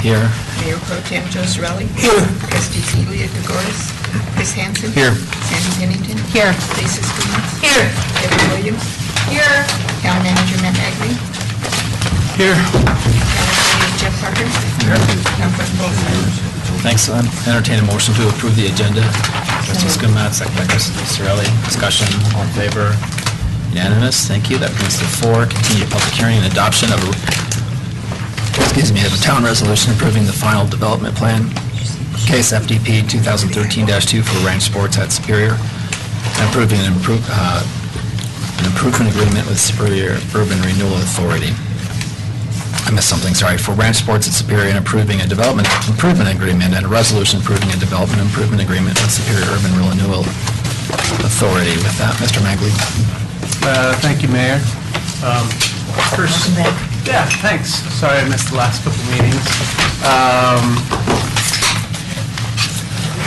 Here. Mayor Pro Tem Joe Cirelli. Here. Trustee Celia Gregoris. Chris Hansen. Here. Sandy Pennington. Here. Lisa Stevens. Here. Debbie Williams. Here. Town Manager Matt Agley. Here. Jeff Parker. Here. Town Clerk Paul. Thanks. Entertain a motion to approve the agenda. Trustee Skumat, second by Trustee Cirelli. Discussion, all in favor? Unanimous. Thank you. That brings to 4, continued public hearing and adoption of a town resolution approving the final development plan, case FDP 2013-2 for ranch sports at Superior, and approving an improvement agreement with Superior Urban Renewal Authority. I missed something, sorry. For ranch sports at Superior, and approving a development improvement agreement and a resolution approving a development improvement agreement with Superior Urban Renewal Authority. With that, Mr. Magley. Thank you, Mayor. First, yeah, thanks. Sorry I missed the last couple meetings.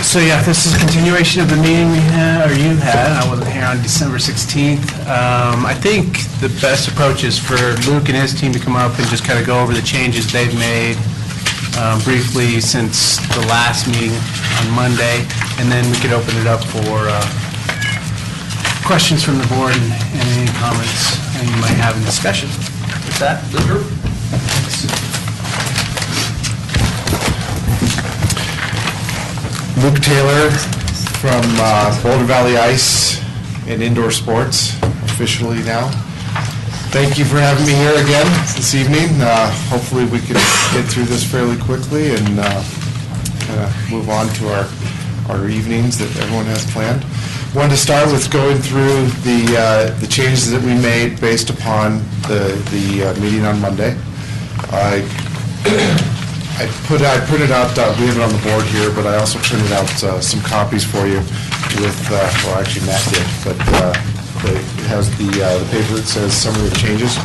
So yeah, this is a continuation of the meeting we had, or you had. I wasn't here on December 16th. I think the best approach is for Luke and his team to come up and just kind of go over the changes they've made briefly since the last meeting on Monday, and then we could open it up for questions from the board and any comments and you might have in discussion. With that, Luke. Luke Taylor from Boulder Valley Ice and Indoor Sports, officially now. Thank you for having me here again this evening. Hopefully we can get through this fairly quickly and kind of move on to our evenings that everyone has planned. Wanted to start with going through the changes that we made based upon the meeting on Monday. I printed out, we have it on the board here, but I also printed out some copies for you with, well actually Matt did, but it has the paper that says summary of changes.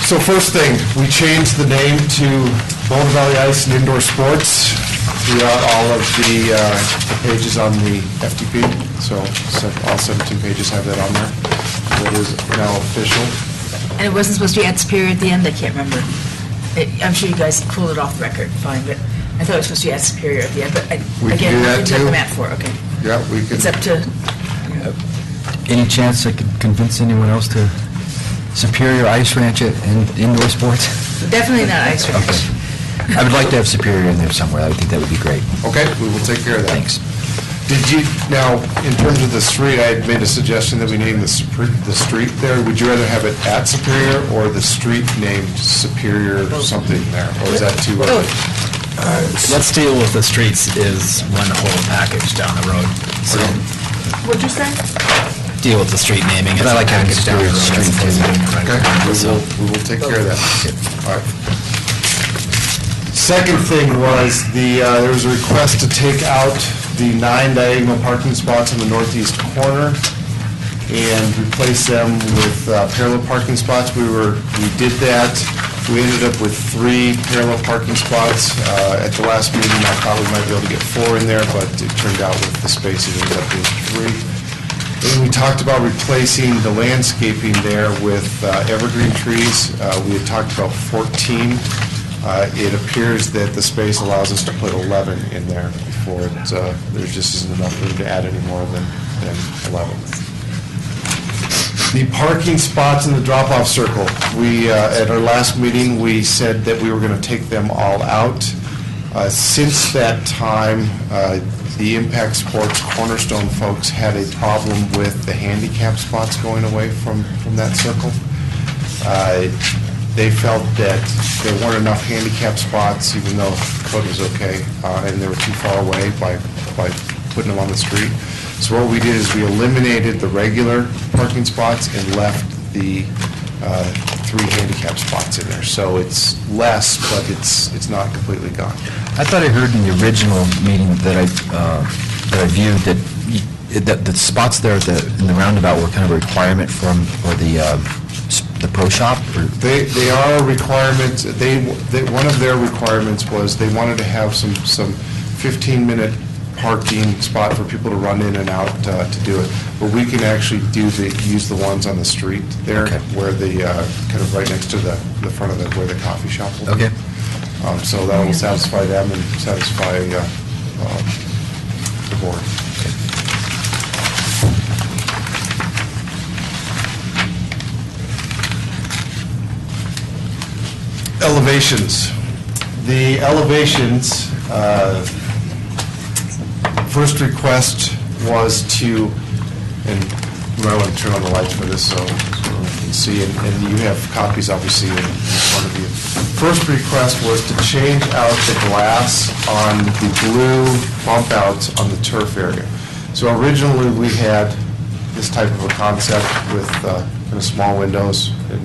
So first thing, we changed the name to Boulder Valley Ice and Indoor Sports throughout all of the pages on the FTP. So all 17 pages have that on there. So it is now official. And it wasn't supposed to be at Superior at the end? I can't remember. I'm sure you guys pulled it off the record, fine, but I thought it was supposed to be at Superior at the end, but We again, can do that it's too. up to Matt for, okay. Yeah, we can. It's up to, Any chance I could convince anyone else to Superior Ice Ranch and Indoor Sports? definitely not Ice Ranch. Okay. I would like to have Superior in there somewhere. I would think that would be great. Okay, we will take care of that. Thanks. Did you, now, in terms of the street, I had made a suggestion that we name the street there. Would you rather have it at Superior or the street named Superior something there? Or is that too early? Let's deal with the streets is one whole package down the road. So What'd you say? deal with the street naming as But I a like having package down the road. Superior as opposed to doing it right Okay, away. we will take care of that. All right. Second thing was there was a request to take out the 9 diagonal parking spots on the northeast corner and replace them with parallel parking spots. We did that. We ended up with 3 parallel parking spots. At the last meeting, I thought we might be able to get 4 in there, but it turned out with the space, it ended up being 3. And we talked about replacing the landscaping there with evergreen trees. We had talked about 14. It appears that the space allows us to put 11 in there before there just isn't enough room to add any more than 11. The parking spots in the drop-off circle, at our last meeting, we said that we were going to take them all out. Since that time, the Impact Sports Cornerstone folks had a problem with the handicap spots going away from that circle. They felt that there weren't enough handicap spots, even though the code was okay, and they were too far away by putting them on the street. So what we did is we eliminated the regular parking spots and left the 3 handicap spots in there. So it's less, but it's not completely gone. I thought I heard in the original meeting that I viewed that the spots there in the roundabout were kind of a requirement for the pro shop? Or? They are a requirement. One of their requirements was they wanted to have some 15-minute parking spot for people to run in and out to do it. But we can actually use the ones on the street there, Okay. where the, kind of right next to the front of where the coffee shop will be. Okay. So that will satisfy them and satisfy the board. Elevations. The elevations, first request was to, and you might want to turn on the lights for this so you can see, and you have copies obviously in front of you. First request was to change out the glass on the blue bump outs on the turf area. So originally we had this type of a concept with kind of small windows, and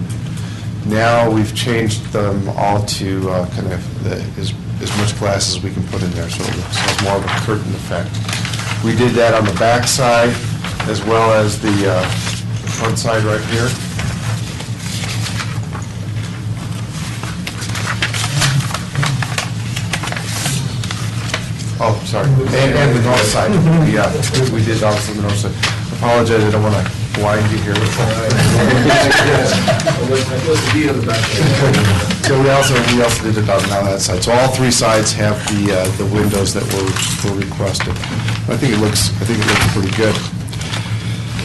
now we've changed them all to kind of as much glass as we can put in there, so it has more of a curtain effect. We did that on the back side as well as the front side right here. Oh, sorry, and the north side. Yeah, we did also the north side. Apologize, I don't want to blind you here. So we also did it on that side. So all three sides have the windows that were requested. I think it looks pretty good.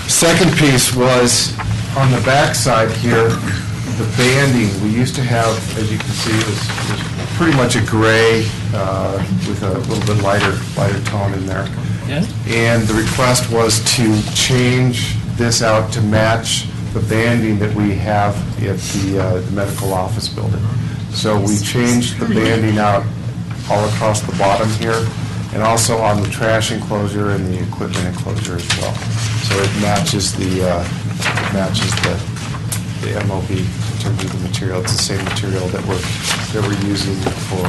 Second piece was on the back side here, the banding. We used to have, as you can see, it was pretty much a gray with a little bit lighter tone in there. Yeah. And the request was to change this out to match the banding that we have at the medical office building. So we changed the banding out all across the bottom here, and also on the trash enclosure and the equipment enclosure as well. So it matches the MOB in terms of the material. It's the same material that we're using for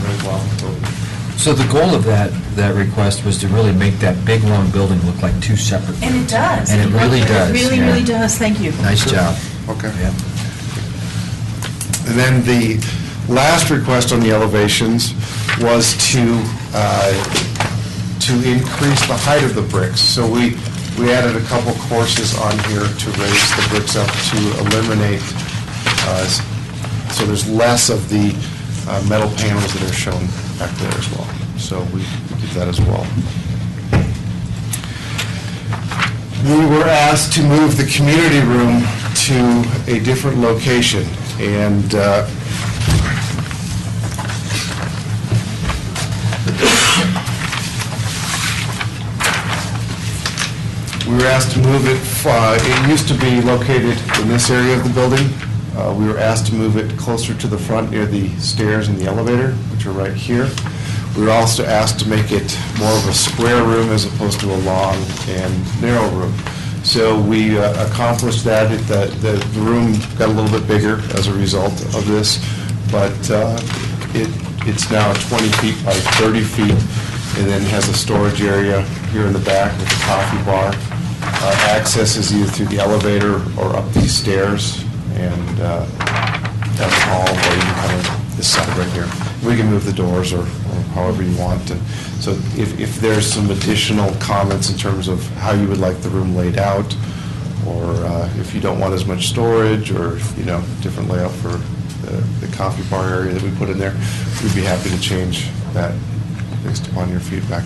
medical office building. So the goal of that request was to really make that big, long building look like two separate. And it does. And it really does. It really, yeah. really does. Thank you. Nice job. Okay. Yeah. And then the last request on the elevations was to increase the height of the bricks. So we added a couple courses on here to raise the bricks up to eliminate, so there's less of the metal panels that are shown back there as well. So we did that as well. We were asked to move the community room to a different location, and we were asked to move it, it used to be located in this area of the building. We were asked to move it closer to the front near the stairs and the elevator, which are right here. We were also asked to make it more of a square room as opposed to a long and narrow room. So we accomplished that. The room got a little bit bigger as a result of this, but it's now 20 feet by 30 feet, and then has a storage area here in the back with a coffee bar. Access is either through the elevator or up these stairs, and that hall, or even kind of this side right here. We can move the doors or however you want. And so if there's some additional comments in terms of how you would like the room laid out, or if you don't want as much storage, or different layout for the coffee bar area that we put in there, we'd be happy to change that based upon your feedback.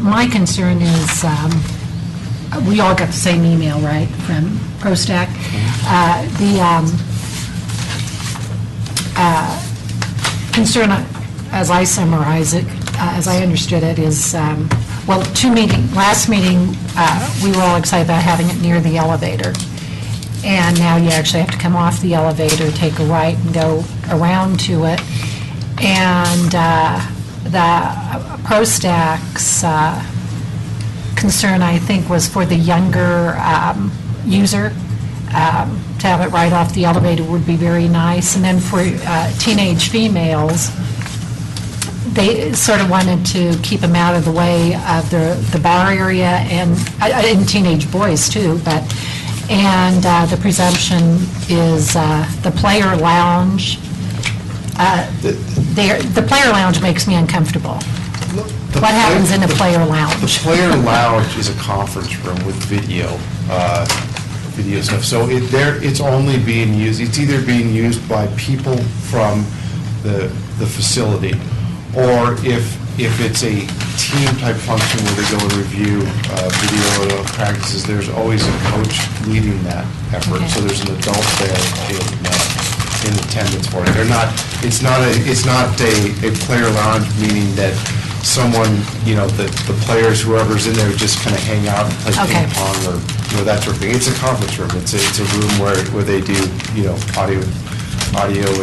My concern is, we all got the same email, right, from ProStack. Concern, as I summarize it, as I understood it, is, last meeting, we were all excited about having it near the elevator. And now you actually have to come off the elevator, take a right, and go around to it. And the ProStack's concern, I think, was for the younger user. To have it right off the elevator would be very nice. And then for teenage females, they sort of wanted to keep them out of the way of the bar area, and teenage boys too, and the presumption is the player lounge. The player lounge makes me uncomfortable. What happens in the player The lounge? player lounge is a conference room with video stuff. So it's only being used, it's either being used by people from the facility, or if it's a team-type function where they go and review video practices, there's always a coach leading that effort. Okay. So there's an adult there in attendance for it. It's not a player lounge, meaning that someone, the players, whoever's in there, just kind of hang out and play Okay. ping pong or, that sort of thing. It's a conference room. It's a room where they do, audio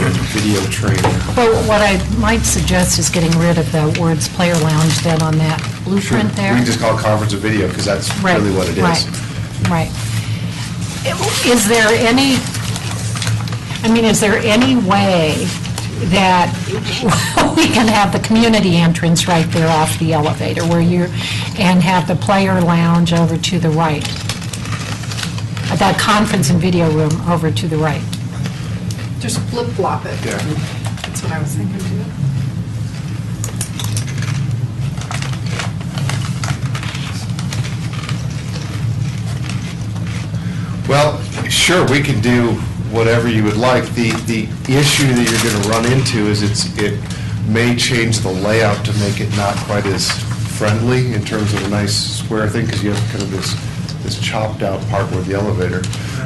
and video training. Well, what I might suggest is getting rid of the words player lounge then on that blueprint there. We can just call it conference and video, because that's Right, really what it is. Right. Is there any way that we can have the community entrance right there off the elevator and have the player lounge over to the right? That conference and video room over to the right? Just flip-flop it. Yeah. That's what I was thinking too. Well, sure, we can do whatever you would like. The issue that you're going to run into is it may change the layout to make it not quite as friendly in terms of a nice square thing, because you have kind of this chopped out part with the elevator.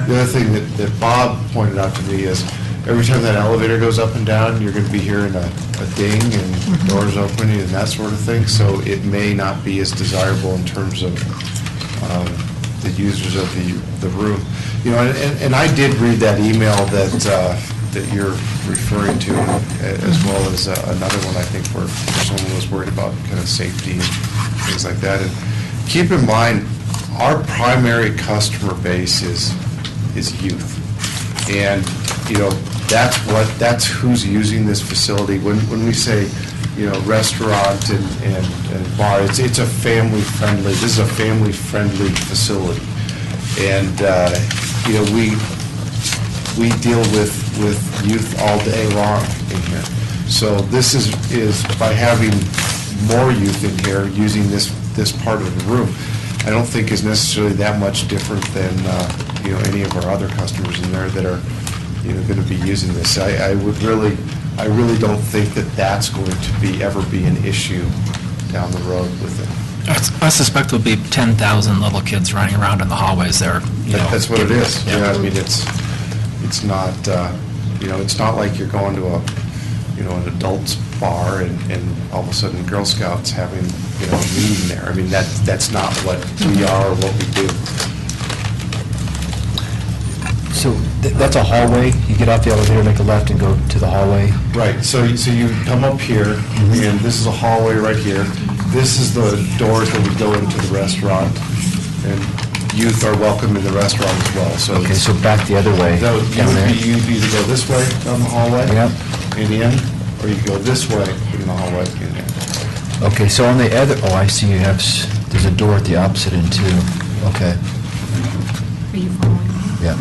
The other thing that Bob pointed out to me is every time that elevator goes up and down, you're going to be hearing a ding and doors opening and that sort of thing, so it may not be as desirable in terms of the users of the room. And I did read that email that you're referring to, as well as another one, I think, where someone was worried about kind of safety and things like that. And keep in mind, our primary customer base is youth. And, that's who's using this facility. When we say, restaurant and bar, it's a family-friendly, this is a family-friendly facility. And, we deal with youth all day long in here. So this is by having more youth in here using this part of the room, I don't think is necessarily that much different than, any of our other customers in there that are, going to be using this. I really don't think that that's going to ever be an issue down the road with it. I suspect there'll be 10,000 little kids running around in the hallways there. That's what it is. Yeah. Yeah, I mean, it's not, it's not like you're going to an adults bar and all of a sudden Girl Scouts having, a meeting there. I mean, that's not what we are or what we do. So that's a hallway? You get off the elevator, make a left, and go to the hallway? Right, so you come up here, and this is a hallway right here. This is the doors that would go into the restaurant, and youth are welcome in the restaurant as well, so. Okay, so back the other way, No, down there? you'd either go this way down the hallway. Yep. And in, or you go this way in the hallway in there. Okay, so on the other, I see you have, there's a door at the opposite end too. Okay, Are you following me? yeah.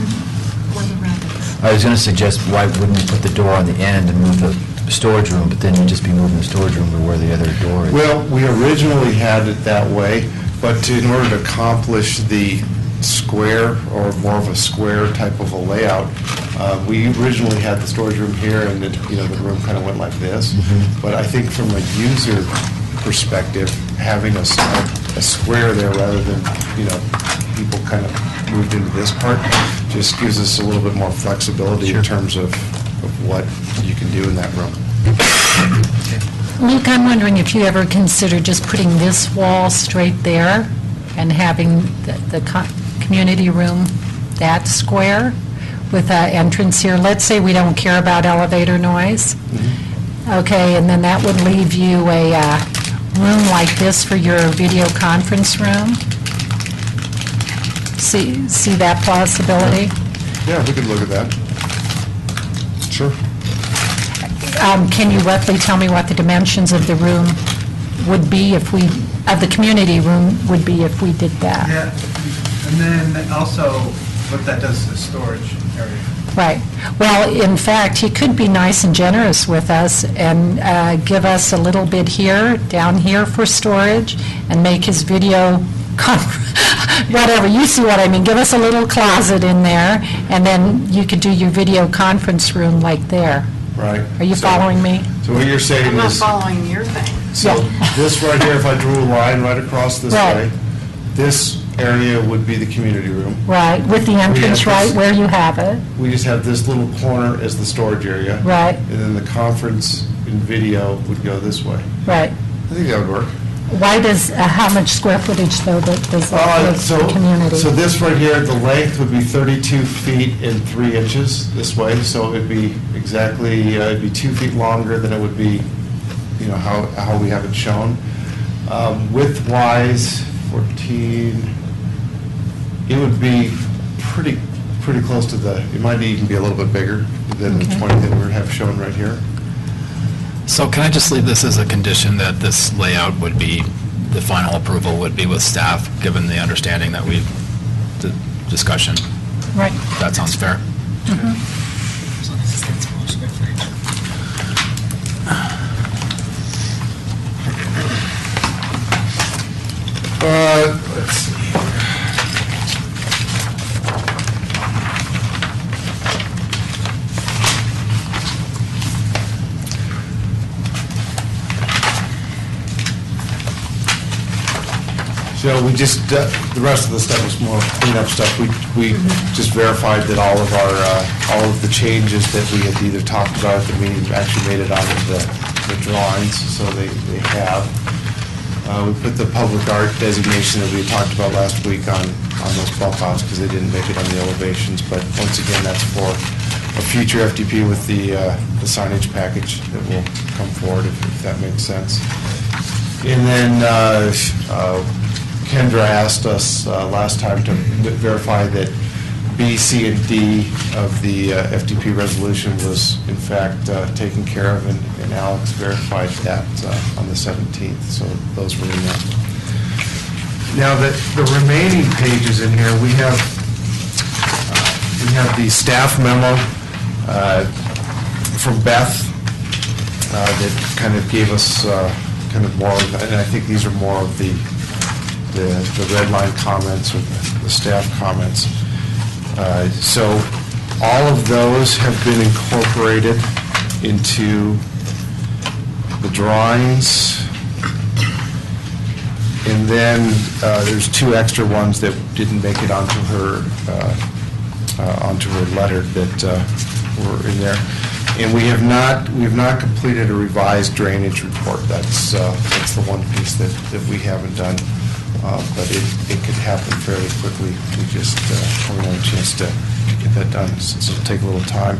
Where the rabbits. I was going to suggest, why wouldn't you put the door on the end and move the storage room, but then you'd just be moving the storage room to where the other door is? Well, we originally had it that way, but in order to accomplish the square, or more of a square type of a layout, we originally had the storage room here, and the room kind of went like this. But I think from a user perspective, having a square there rather than, people kind of moved into this part, just gives us a little bit more flexibility in terms of what you can do in that room. Luke, I'm wondering if you ever considered just putting this wall straight there and having the community room that square with an entrance here. Let's say we don't care about elevator noise. Okay, and then that would leave you a room like this for your video conference room? See that possibility? Yeah, we could look at that. Sure. Can you roughly tell me what the dimensions of the room would be of the community room would be if we did that? Yeah, and then also what that does to the storage area. Right. Well, in fact, he could be nice and generous with us and give us a little bit here, down here for storage, and make his video, whatever, you see what I mean, give us a little closet in there, and then you could do your video conference room like there. Right. Are you following me? So what you're saying I'm not is, following your thing. so this right here, if I drew a line right across this Right. way, this area would be the community room. Right, with the entrance this- right where you have it, We just have this little corner as the storage area. right, And then the conference and video would go this way. right. I think that would work. Why does, how much square footage, though, does that give So the community? So this right here, the length would be 32 feet and 3 inches this way, so it'd be exactly, it'd be 2 feet longer than it would be, you know, how we have it shown. Width-wise, 14, it would be pretty close to the, it might even be a little bit bigger than the 20 that we have shown right here. So can I just leave this as a condition that this layout would be, the final approval would be with staff, given the understanding that we, the discussion? Right. That sounds fair. As long as it's that small square footage. Let's see. So we just, the rest of the stuff is more cleanup stuff. We just verified that all of the changes that we had either talked about at the meeting actually made it onto the drawings, so they have. We put the public art designation that we talked about last week on those bump outs because they didn't make it on the elevations, but once again, that's for a future FDP with the signage package that will come forward if that makes sense. And then Kendra asked us last time to verify that B, C, and D of the FDP resolution was in fact taken care of, and Alex verified that on the 17th, so those were in there. Now, the remaining pages in here, we have the staff memo from Beth that kind of gave us kind of more, and I think these are more of the red line comments or the staff comments. So all of those have been incorporated into the drawings. And then there's 2 extra ones that didn't make it onto her letter that were in there. And we have not completed a revised drainage report. That's the one piece that we haven't done. But it could happen fairly quickly. We just haven't had a chance to get that done, since it'll take a little time.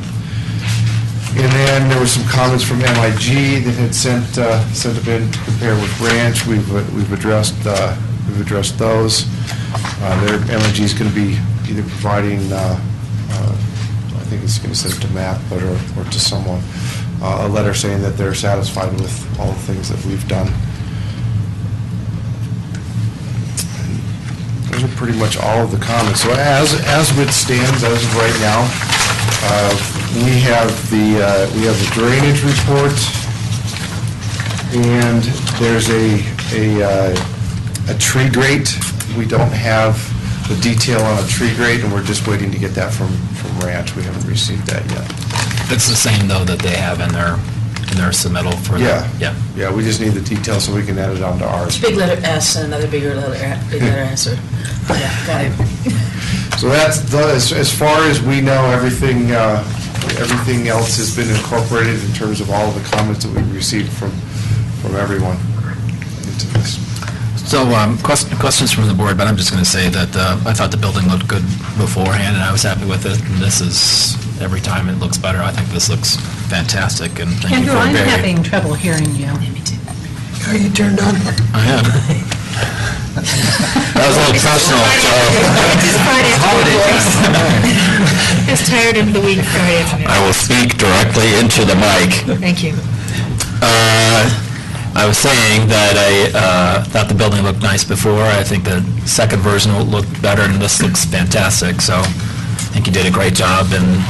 And then there were some comments from MIG that had sent them in to compare with Ranch. We've addressed those. MIG is going to be either providing, I think it's going to send it to Matt, but or to someone, a letter saying that they're satisfied with all the things that we've done. Those are pretty much all of the comments. So as it stands, as of right now, we have the drainage report, and there's a tree grate. We don't have the detail on a tree grate, and we're just waiting to get that from Ranch. We haven't received that yet. It's the same, though, that they have in their submittal for the... Yeah, we just need the detail so we can add it onto ours. Big letter S and another bigger letter S. Yeah, got it. So that's, as far as we know, everything else has been incorporated in terms of all of the comments that we've received from everyone into this. So, questions from the board, but I'm just going to say that I thought the building looked good beforehand, and I was happy with it. And this is, every time it looks better. I think this looks fantastic, and thank you Andrew, for I'm very... having trouble hearing you. Are you turned on? I am. That was a little personal, so... It's tired end of the week, Friday afternoon. I will speak directly into the mic. Thank you. I was saying that I thought the building looked nice before. I think the second version looked better, and this looks fantastic. So I think you did a great job, and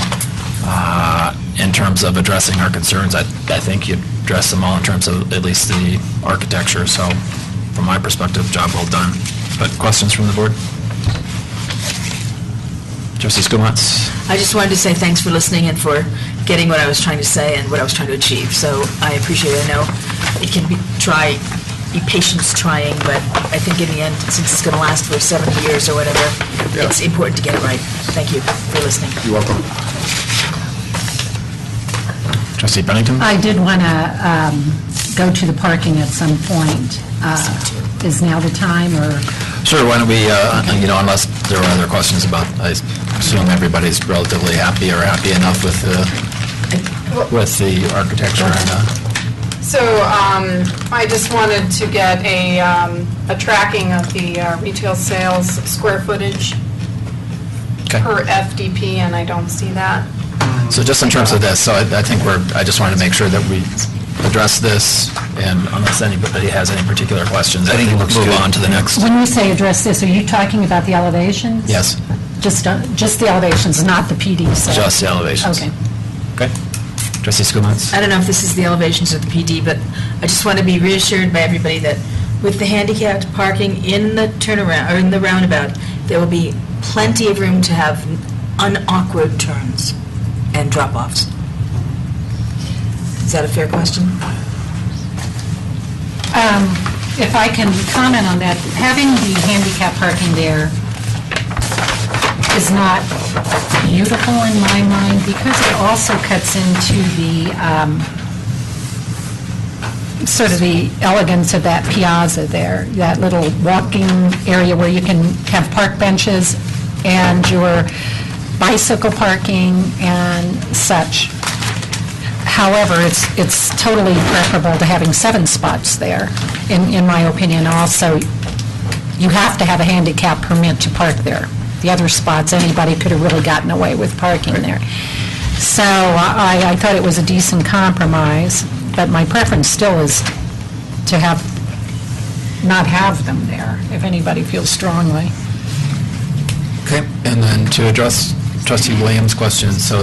In terms of addressing our concerns, I think you addressed them all in terms of at least the architecture, so from my perspective, job well done. But questions from the board? Trustee Skumats? I just wanted to say thanks for listening and for getting what I was trying to say and what I was trying to achieve. So I appreciate it. I know it can be patience trying, but I think in the end, since it's going to last for 70 years or whatever, it's important to get it right. Thank you for listening. You're welcome. Trustee Pennington? I did want to go to the parking at some point. Is now the time, or? Sure, why don't we, unless there are other questions about, I assume everybody's relatively happy or happy enough with the architecture and... So I just wanted to get a tracking of the retail sales square footage Okay. per FDP, and I don't see that. So just in terms of this, so I think I just wanted to make sure that we address this, and unless anybody has any particular questions, I think we'll move on to the next. When you say address this, are you talking about the elevations? Yes, Just the elevations, not the PD sales? just the elevations. Okay. Okay. Trustee Skumats? I don't know if this is the elevations or the PD, but I just want to be reassured by everybody that with the handicapped parking in the turnaround, or in the roundabout, there will be plenty of room to have unawkward turns and drop-offs. Is that a fair question? If I can comment on that, having the handicap parking there is not beautiful in my mind because it also cuts into the sort of the elegance of that piazza there, that little walking area where you can have park benches and your bicycle parking and such. However, it's totally preferable to having 7 spots there, in my opinion. Also, you have to have a handicap permit to park there. The other spots, anybody could have really gotten away with parking there. So I thought it was a decent compromise, but my preference still is to not have them there, if anybody feels strongly. Okay, and then to address Trustee Williams' question, so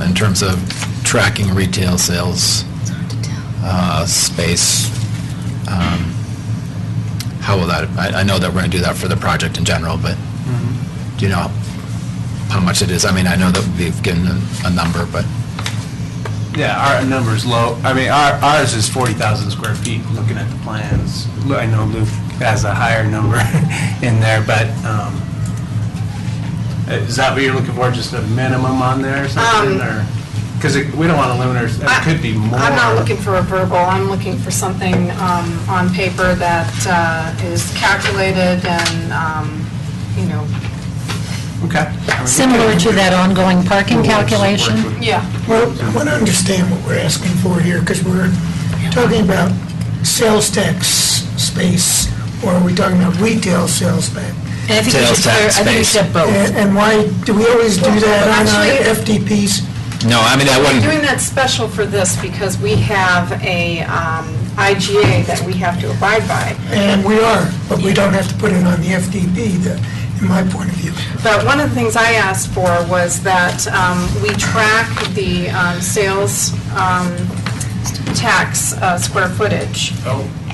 in terms of tracking retail sales space, how will that, I know that we're going to do that for the project in general, but do you know how much it is? I mean, I know that we've given a number, but... Yeah, our number's low. I mean, ours is 40,000 square feet, looking at the plans. I know Luke has a higher number in there, but is that what you're looking for, just a minimum on there or something? Because we don't want to limit it could be more. I'm not looking for a verbal. I'm looking for something on paper that is calculated and, Okay. Similar to that ongoing parking calculation? yeah. Well, I want to understand what we're asking for here, because we're talking about sales tax space, or are we talking about retail sales tax? And I think we Sales should tax I think we should have both. And why, do we always do that on Actually- our FDPs? No, I mean, I We're wouldn't... doing that special for this because we have a IGA that we have to abide by. And we are, but we don't have to put it on the FDP, in my point of view. But one of the things I asked for was that we track the sales tax square footage,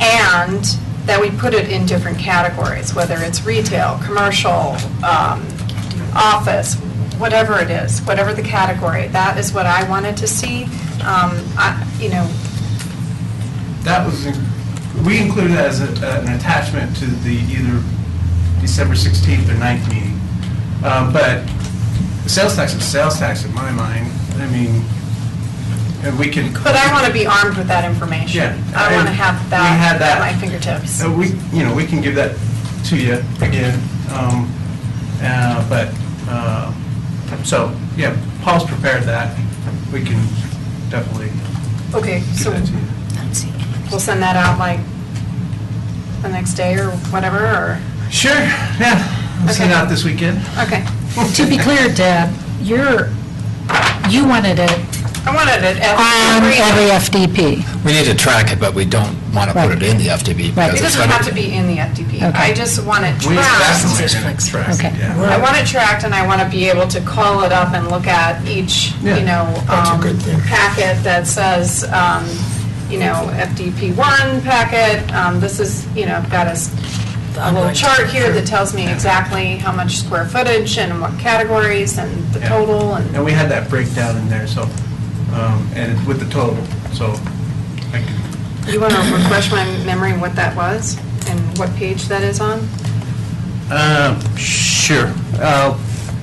and that we put it in different categories, whether it's retail, commercial, office, whatever it is, whatever the category. That is what I wanted to see. That was, we included it as an attachment to the either December 16th or 9th meeting. But sales tax is sales tax in my mind. I mean, and we can... But I want to be armed with that information. Yeah. I want to have We had that that. at my fingertips. We can give that to you again. So, yeah, Paul's prepared that. We can definitely Okay, give so that to you. we'll send that out like the next day or whatever, or? Sure, yeah. We'll send it Okay. out this weekend. Okay. To be clear, Deb, you wanted it I wanted it at on every FDP. We need to track it, but we don't want to put it in the FDP. Right. because It it's doesn't gonna- have to be in the FDP. Okay. I just want it We tracked. definitely are going to track it, Okay. yeah. I want it tracked, and I want to be able to call it up and look at each, Yeah. That's a good thing. packet that says, FDP1 packet. This is, I've got a little chart here that tells me exactly how much square footage and what categories and the Yeah. total and. And we had that breakdown in there, so, and with the total, so I can, You want to refresh my memory what that was and what page that is on? sure.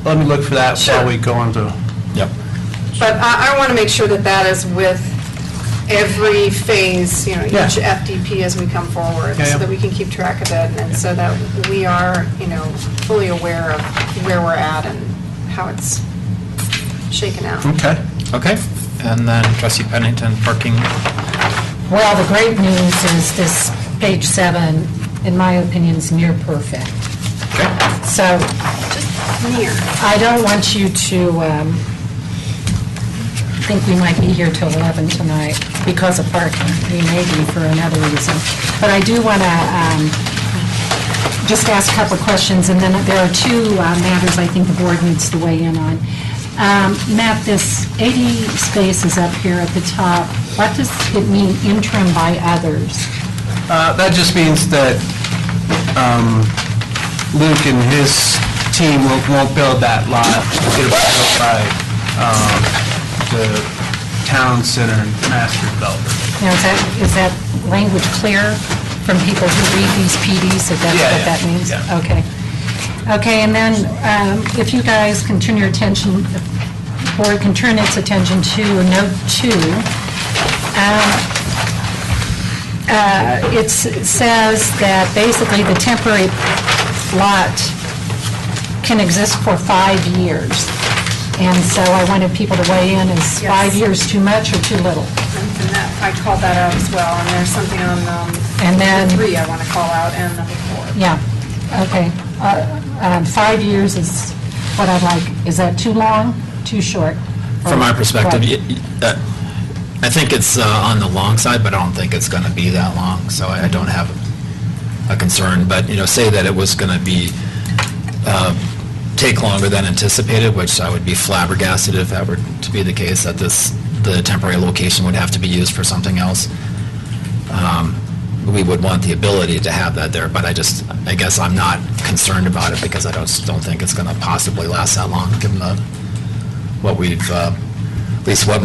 Let me look for that Sure. while we go on to, Yep. But I want to make sure that that is with every phase, Yeah. each FDP as we come forward, Yeah, yeah. so that we can keep track of it, and so that we are, fully aware of where we're at and how it's shaken out. okay. Okay, and then trustee Pennington, parking. Well, the great news is this page 7, in my opinion, is near perfect. Okay. So Near. I don't want you to think we might be here till 11 tonight because of parking. We may be for another reason. But I do want to just ask a couple of questions, and then there are two matters I think the board needs to weigh in on. Matt, this 80 spaces up here at the top, what does it mean interim by others? That just means that Luke and his team won't build that lot. It'll be built by the town center master developer. Now, is that language clear from people who read these PDs, that that's Yeah, what yeah, that means? yeah. Okay. Okay, and then if you guys can turn your attention, the board can turn its attention to note 2. It says that basically the temporary lot can exist for 5 years. And so I wanted people to weigh in, is 5 years too much or too little? And that, I called that out as well, and there's something on And then- number 3 I want to call out, and number 4. Yeah, okay. 5 years is what I'd like. Is that too long, too short? From my perspective, Right. I think it's on the long side, but I don't think it's going to be that long, so I don't have a concern. But, say that it was going to be, take longer than anticipated, which I would be flabbergasted if that were to be the case, that the temporary location would have to be used for something else. We would want the ability to have that there, but I guess I'm not concerned about it because I don't think it's going to possibly last that long, given what we've, at least what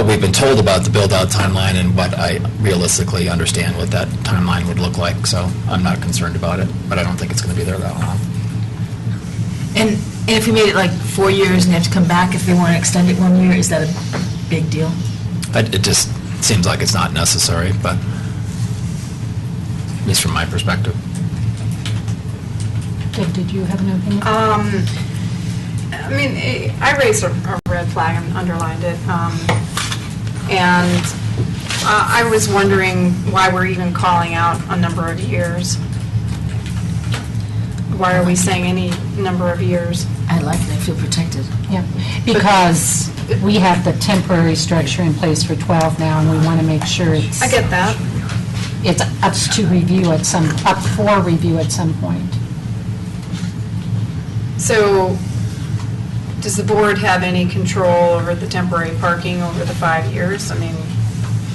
we've been told about the build-out timeline and what I realistically understand what that timeline would look like. So I'm not concerned about it, but I don't think it's going to be there that long. And if we made it like 4 years and have to come back if they want to extend it 1 year, is that a big deal? It just seems like it's not necessary, but at least from my perspective. Did you have an opinion? I raised a red flag and underlined it, and I was wondering why we're even calling out a number of years. Why are we saying any number of years? I like it, I feel protected. Yeah, because we have the temporary structure in place for 12 now, and we want to make sure it's... I get that. It's up for review at some point. So, does the board have any control over the temporary parking over the 5 years? I mean,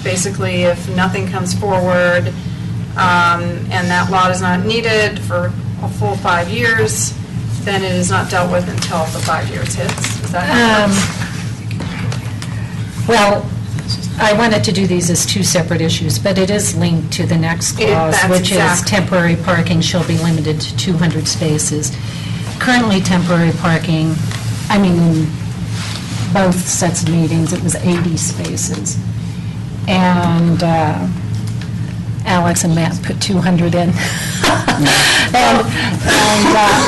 basically, if nothing comes forward, and that lot is not needed for a full 5 years, then it is not dealt with until the 5 years hits. Is that how it works? Well, I wanted to do these as two separate issues, but it is linked to the next clause, That's which is exact. temporary parking shall be limited to 200 spaces. Currently, temporary parking, in both sets of meetings, it was 80 spaces. And Alex and Matt put 200 in. And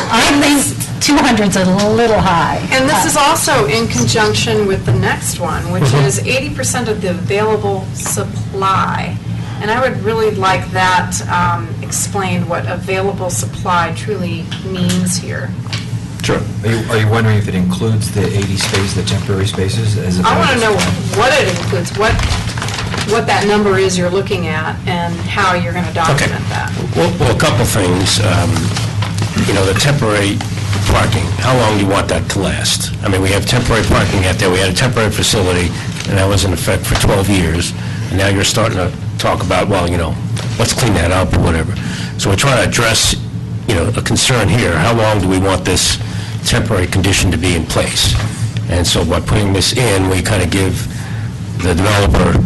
I think 200's a little high. And this is also in conjunction with the next one, which is 80% of the available supply. And I would really like that explained, what available supply truly means here. Sure. Are you wondering if it includes the 80 spaces, the temporary spaces? I want to know what it includes, what that number is you're looking at, and how you're going to document that. Well, a couple things. The temporary parking, how long do you want that to last? I mean, we have temporary parking out there. We had a temporary facility, and that was in effect for 12 years. And now you're starting to talk about, well, let's clean that up or whatever. So we're trying to address, a concern here. How long do we want this temporary condition to be in place? And so by putting this in, we kind of give the developer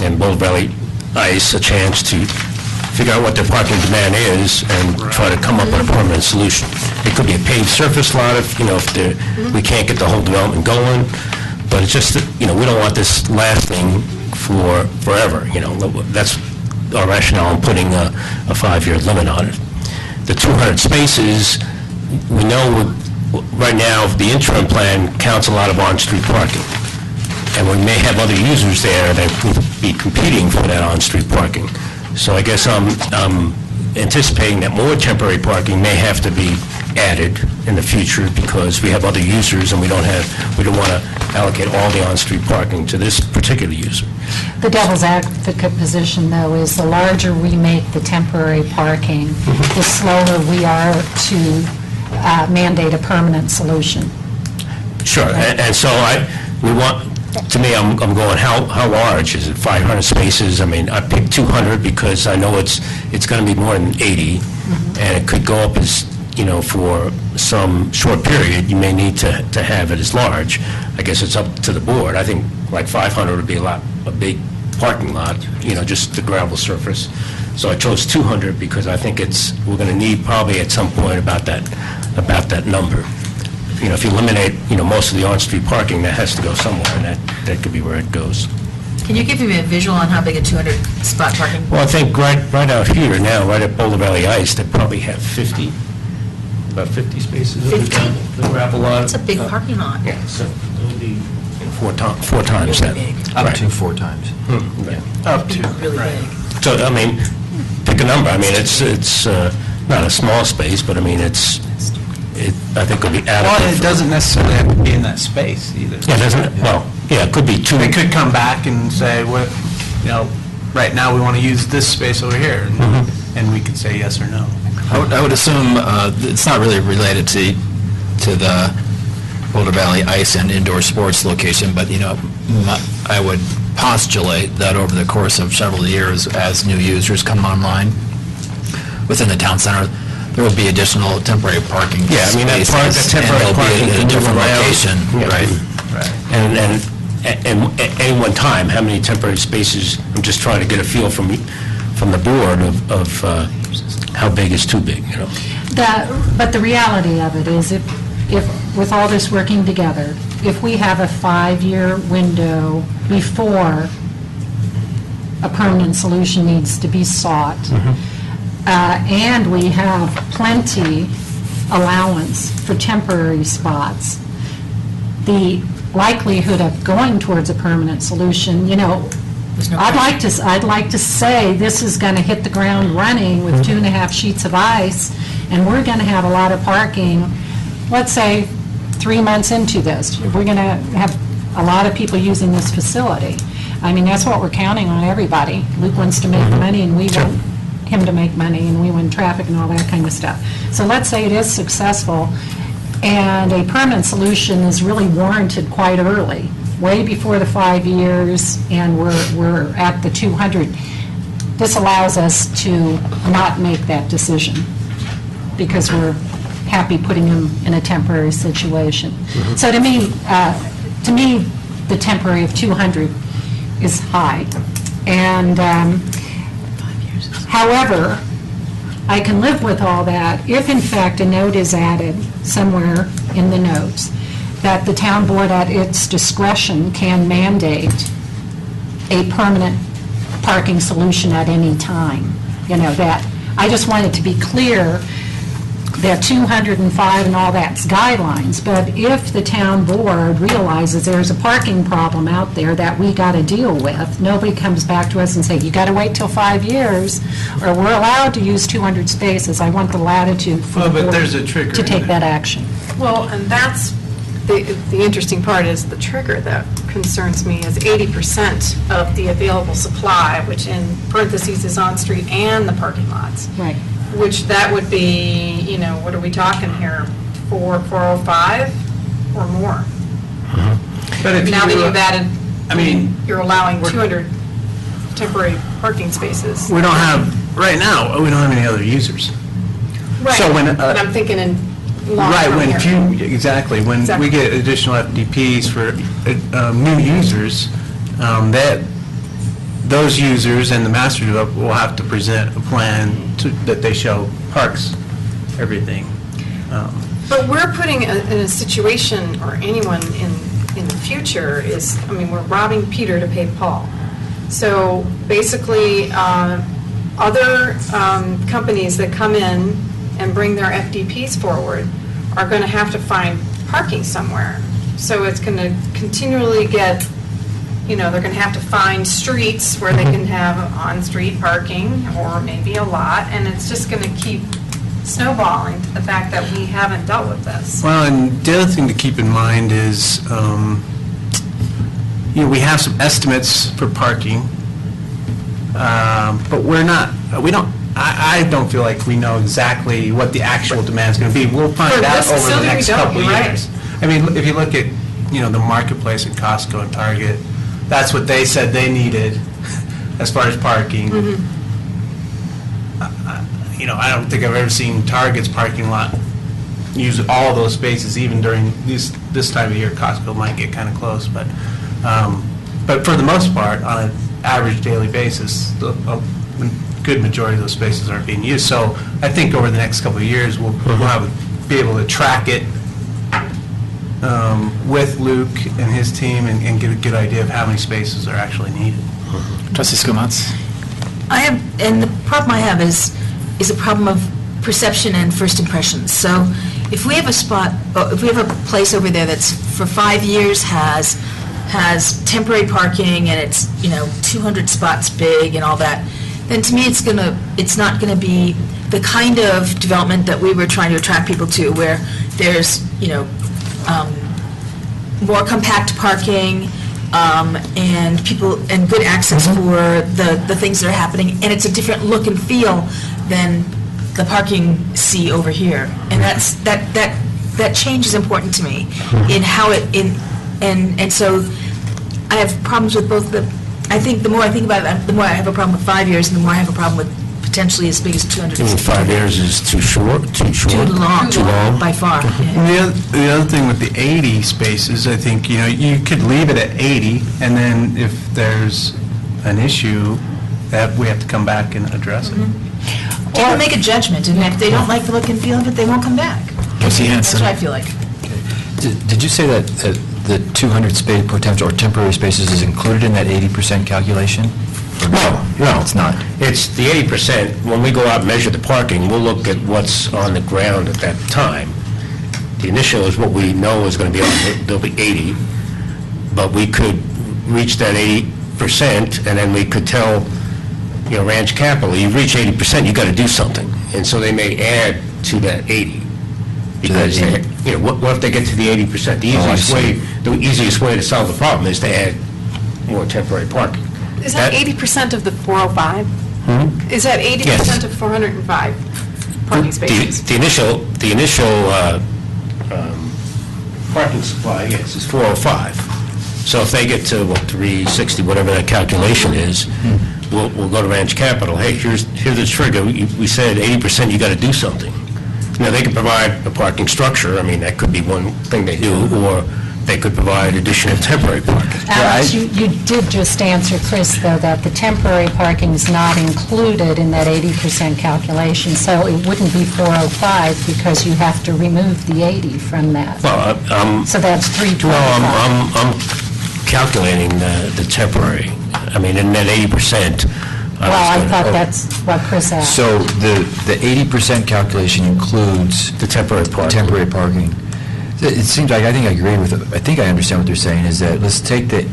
and Boulder Valley Ice a chance to figure out what their parking demand is and try to come up with a permanent solution. It could be a paved surface lot if we can't get the whole development going, but it's just that, we don't want this lasting for forever, That's our rationale in putting a 5-year limit on it. The 200 spaces, we know right now the interim plan counts a lot of on-street parking, and we may have other users there that would be competing for that on-street parking. So I guess I'm anticipating that more temporary parking may have to be added in the future because we have other users and we don't want to allocate all the on-street parking to this particular user. The devil's advocate position, though, is the larger we make the temporary parking, the slower we are to mandate a permanent solution. Sure, and so we want, to me, I'm going, how large? Is it 500 spaces? I mean, I picked 200 because I know it's going to be more than 80, and it could go up as, for some short period, you may need to have it as large. I guess it's up to the board. I think like 500 would be a big parking lot, just the gravel surface. So I chose 200 because I think we're going to need probably at some point about that number. If you eliminate, most of the on-street parking, that has to go somewhere, and that could be where it goes. Can you give me a visual on how big a 200-spot parking? Well, I think right out here now, right at Boulder Valley Ice, they probably have about 50 spaces. 50? The gravel lot. It's a big parking lot. Yeah, so it'll be four times that. Really big. Up to 4 times. Up to, Really right. big. So, I mean, pick a number. I mean, it's not a small space, but I mean, I think it'll be adequate. Well, it doesn't necessarily have to be in that space either. Yeah, doesn't it? Well, yeah, it could be 2. They could come back and say, well, right now we want to use this space over here, and we could say yes or no. I would assume it's not really related to the Boulder Valley Ice and indoor sports location, but, I would postulate that over the course of several years, as new users come online within the town center, there will be additional temporary parking Yeah, I mean, that temporary parking in a different location, right? And at any one time, how many temporary spaces, I'm just trying to get a feel from the board of how big is too big, But the reality of it is, if with all this working together, if we have a 5-year window before a permanent solution needs to be sought, and we have plenty allowance for temporary spots, the likelihood of going towards a permanent solution, I'd like to say this is going to hit the ground running with 2.5 sheets of ice, and we're going to have a lot of parking, let's say 3 months into this. We're going to have a lot of people using this facility. I mean, that's what we're counting on, everybody. Luke wants to make money, and we want him to make money, and we want traffic and all that kind of stuff. So let's say it is successful, and a permanent solution is really warranted quite early, way before the 5 years, and we're at the 200. This allows us to not make that decision because we're happy putting them in a temporary situation. So to me, the temporary of 200 is high. And however, I can live with all that if in fact a note is added somewhere in the notes that the town board at its discretion can mandate a permanent parking solution at any time. That, I just want it to be clear that 205 and all that's guidelines, but if the town board realizes there's a parking problem out there that we got to deal with, nobody comes back to us and say, you got to wait till 5 years, or we're allowed to use 200 spaces. I want the latitude for the board there's a trigger to take that action. Well, and that's, the interesting part is the trigger that concerns me is 80% of the available supply, which in parentheses is on-street and the parking lots. Right. Which that would be, what are we talking here? 405 or more? But if Now that you've added, I mean, you're allowing 200 temporary parking spaces. we don't have, right now, we don't have any other users. Right, so when, but I'm thinking in Right, long-term when here. exactly, when Exactly. we get additional FDPs for new users, those users and the master developer will have to present a plan that they show parks, everything. But we're putting in a situation, or anyone in the future is, we're robbing Peter to pay Paul. So basically, other companies that come in and bring their FDPs forward are going to have to find parking somewhere. So it's going to continually get, they're going to have to find streets where they can have on-street parking, or maybe a lot, and it's just going to keep snowballing to the fact that we haven't dealt with this. Well, and the other thing to keep in mind is, we have some estimates for parking, but I don't feel like we know exactly what the actual demand's going to be. We'll find For out this over the facility, we next don't, couple of you're right. years. If you look at, the marketplace at Costco and Target, that's what they said they needed as far as parking. I don't think I've ever seen Target's parking lot use all those spaces, even during this time of year. Costco might get kind of close, but for the most part, on an average daily basis, a good majority of those spaces aren't being used. So I think over the next couple of years, we'll be able to track it with Luke and his team and get a good idea of how many spaces are actually needed. Trustee Skumatz? And the problem I have is a problem of perception and first impressions. So if we have a spot, if we have a place over there that's for 5 years has temporary parking and it's, 200 spots big and all that, then to me it's not gonna be the kind of development that we were trying to attract people to, where there's, more compact parking, and good access for the things that are happening, and it's a different look and feel than the parking sea over here. And that change is important to me in how and so I have problems with both I think the more I think about it, the more I have a problem with 5 years, and the more I have a problem with potentially as big as 200. 5 years is too short, too short? Too long. Too long? By far. And the other thing with the 80 spaces, I think, you could leave it at 80, and then if there's an issue, that we have to come back and address it. People make a judgment, and if they don't like the look and feel of it, they won't come back. Trustee Hanson? That's what I feel like. Did you say that the 200 space potential or temporary spaces is included in that 80% calculation? No. It's not. It's the 80%. When we go out and measure the parking, we'll look at what's on the ground at that time. The initial is what we know is going to be there'll be 80, but we could reach that 80%, and then we could tell, Ranch Capital, you reach 80%, you got to do something. And so they may add to that 80. Because, what if they get to the 80%? The easiest way to solve the problem is to add more temporary parking. Is that 80% of the 405? Is that 80% of 405 parking spaces? The initial parking supply, yes, is 405. So if they get to, 360, whatever that calculation is, we'll go to Ranch Capital, hey, here's the trigger, we said 80%, you got to do something. They could provide a parking structure, that could be one thing they do, or they could provide additional temporary parking. Alex, you did just answer Chris, though, that the temporary parking is not included in that 80% calculation, so it wouldn't be 405 because you have to remove the 80 from that. Well, So that's 325. well, I'm calculating the temporary. In that 80%. Well, I thought that's what Chris asked. So the 80% calculation includes The temporary parking. temporary parking. It seems like, I think I agree with, I think I understand what they're saying, is that let's take the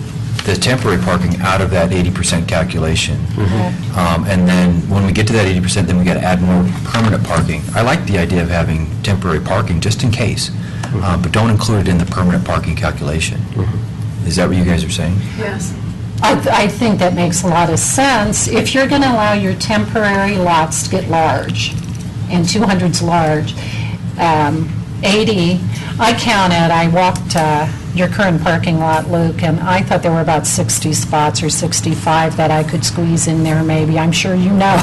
temporary parking out of that 80% calculation. And then when we get to that 80%, then we got to add more permanent parking. I like the idea of having temporary parking just in case, but don't include it in the permanent parking calculation. Is that what you guys are saying? Yes. I think that makes a lot of sense. If you're going to allow your temporary lots to get large, and 200's large, 80, I counted, I walked your current parking lot, Luke, and I thought there were about 60 spots or 65 that I could squeeze in there maybe. I'm sure you know.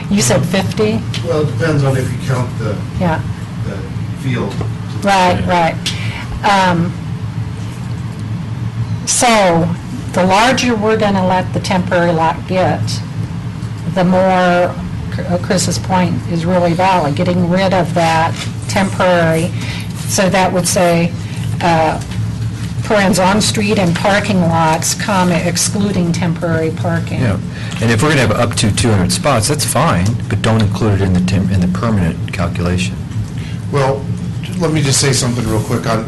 You said 50? Well, it depends on if you count the Yeah. field. Right. So, the larger we're going to let the temporary lot get, the more, Chris's point is really valid, getting rid of that temporary, so that would say, parens on-street and parking lots, comma, excluding temporary parking. Yeah, and if we're going to have up to 200 spots, that's fine, but don't include it in the permanent calculation. Well, let me just say something real quick on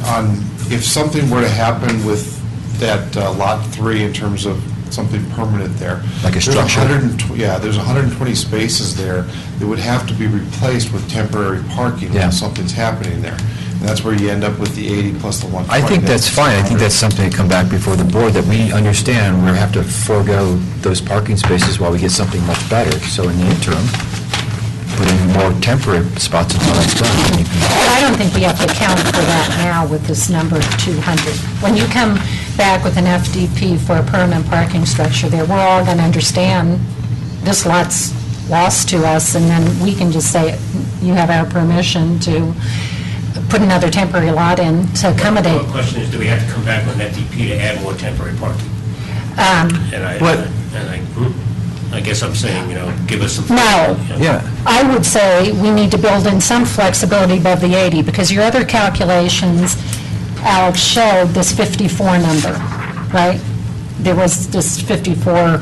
if something were to happen with that Lot 3 in terms of something permanent there. Like a structure? There's 120 spaces there that would have to be replaced with temporary parking Yeah. when something's happening there. And that's where you end up with the 80 plus the 120. I think that's fine. I think that's something to come back before the board, that we understand we have to forego those parking spaces while we get something much better. So in the interim, put in more temporary spots until that's done. But I don't think we have to account for that now with this number of 200. When you come back with an FDP for a permanent parking structure there, we're all going to understand this lot's lost to us, and then we can just say, you have our permission to put another temporary lot in to accommodate. The question is, do we have to come back with an FDP to add more temporary parking? I guess I'm saying, give us some... No. Yeah. I would say we need to build in some flexibility above the 80, because your other calculations, Alex, showed this 54 number, right? There was this 54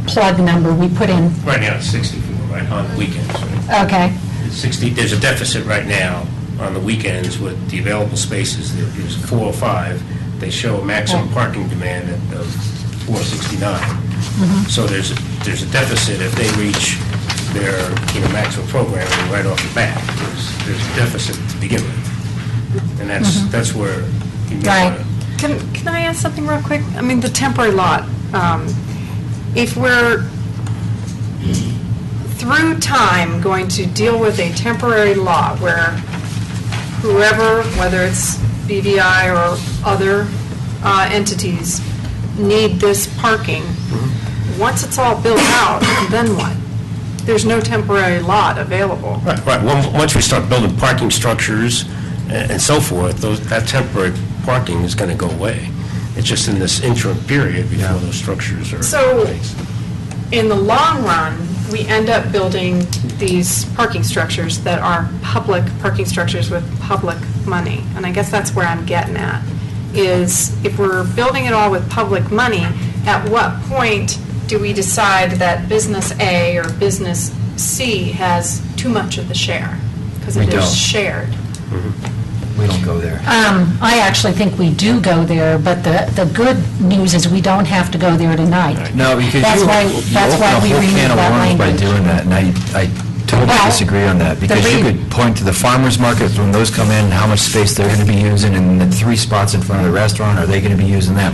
plug number we put in. Right now, it's 64, right, on the weekends, right? Okay. It's 60, there's a deficit right now on the weekends with the available spaces. There's 405. They show a maximum parking demand of 469. So there's a deficit if they reach their maximum programming right off the bat. There's a deficit to begin with, and that's where you may Right. wanna- Can I ask something real quick? I mean, the temporary lot, if we're through time going to deal with a temporary lot where whoever, whether it's BVI or other entities, need this parking, once it's all built out, then what? There's no temporary lot available. Right. Once we start building parking structures and so forth, that temporary parking is going to go away. It's just in this interim period before those structures are... So, in the long run, we end up building these parking structures that are public parking structures with public money. And I guess that's where I'm getting at, is if we're building it all with public money, at what point do we decide that business A or business C has too much of the share? Because We it don't. is shared. We don't go there. I actually think we do go there, but the good news is we don't have to go there tonight. No, because That's you why open we a whole removed can of that worms by language. doing that, and I totally Well, disagree on that, because you could point to the farmer's markets when those come in, how much space they're going to be using, and the 3 spots in front of the restaurant, are they going to be using that?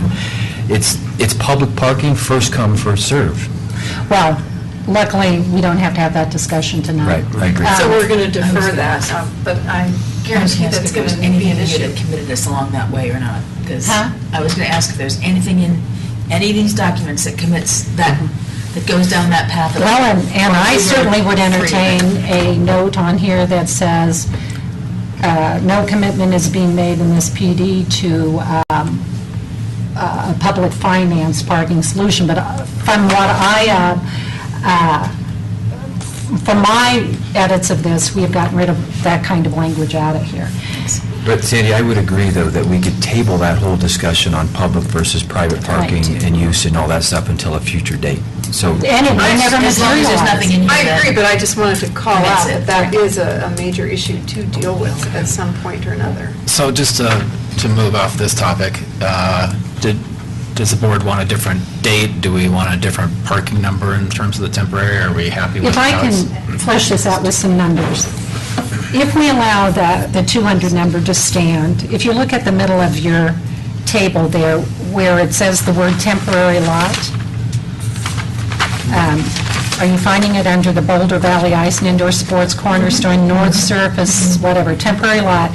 It's public parking, first come, first serve. Well, luckily, we don't have to have that discussion tonight. Right, I agree. So we're going to I was defer gonna that, ask. but I I was guarantee going to ask that's if there going was to be anything an in here issue. that committed us along that way or not, because Huh? I was going to ask if there's anything in any of these documents that commits that goes down that path. of- Well, and I certainly would Free. entertain a note on here that says, no commitment is being made in this PD to a public finance parking solution, but from what from my edits of this, we have gotten rid of that kind of language out of here. But Sandy, I would agree, though, that we could table that whole discussion on public versus private parking Right. and use and all that stuff until a future date. So, And it may never As long as there's nothing in materialize. here I that... agree, but I just wanted to call That's out it. that that is a major issue to deal with at some point or another. So just to move off this topic, does the board want a different date? Do we want a different parking number in terms of the temporary? Are we happy with If I how can it's- flesh this out with some numbers, if we allow the 200 number to stand, if you look at the middle of your table there where it says the word temporary lot. Are you finding it under the Boulder Valley Ice and Indoor Sports Cornerstone, North Surface, whatever, temporary lot?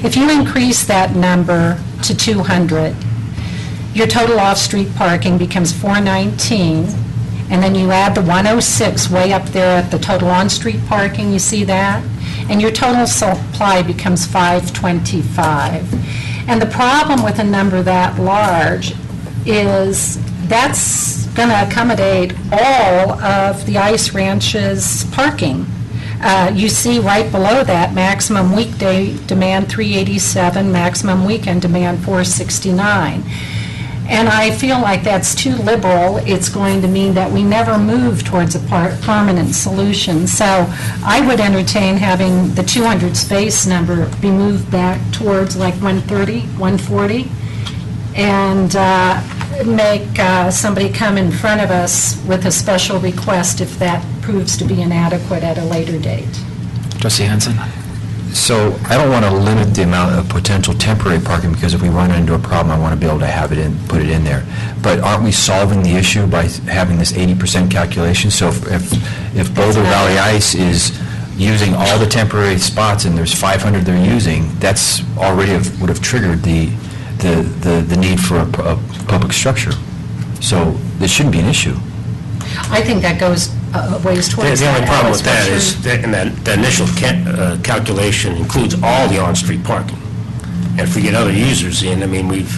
If you increase that number to 200, your total off-street parking becomes 419, and then you add the 106 way up there at the total on-street parking, you see that? And your total supply becomes 525. And the problem with a number that large is that's going to accommodate all of the ice ranch's parking. You see right below that, maximum weekday demand 387, maximum weekend demand 469. And I feel like that's too liberal. It's going to mean that we never move towards a permanent solution. So I would entertain having the 200 space number be moved back towards like 130, 140, and make somebody come in front of us with a special request if that proves to be inadequate at a later date. Trustee Hanson? So I don't want to limit the amount of potential temporary parking, because if we run into a problem, I want to be able to have it in, put it in there. But aren't we solving the issue by having this 80% calculation? So if Boulder Valley Ice is using all the temporary spots and there's 500 they're using, that's already would have triggered the need for a public structure. So this shouldn't be an issue. I think that goes ways towards The that. only problem with that Alice, is, that the initial calculation includes all the on-street parking. And if we get other users in, I mean, we've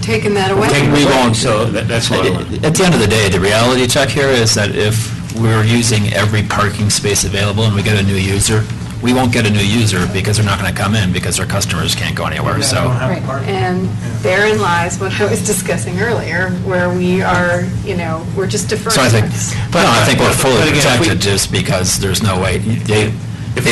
taken that away. we won't, so that's what I want. At the end of the day, the reality check here is that if we're using every parking space available and we get a new user, we won't get a new user because they're not going to come in because their customers can't go anywhere, so. And therein lies what I was discussing earlier, where we are, we're just deferring. So I think, this. I think we're fully But again, if we- protected just because there's no way, they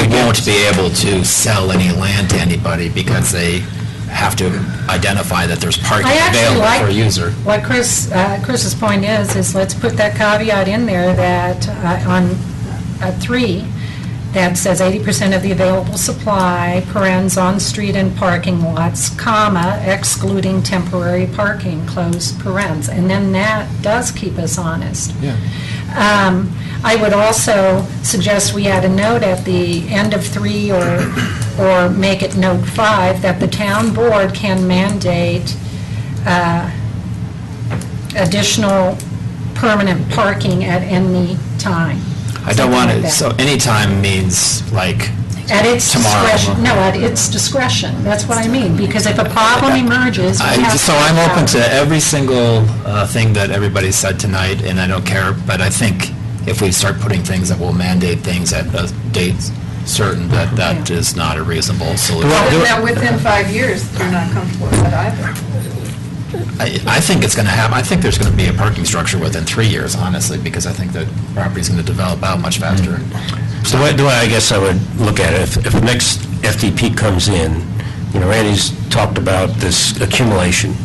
won't be able to sell any land to anybody because they have to identify that there's parking I actually available like for a user. what Chris's point is let's put that caveat in there that on 3, that says 80% of the available supply, parens, on-street and parking lots, comma, excluding temporary parking, close parens. And then that does keep us honest. Yeah. I would also suggest we add a note at the end of 3 or make it note 5 that the town board can mandate additional permanent parking at any time. I don't want Something it, like so anytime means like At its tomorrow. discretion. No, at its discretion. That's what I mean, because if a problem emerges, we have to... So I'm open to every single thing that everybody said tonight, and I don't care, but I think if we start putting things that will mandate things at a date certain, that is not a reasonable solution. Now, within 5 years, you're not comfortable with that either. I think it's going to happen. I think there's going to be a parking structure within 3 years, honestly, because I think the property's going to develop out much faster. So the way I guess I would look at it, if the next FDP comes in, Randy's talked about this accumulation.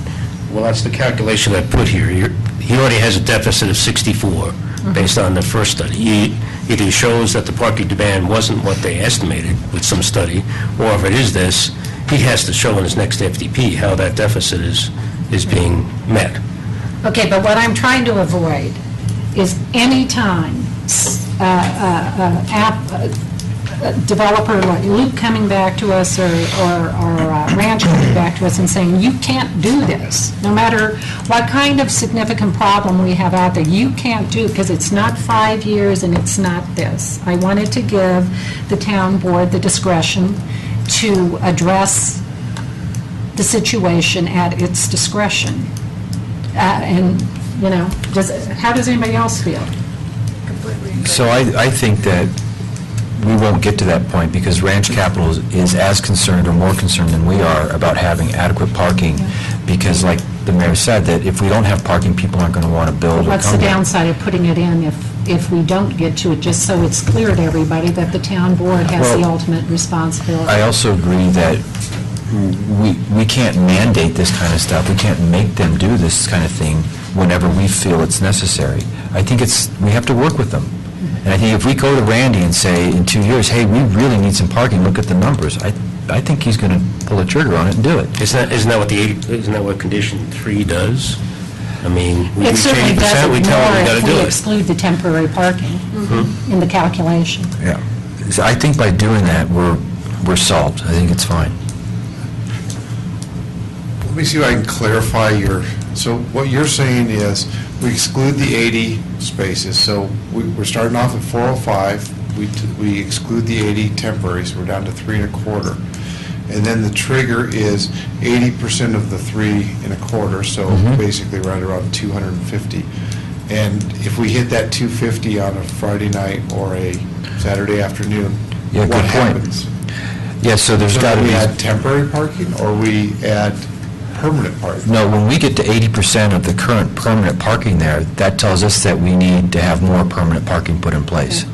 Well, that's the calculation I put here. He already has a deficit of 64 based on the first study. He either shows that the parking demand wasn't what they estimated with some study, or if it is this, he has to show in his next FDP how that deficit is being met. Okay, but what I'm trying to avoid is any time developer like Luke coming back to us or Ranch coming back to us and saying, you can't do this, no matter what kind of significant problem we have out there, you can't do it because it's not 5 years and it's not this. I wanted to give the town board the discretion to address the situation at its discretion. And, how does anybody else feel? So I think that we won't get to that point because Ranch Capital is as concerned or more concerned than we are about having adequate parking, because like the mayor said, that if we don't have parking, people aren't going to want to build or come What's the here. downside of putting it in if we don't get to it, just so it's clear to everybody that the town board has the Well, ultimate responsibility? I also agree that we can't mandate this kind of stuff. We can't make them do this kind of thing whenever we feel it's necessary. I think we have to work with them. And I think if we go to Randy and say in 2 years, hey, we really need some parking, look at the numbers, I think he's going to pull the trigger on it and do it. Isn't that what isn't that what condition 3 does? I mean, we It reach certainly 80%, doesn't we tell them we more got if to do we it. exclude the temporary parking in the calculation. Yeah. So I think by doing that, we're solved. I think it's fine. Let me see if I can clarify so what you're saying is, we exclude the 80 spaces, so we're starting off at 405, we exclude the 80 temporary, so we're down to 3 1/4. And then the trigger is 80% of the 3 1/4, so basically right around 250. And if we hit that 250 on a Friday night or a Saturday afternoon, Yeah, what good point. happens? Yeah, so there's got to we be... add temporary parking, or we add permanent parking? No, when we get to 80% of the current permanent parking there, that tells us that we need to have more permanent parking put in place,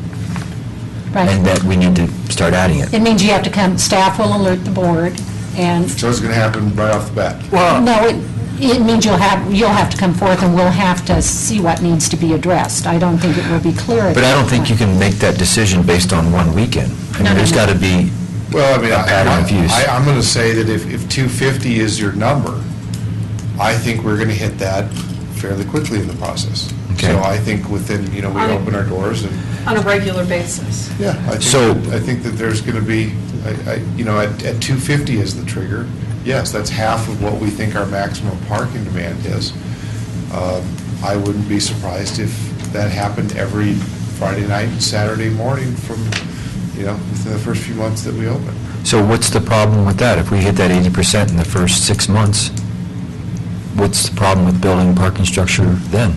Right. and that we need to start adding it. It means you have to come, staff will alert the board, and, So it's going to happen right off the bat? no, it means you'll have to come forth, and we'll have to see what needs to be addressed. I don't think it will be clear at But I that don't think you point. can make that decision based on one weekend. I mean, there's got to be... Well, I mean, A pattern of use. I'm going to say that if 250 is your number, I think we're going to hit that fairly quickly in the process. Okay. So I think within, we open our doors and, On a regular basis. yeah, So- I think that there's going to be, at 250 is the trigger. Yes, that's half of what we think our maximum parking demand is. I wouldn't be surprised if that happened every Friday night and Saturday morning from, within the first few months that we open. So what's the problem with that? If we hit that 80% in the first 6 months, what's the problem with building parking structure then?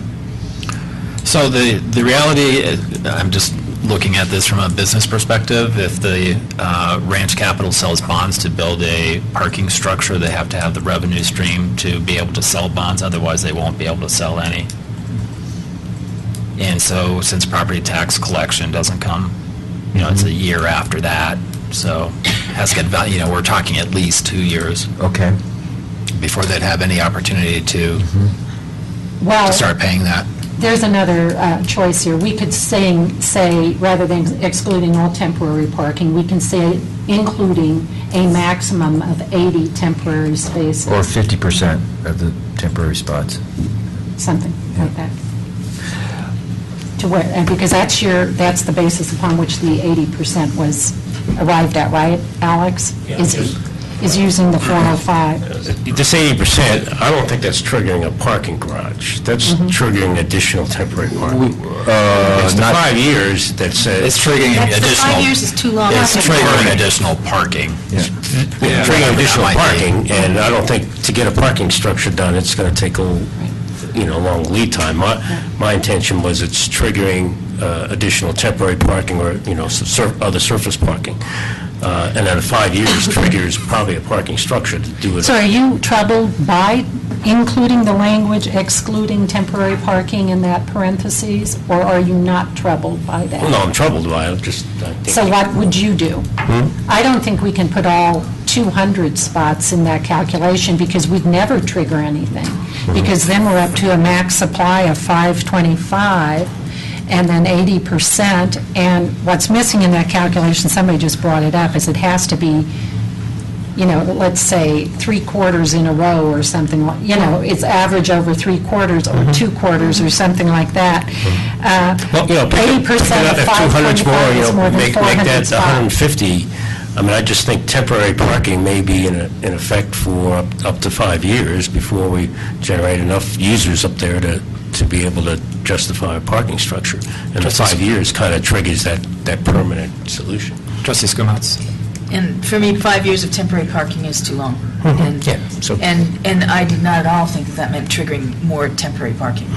So the reality, I'm just looking at this from a business perspective. If the Ranch Capital sells bonds to build a parking structure, they have to have the revenue stream to be able to sell bonds, otherwise they won't be able to sell any. And so since property tax collection doesn't come, it's a year after that, so has to get value, we're talking at least 2 years Okay. before they'd have any opportunity to Well, start paying that. there's another choice here. We could say, rather than excluding all temporary parking, we can say including a maximum of 80 temporary spaces. Or 50% of the temporary spots. Something like that. To where, and because that's the basis upon which the 80% was arrived at, right, Alex? Is using the 405. This 80%, I don't think that's triggering a parking garage. That's triggering additional temporary parking. It's the not- 5 years that says... It's triggering That's the additional... 5 years is too long. It's triggering additional parking. Yeah. triggering additional That might be. parking, and I don't think to get a parking structure done, it's going to take a long lead time. My intention was it's triggering additional temporary parking or, other surface parking. And then 5 years triggers probably a parking structure to do it. So are you troubled by including the language excluding temporary parking in that parentheses, or are you not troubled by that? Well, no, I'm troubled by it, I think... So what would you do? I don't think we can put all 200 spots in that calculation because we'd never trigger anything. Because then we're up to a max supply of 525 and then 80%. And what's missing in that calculation, somebody just brought it up, is it has to be, let's say 3 quarters in a row or something, it's average over 3 quarters or 2 quarters or something like that. Well, 80% of if 200's 525 is more than make 400 that spots. 150. I mean, I just think temporary parking may be in effect for up to 5 years before we generate enough users up there to be able to justify a parking structure. And the 5 years kind of triggers that permanent solution. Trustee Skumats? And for me, 5 years of temporary parking is too long. And- Yeah, so- And I did not at all think that meant triggering more temporary parking.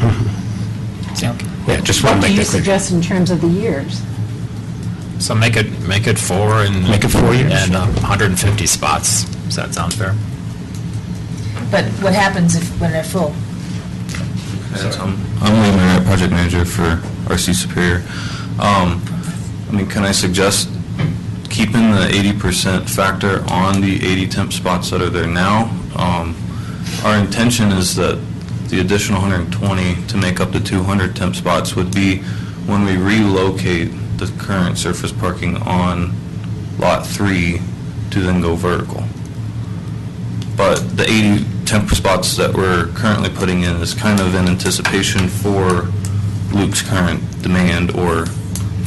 So, Yeah, just want What to do make you that clear. suggest in terms of the years? So make it 4 and... Make it 4 years. And 150 spots. Does that sound fair? But what happens when they're full? I'm Lee Merritt, project manager for RC Superior. Can I suggest keeping the 80% factor on the 80 temp spots that are there now? Our intention is that the additional 120 to make up the 200 temp spots would be when we relocate the current surface parking on Lot 3 to then go vertical. But the 80 temp spots that we're currently putting in is kind of in anticipation for Luke's current demand or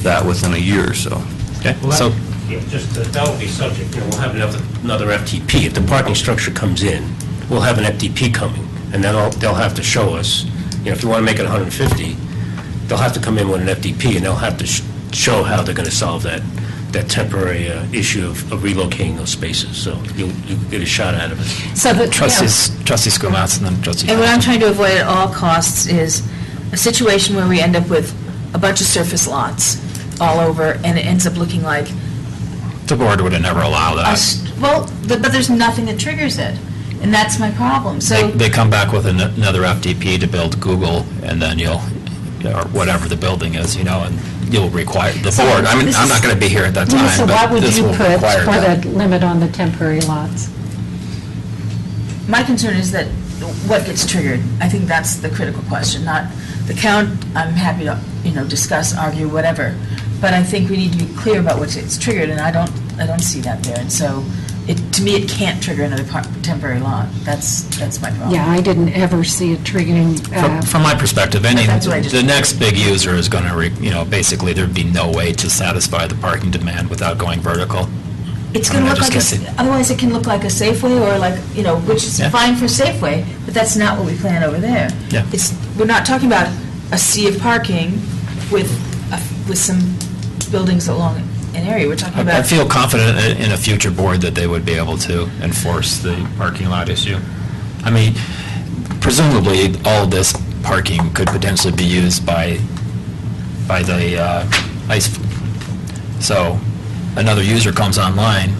that within a year or so. Okay, Well, so, yeah, just that will be subject, we'll have another FTP. If the parking structure comes in, we'll have an FTP coming, and then they'll have to show us, if you want to make it 150, they'll have to come in with an FTP, and they'll have to show how they're going to solve that temporary issue of relocating those spaces. So you'll get a shot out of it. So the, trustee Schoonmass and then trustee. And what I'm trying to avoid at all costs is a situation where we end up with a bunch of surface lots all over, and it ends up looking like The board would have never allow that. but there's nothing that triggers it, and that's my problem. So They come back with another FDP to build Google, and then or whatever the building is, and you'll require, the So board, I'm this not is- going to be here at that time, so what but would this you will put require for that. the limit on the temporary lots? my concern is that what gets triggered. I think that's the critical question, not the count. I'm happy to, discuss, argue, whatever. But I think we need to be clear about what gets triggered, and I don't see that there. And so, to me, it can't trigger another temporary lot. That's my problem. Yeah, I didn't ever see it triggering. From my perspective, That's what I just- the next big user is going to, basically, there'd be no way to satisfy the parking demand without going vertical. It's I going mean, to I look just like, can't see- otherwise it can look like a Safeway or like, which is Yeah. fine for Safeway, but that's not what we plan over there. Yeah. We're not talking about a sea of parking with some buildings along an area. We're talking I about. feel confident in a future board that they would be able to enforce the parking lot issue. I mean, presumably, all of this parking could potentially be used by the ice. So another user comes online,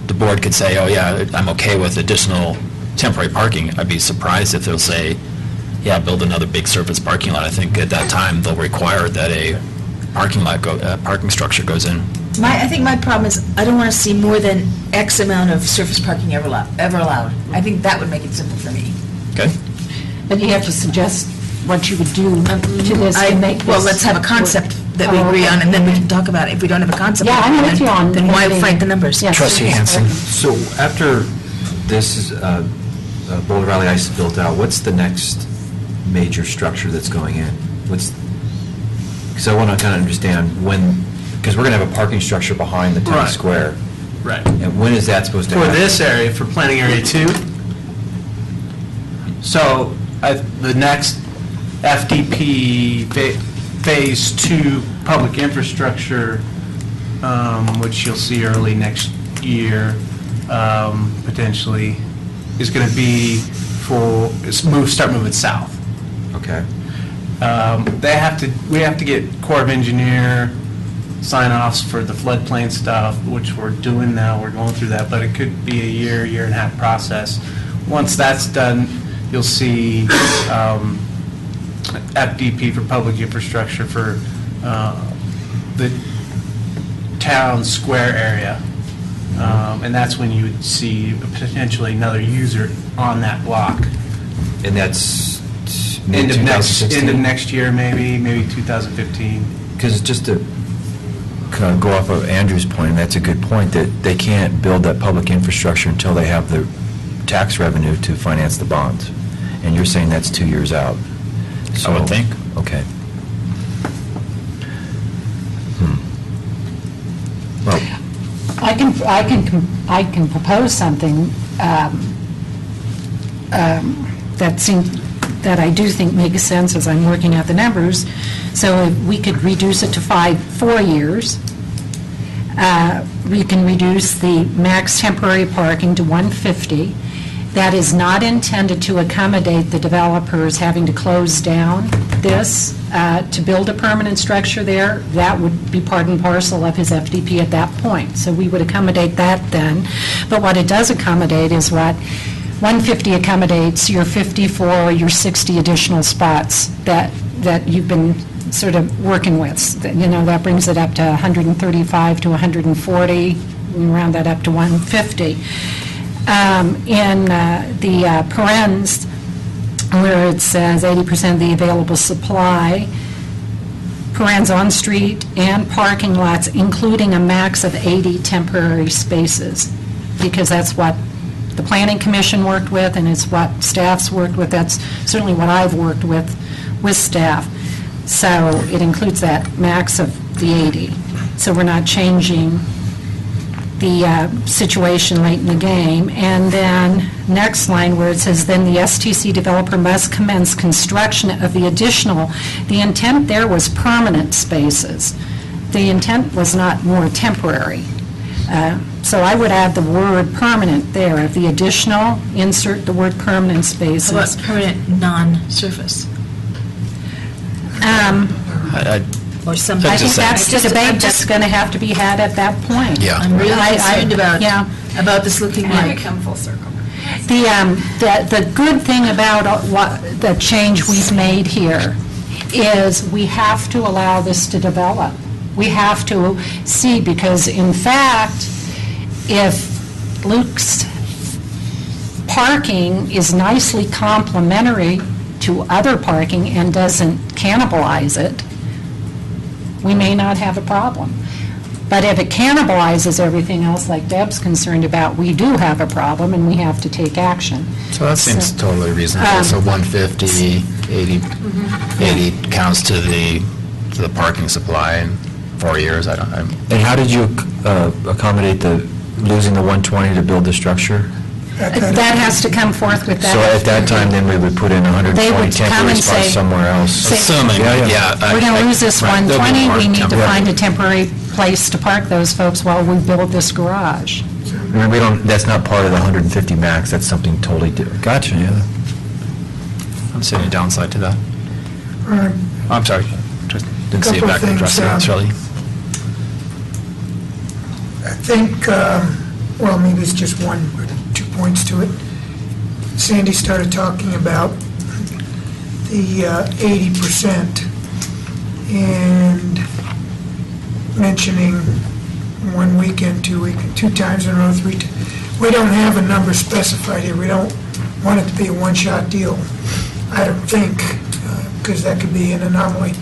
the board could say, oh yeah, I'm okay with additional temporary parking. I'd be surprised if they'll say, yeah, build another big surface parking lot. I think at that time, they'll require that a parking structure goes in. I think my problem is, I don't want to see more than X amount of surface parking ever allowed. I think that would make it simple for me. Okay? But you have to suggest what you would do to this to make this. Well, let's have a concept that we agree on, and then we can talk about it. If we don't have a concept, Yeah, I'm with you on. then why fight the numbers? Yes. Trustee Hanson. So after this is, Boulder Valley Ice is built out, what's the next major structure that's going in? Because I want to kind of understand when, because we're going to have a parking structure behind the town Right. square. Right. And when is that supposed to For happen? this area, for planning area 2, so the next FDP Phase 2 public infrastructure, which you'll see early next year, potentially, is going to be start moving south. Okay. We have to get Corps of Engineer sign-offs for the floodplain stuff, which we're doing now, we're going through that, but it could be a year and a half process. Once that's done, you'll see FDP for public infrastructure for the town square area, and that's when you would see potentially another user on that block. And that's End of mid-2016? next year, maybe 2015. Because just to kind of go off of Andrew's point, and that's a good point, that they can't build that public infrastructure until they have the tax revenue to finance the bonds. And you're saying that's 2 years out. I would think. Okay. Well, I can propose something that I do think makes sense as I'm working out the numbers. So if we could reduce it to 4 years. We can reduce the max temporary parking to 150. That is not intended to accommodate the developers having to close down this to build a permanent structure there. That would be part and parcel of his FDP at that point. So we would accommodate that then. But what it does accommodate is what 150 accommodates your 54 or your 60 additional spots that you've been sort of working with. That brings it up to 135 to 140, and round that up to 150. In the parens, where it says 80% of the available supply parens on-street and parking lots, including a max of 80 temporary spaces, because that's what the Planning Commission worked with, and it's what staff's worked with. That's certainly what I've worked with staff. So it includes that max of the 80. So we're not changing the situation late in the game. And then, next line where it says, then the STC developer must commence construction of the additional, the intent there was permanent spaces. The intent was not more temporary. So I would add the word permanent there. Of the additional, insert the word permanent spaces. How about permanent non-surface? Or something? I think that's the debate that's going to have to be had at that point. Yeah. I'm really concerned about this looking And like. we come full circle. The good thing about the change we've made here is we have to allow this to develop. We have to see, because in fact, if Luke's parking is nicely complementary to other parking and doesn't cannibalize it, we may not have a problem. But if it cannibalizes everything else, like Deb's concerned about, we do have a problem, and we have to take action. So that seems totally reasonable. So 150, 80 counts to the parking supply in 4 years. And how did you accommodate losing the 120 to build the structure? That has to come forth with that. So at that time, then we would put in 120 They would come temporary and spots say- somewhere else. Assuming, yeah. We're going to lose this right, there'll be 120, more we need to temporary. find a temporary place to park those folks while we build this garage. I mean, we don't, that's not part of the 150 max, that's something totally different. Gotcha, yeah. I don't see any downside to that. I'm sorry. Just didn't see it Couple back in the things, rest of it, Shirley. I think, well, maybe it's just one or 2 points to it. Sandy started talking about the 80% and mentioning 1 weekend, 2 weekend, 2 times in a row, 3 times. We don't have a number specified here. We don't want it to be a one-shot deal, I don't think, because that could be an anomaly.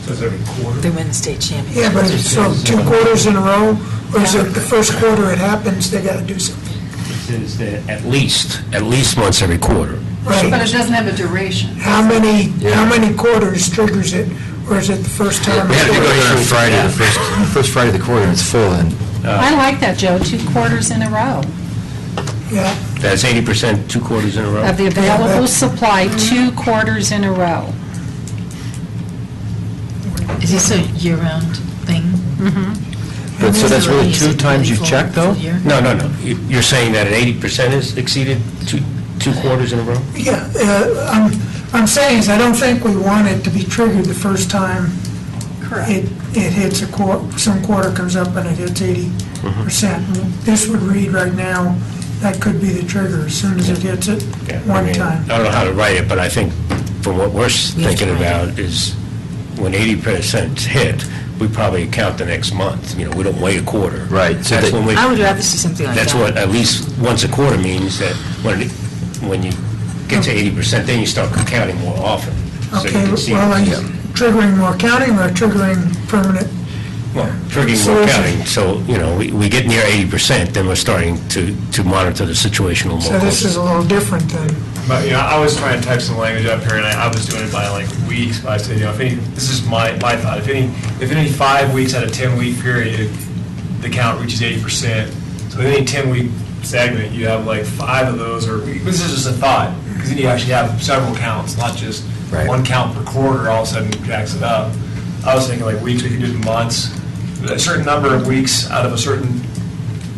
They win the state championship. Yeah, but so 2 quarters in a row, or is it the first quarter it happens, they got to do something? It says that at least once every quarter. Right. But it doesn't have a duration. How many quarters triggers it, or is it the first time? We had to go here on Friday, the first Friday of the quarter, and it's full, and I like that, Joe, 2 quarters in a row. Yeah, That's 80%, 2 quarters in a row? Of the available supply, 2 quarters in a row. Is this a year-round thing? but so that's really Is it 2 times you full- check, though? full year? No. You're saying that at 80% is exceeded 2 quarters in a row? yeah, I'm saying is I don't think we want it to be triggered the first time it hits some quarter comes up and it hits 80%. This would read right now, that could be the trigger as soon as it hits it Yeah, I one mean, time. I don't know how to write it, but I think from what we're thinking try it. about is when 80% hit, we probably count the next month. We don't wait a quarter. Right, so That's that- when we, I would rather see something like that. that's what, at least once a quarter means that when you get to 80%, then you start counting more often. So you Okay, can see- well, triggering more counting or triggering permanent? Well, triggering more So- counting, so, we get near 80%, then we're starting to monitor the situation a little So more this is closely. a little different than, But, I was trying to type some language up here, and I was doing it by like weeks, but I said, this is my thought, if any 5 weeks out of 10-week period, the count reaches 80%, so in any 10-week segment, you have like 5 of those, or, this is just a thought, because then you actually have several counts, not just Right. one count per quarter, all of a sudden jacks it up. I was thinking like weeks, we could do it in months, a certain number of weeks, out of a certain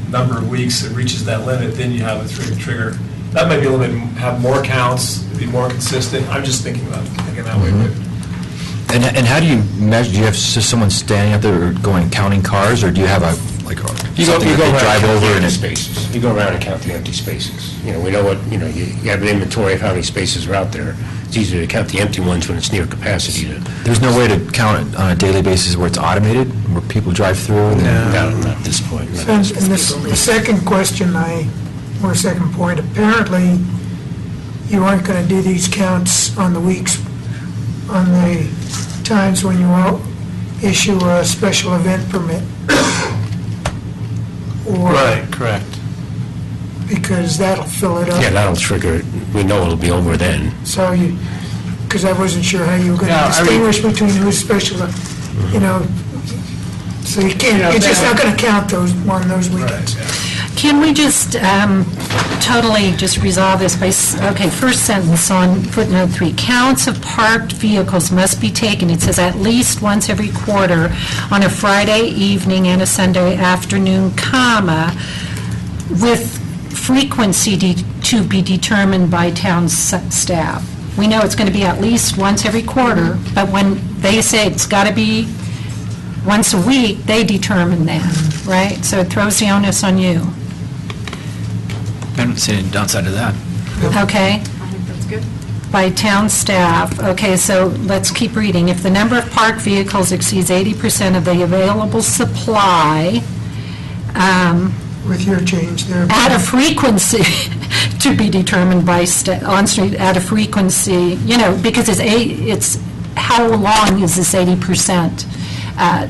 number of weeks, it reaches that limit, then you have a trigger. That might be a little bit, have more counts, be more consistent. I'm just thinking that way. but- And how do you measure, do you have just someone standing out there going, counting cars, or do you have You go something that they around drive and count over the and empty it... spaces. You go around and count the empty spaces. We know what, you have an inventory of how many spaces are out there. It's easier to count the empty ones when it's near capacity to... There's no way to count it on a daily basis where it's automated, where people drive through? and then- No, not at this point. no. and the second question or second point, apparently you aren't going to do these counts on the weeks, on the times when you all issue a special event permit. Or- Correct. Because that'll fill it up. Yeah, that'll trigger it. We know it'll be over then. So you, because I wasn't sure how you were going Yeah, to I mean- distinguish between who's special, you know, so you can't, Yeah, you're just that- not going to count those, on those weekends. Can we just totally just resolve this by, okay, first sentence on footnote 3, counts of parked vehicles must be taken, it says at least once every quarter on a Friday evening and a Sunday afternoon, comma, with frequency to be determined by town staff. We know it's going to be at least once every quarter, but when they say it's got to be once a week, they determine that, right? So it throws the onus on you. I don't see any downside to that. Okay? I think that's good. By town staff. Okay, so let's keep reading. If the number of parked vehicles exceeds 80% of the available supply, With your change there. at a frequency to be determined by on-street, at a frequency, you know, because it's how long is this 80%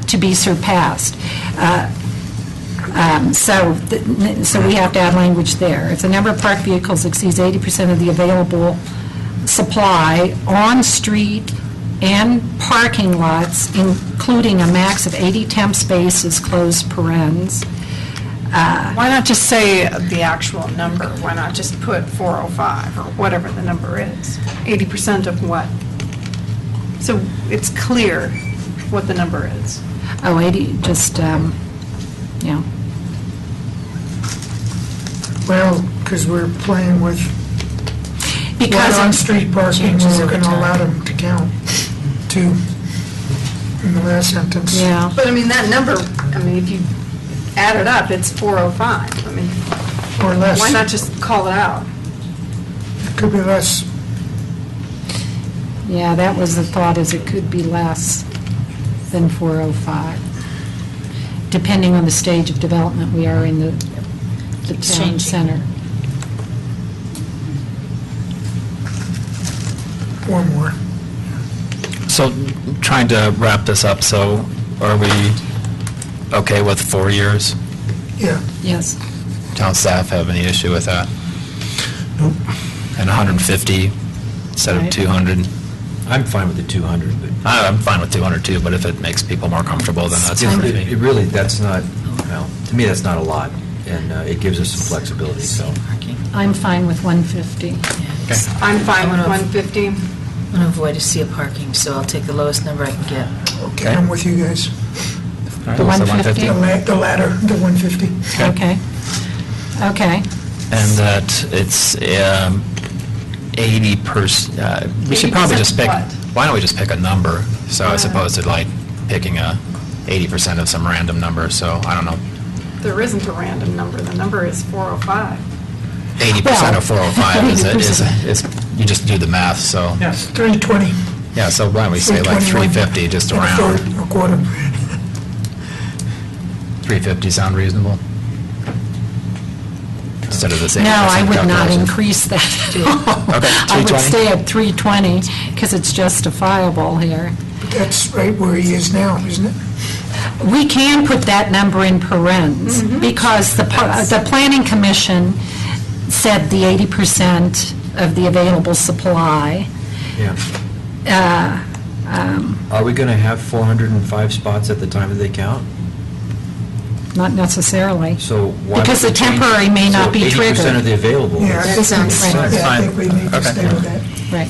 to be surpassed? So we have to add language there. If the number of parked vehicles exceeds 80% of the available supply on-street and parking lots, including a max of 80 temp spaces, closed parens. Why not just say the actual number? Why not just put 405 or whatever the number is? 80% of what? So it's clear what the number is. Oh, 80, just, yeah. Well, because we're playing with what Because on-street parking changes we're over going to time. allow them to count, too, in the last sentence. Yeah. But I mean, that number, I mean, if you add it up, it's 405. I mean, Or less. why not just call it out? It could be less. Yeah, that was the thought, is it could be less than 405, depending on the stage of development we are in the Keeps town changing. center. Or more. So, trying to wrap this up, so are we okay with 4 years? Yeah. Yes. Town staff have any issue with that? Nope. And 150 instead of Right. 200? I'm fine with the 200, but I'm fine with 200 too, but if it makes people more comfortable, then that's fine with it me. really, that's not, well, to me, that's not a lot, and it gives us some flexibility, so. I'm fine with 150. I'm fine with I'm gonna- 150. I'm going to avoid a sea of parking, so I'll take the lowest number I can get. Okay, I'm with you guys. All right, The so 150? The latter, the 150. Okay. Okay. And that it's 80%, we should probably just pick, 80% why don't we just pick a number, so as opposed to like picking 80% of some random number, so I don't know, There isn't a random number. The number is 405. 80% of 405 is, 80%. you just do the math, so, Yes. 320. yeah, so why don't we say like 350, just And a around? third, a quarter. 350 sound reasonable? Instead of this 80% No, I would not calculation. increase that at all. Okay, I would 320? stay at 320, because it's justifiable here. That's right where he is now, isn't it? We can put that number in parens, because the Planning Commission said the 80% of the available supply. Yeah. Are we going to have 405 spots at the time that they count? Not necessarily. So why? Because would the we change- temporary may not be So 80% triggered. of the available. Yeah, I think sounds we- fine. yeah, I think we need to Okay. stay with that. Right.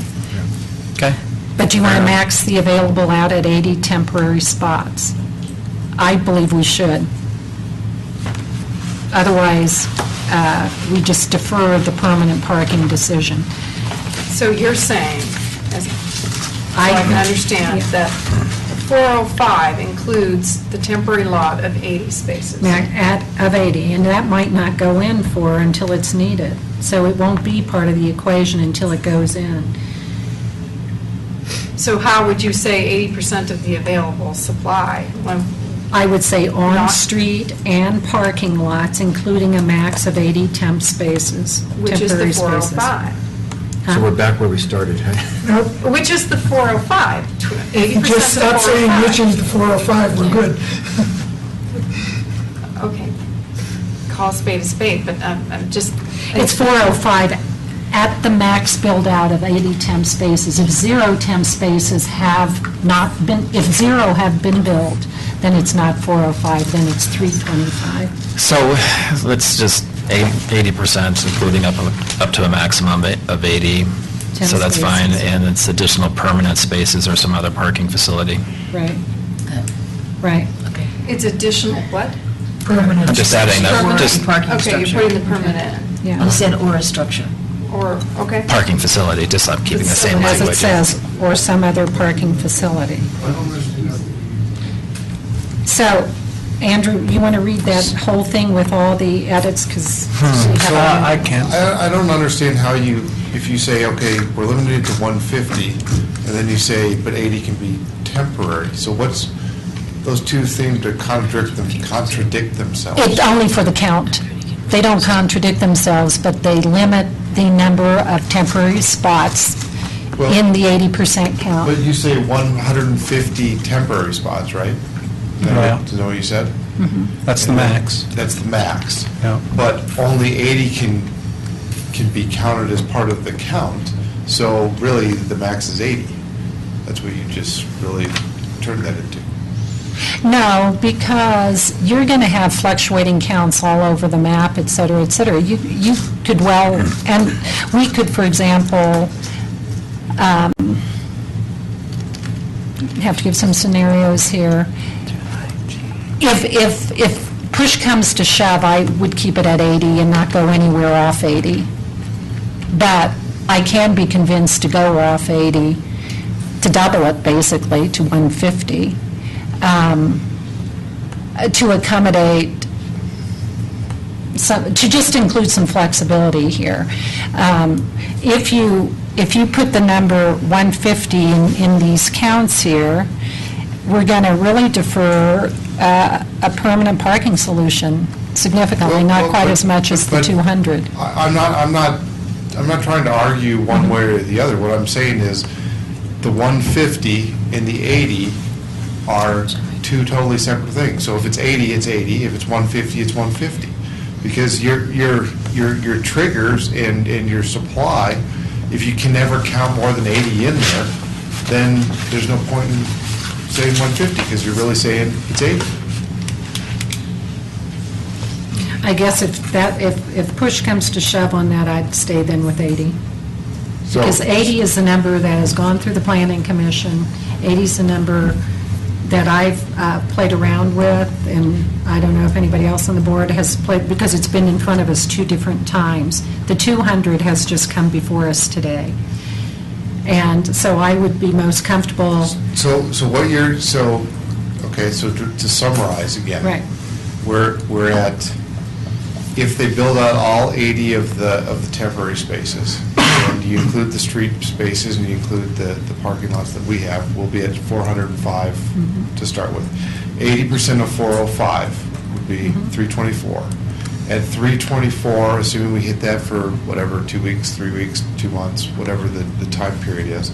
Okay. But do you want to max the available out at 80 temporary spots? I believe we should. Otherwise, we just defer the permanent parking decision. So you're saying, as so I can understand, that 405 includes the temporary lot of 80 spaces. Of 80, and that might not go in for until it's needed. So it won't be part of the equation until it goes in. So how would you say 80% of the available supply? I would say on-street and parking lots, including a max of 80 temp spaces, Which is the temporary spaces. 405. So we're back where we started. Nope, Which is the 405? 80% just of the stop saying 405. which is the 405, we're good. Okay. Call a spade, but I'm just... It's 405 at the max build-out of 80 temp spaces. If 0 temp spaces have not been, if 0 have been built, then it's not 405, then it's 325. So let's just 80%, including up to a maximum of 80. So that's fine, spaces. and it's additional permanent spaces or some other parking facility. Right. Right. It's additional what? Permanent. I'm just adding that, Permanent just parking Okay, you're structure. putting the permanent in, Yeah. You said or a structure. or, okay. parking facility, just I'm keeping the same As language. it says, or some other parking facility. So, Andrew, you want to read that whole thing with all the edits, because... So I can't. I don't understand how you, if you say, okay, we're limited to 150, and then you say, but 80 can be temporary. So what's, those two things to contradict themselves? It's only for the count. They don't contradict themselves, but they limit the number of temporary spots Well- in the 80% count. But you say 150 temporary spots, right? Is that Yeah. what- is that what you said? That's the max. That's the max. Yeah. But only 80 can be counted as part of the count, so really, the max is 80. That's what you just really turned that into. No, because you're going to have fluctuating counts all over the map, et cetera, et cetera. You could well, and we could, for example, have to give some scenarios here. If push comes to shove, I would keep it at 80 and not go anywhere off 80. But I can be convinced to go off 80, to double it, basically, to 150. To accommodate, to just include some flexibility here. If you put the number 150 in these counts here, we're going to really defer a permanent parking solution significantly, not quite as much as the But 200. I'm not trying to argue one way or the other. What I'm saying is, the 150 and the 80 are two totally separate things. So if it's 80, it's 80. If it's 150, it's 150. Because your triggers and your supply, if you can never count more than 80 in there, then there's no point in saying 150, because you're really saying it's 80. I guess if push comes to shove on that, I'd stay then with 80. So- Because 80 is the number that has gone through the Planning Commission. 80 is the number that I've played around with, and I don't know if anybody else on the board has played, because it's been in front of us 2 different times. The 200 has just come before us today. And so I would be most comfortable... So what you're, okay, so to summarize again. Right. We're at, if they build out all 80 of the temporary spaces, and you include the street spaces and you include the parking lots that we have, we'll be at 405 to start with. 80% of 405 would be 324. At 324, assuming we hit that for whatever, 2 weeks, 3 weeks, 2 months, whatever the time period is,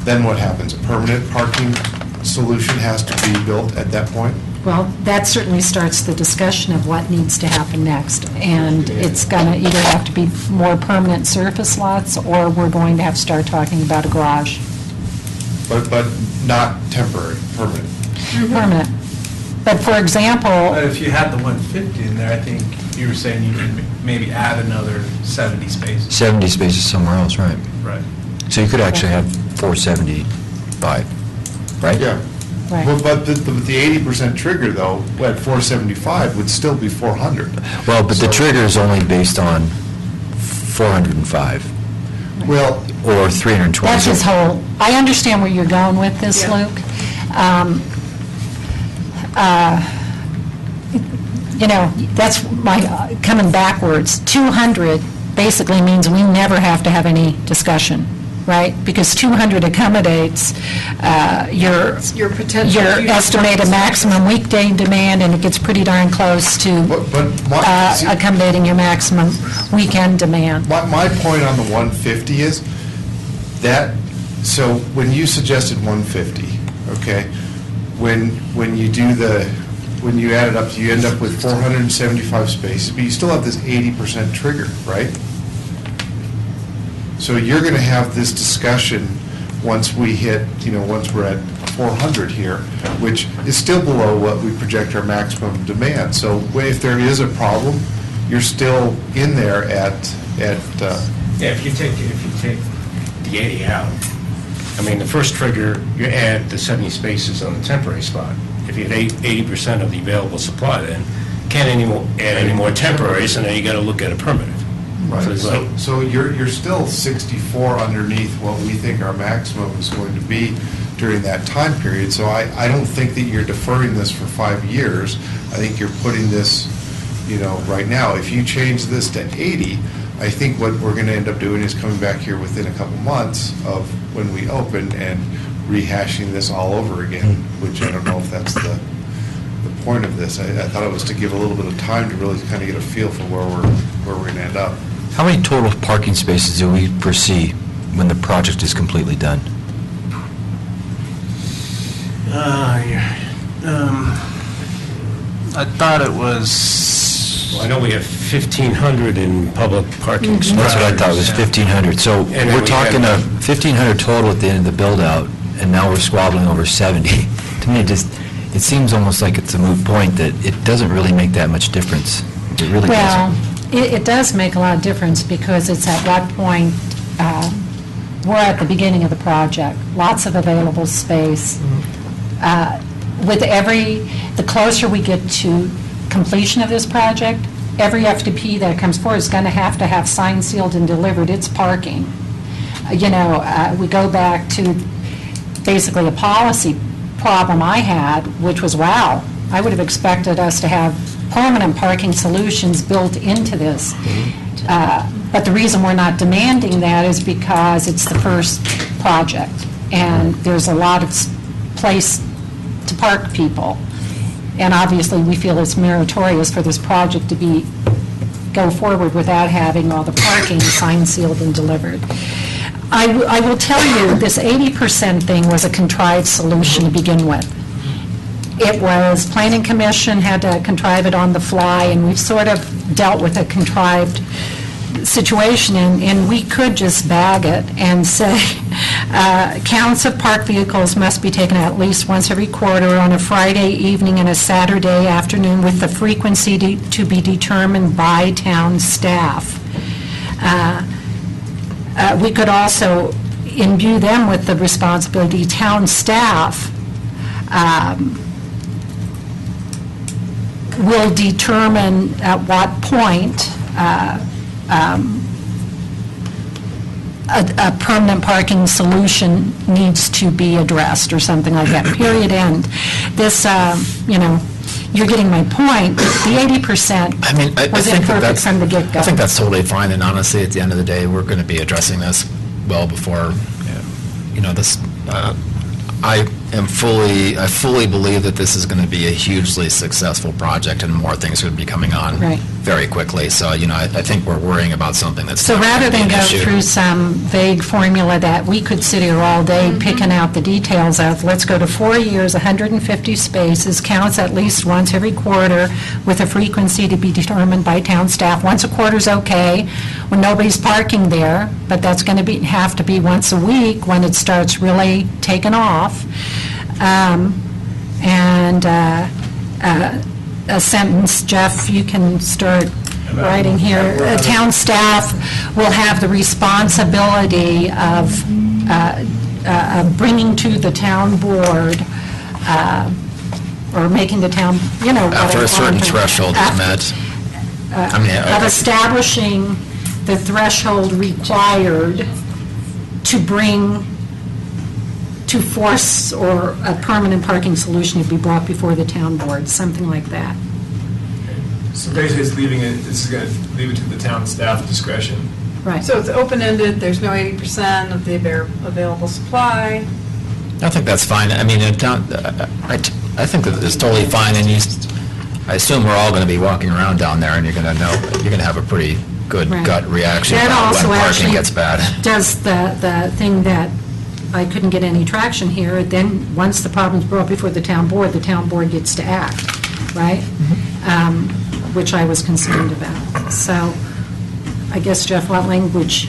then what happens? A permanent parking solution has to be built at that point? Well, that certainly starts the discussion of what needs to happen next. And it's going to either have to be more permanent surface lots, or we're going to have to start talking about a garage. But not temporary, permanent. Permanent. But for example, But if you had the 150 in there, I think you were saying you could maybe add another 70 spaces. 70 spaces somewhere else, right? Right. So you could actually have 475, right? Yeah. Right. But the 80% trigger, though, at 475 would still be 400. Well, but the So- trigger is only based on 405 Well, or 320. that's his whole, I understand where you're going with this, Yeah. Luke. You know, that's my, coming backwards, 200 basically means we never have to have any discussion. right? Because 200 accommodates your potential future estimated maximum weekday demand, and it gets pretty darn close to see- accommodating your maximum weekend demand. My point on the 150 is that, so when you suggested 150, okay, when you do when you add it up, you end up with 475 spaces, but you still have this 80% trigger, right? So you're going to have this discussion once we hit, once we're at 400 here, which is still below what we project our maximum demand. So if there is a problem, you're still in there at. If you take the 80 out, I mean, the first trigger, you add the 70 spaces on the temporary spot. If you had 80% of the available supply, then can't add any more temporaries, and then you got to look at a permanent. Right. So So you're still 64 underneath what we think our maximum is going to be during that time period. So I don't think that you're deferring this for 5 years. I think you're putting this, right now. If you change this to 80, I think what we're going to end up doing is coming back here within a couple months of when we open and rehashing this all over again, which I don't know if that's the point of this. I thought it was to give a little bit of time to really kind of get a feel for where we're going to end up. How many total parking spaces do we foresee when the project is completely done? I thought it was, I know we have 1,500 in public parking spots. That's what I thought, it was 1,500. So And then we're we talking have- 1,500 total at the end of the build-out, and now we're squabbling over 70. To me, it seems almost like it's a moot point that it doesn't really make that much difference. It really Well, doesn't. it does make a lot of difference because it's at what point, we're at the beginning of the project, lots of available space. The closer we get to completion of this project, every FDP that comes forward is going to have signed, sealed, and delivered its parking. We go back to basically a policy problem I had, which was, wow, I would have expected us to have permanent parking solutions built into this. But the reason we're not demanding that is because it's the first project, and there's a lot of place to park people. And obviously, we feel it's meritorious for this project to go forward without having all the parking signed, sealed, and delivered. I will tell you, this 80% thing was a contrived solution to begin with. It was, Planning Commission had to contrive it on the fly, and we've sort of dealt with a contrived situation, and we could just bag it and say, counts of parked vehicles must be taken at least once every quarter on a Friday evening and a Saturday afternoon with the frequency to be determined by town staff. We could also imbue them with the responsibility, town staff will determine at what point a permanent parking solution needs to be addressed, or something like that, period, end. This, you're getting my point. The 80% I mean, I was think that imperfect that's, from the get-go. I think that's totally fine, and honestly, at the end of the day, we're going to be addressing this well before, this, I fully believe that this is going to be a hugely successful project, and more things are going to be coming on Right. very quickly. So, I think we're worrying about something that's So not rather gonna be than an go issue. through some vague formula that we could sit here all day picking out the details of, let's go to 4 years, 150 spaces, counts at least once every quarter, with a frequency to be determined by town staff. Once a quarter's okay, when nobody's parking there, but that's going to have to be once a week when it starts really taking off. A sentence, Jeff, you can start writing here. Town staff will have the responsibility of bringing to the town board, or making the town, After a certain whatever. threshold is met. Of establishing the threshold required to force or a permanent parking solution to be brought before the town board, something like that. So basically, it's leaving it, this is going to leave it to the town staff discretion Right. So it's open-ended, there's no 80% of the available supply. I think that's fine. I mean, I think that it's totally fine, and I assume we're all going to be walking around down there, and you're going to have a pretty good Right. gut reaction That about when also parking actually gets bad. does the thing that I couldn't get any traction here, then, once the problem's brought before the town board gets to act, right? Which I was concerned about. So, I guess, Jeff, what language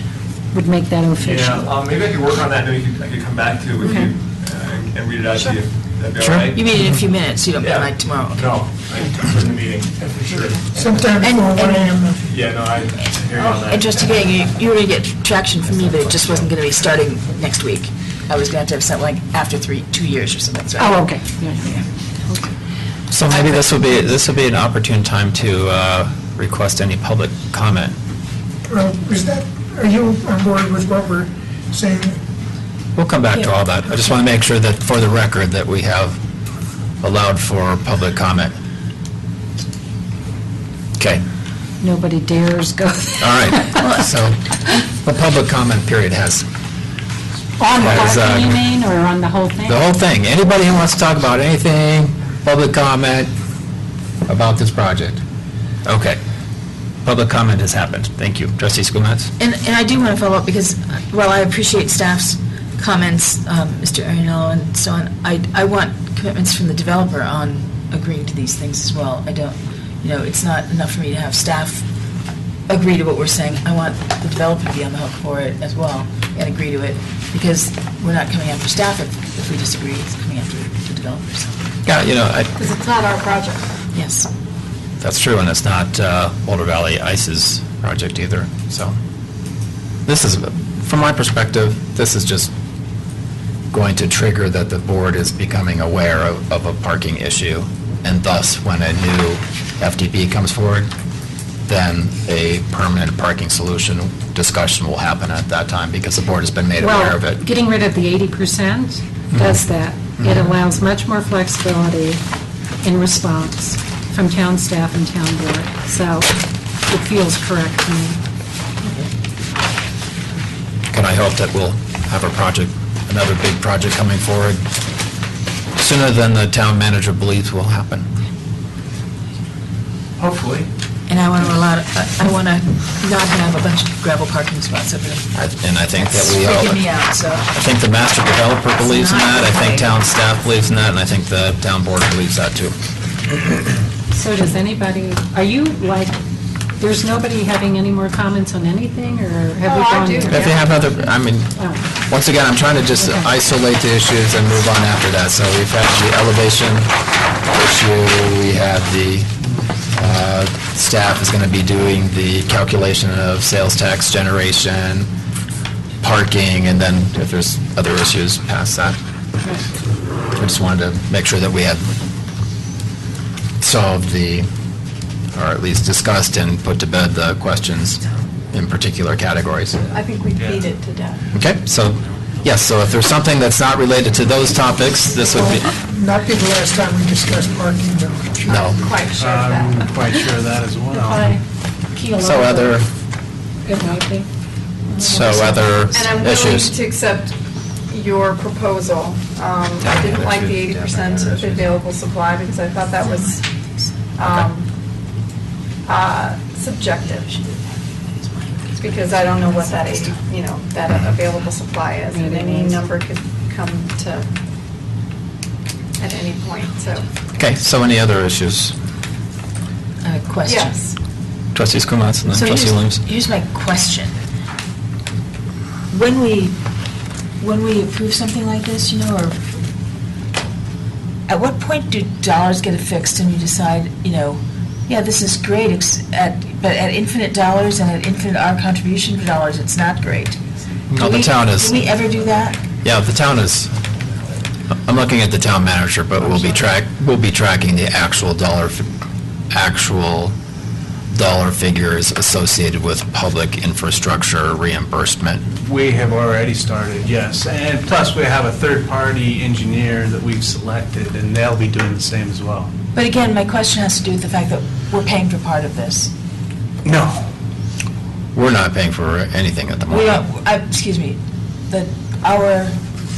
would make that official? Yeah, maybe I could work on that, maybe I could come back to it with Okay. you and read it out to you. That'd be all Sure. right? You mean in a few minutes, you don't mean Yeah. like tomorrow? No, in the meeting, for sure. Sometime before 1 a.m. Yeah, no, I hear you on that. And just to get, you were going to get traction from me, but it just wasn't going to be starting next week. I was going to have something like after 2 years or something, so. Oh, okay. Yeah. So maybe this would be an opportune time to request any public comment. Are you on board with what we're saying? We'll come back to all that. I just want to make sure that, for the record, that we have allowed for public comment. Okay, Nobody dares go there. all right. So the public comment period has, On the Has, parking, you mean, or on the whole thing? the whole thing, anybody who wants to talk about anything, public comment about this project. Okay. Public comment has happened. Thank you. Trustee Skumatz? And I do want to follow up, because while I appreciate staff's comments, Mr. Arenal and so on, I want commitments from the developer on agreeing to these things as well. I don't, it's not enough for me to have staff agree to what we're saying. I want the developer to be on the hook for it as well and agree to it, because we're not coming after staff if we disagree. It's coming after the developer, so, Yeah, Because it's not our project. yes. that's true, and it's not Boulder Valley Ice's project either, so. This is, from my perspective, this is just going to trigger that the board is becoming aware of a parking issue, and thus, when a new FDP comes forward, then a permanent parking solution discussion will happen at that time, because the board has been made aware of Well, it. getting rid of the 80% does that. It allows much more flexibility in response from town staff and town board. So it feels correct to me. Can I hope that we'll have a project, another big project coming forward sooner than the town manager believes will happen? Hopefully. And I want to not have a bunch of gravel parking spots over there. And I think that we all, It's freaking me out, so. I think the master developer believes in that, I think town staff believes in that, and I think the town board believes that too. So does anybody, are you like, there's nobody having any more comments on anything, or have we Oh, I gone do. there? If you have other, I mean, Oh. once again, I'm trying to just Okay. isolate the issues and move on after that. So we've had the elevation issue, we have the staff is going to be doing the calculation of sales tax generation, parking, and then if there's other issues past that. I just wanted to make sure that we had solved or at least discussed and put to bed the questions in particular categories. I think we beat it to death. Okay, so, yes, so if there's something that's not related to those topics, this would be, Not be the last time we discussed parking, though. no. Quite sure of I'm that. quite sure of that as well. Hi. Keel So over. other, It might be. And I'm willing issues. to accept your proposal. I didn't like the 80% of the available supply, because I thought that was subjective. Because I don't know what that 80, that available supply is, and any number could come to at any point, so. Okay, so any other issues? Question. Yes. Trustee Skumatz and then So Trustee Williams. here's my question. When we approve something like this, or at what point do dollars get affixed and you decide, yeah, this is great, but at infinite dollars and at infinite our contribution for dollars, it's not great? No, the town is, Do we ever do that? yeah, the town is, I'm looking at the town manager, but we'll be tracking the actual dollar figures associated with public infrastructure reimbursement. We have already started, yes. And plus, we have a third-party engineer that we've selected, and they'll be doing the same as well. But again, my question has to do with the fact that we're paying for part of this. No. We're not paying for anything at the We moment. don't, excuse me, our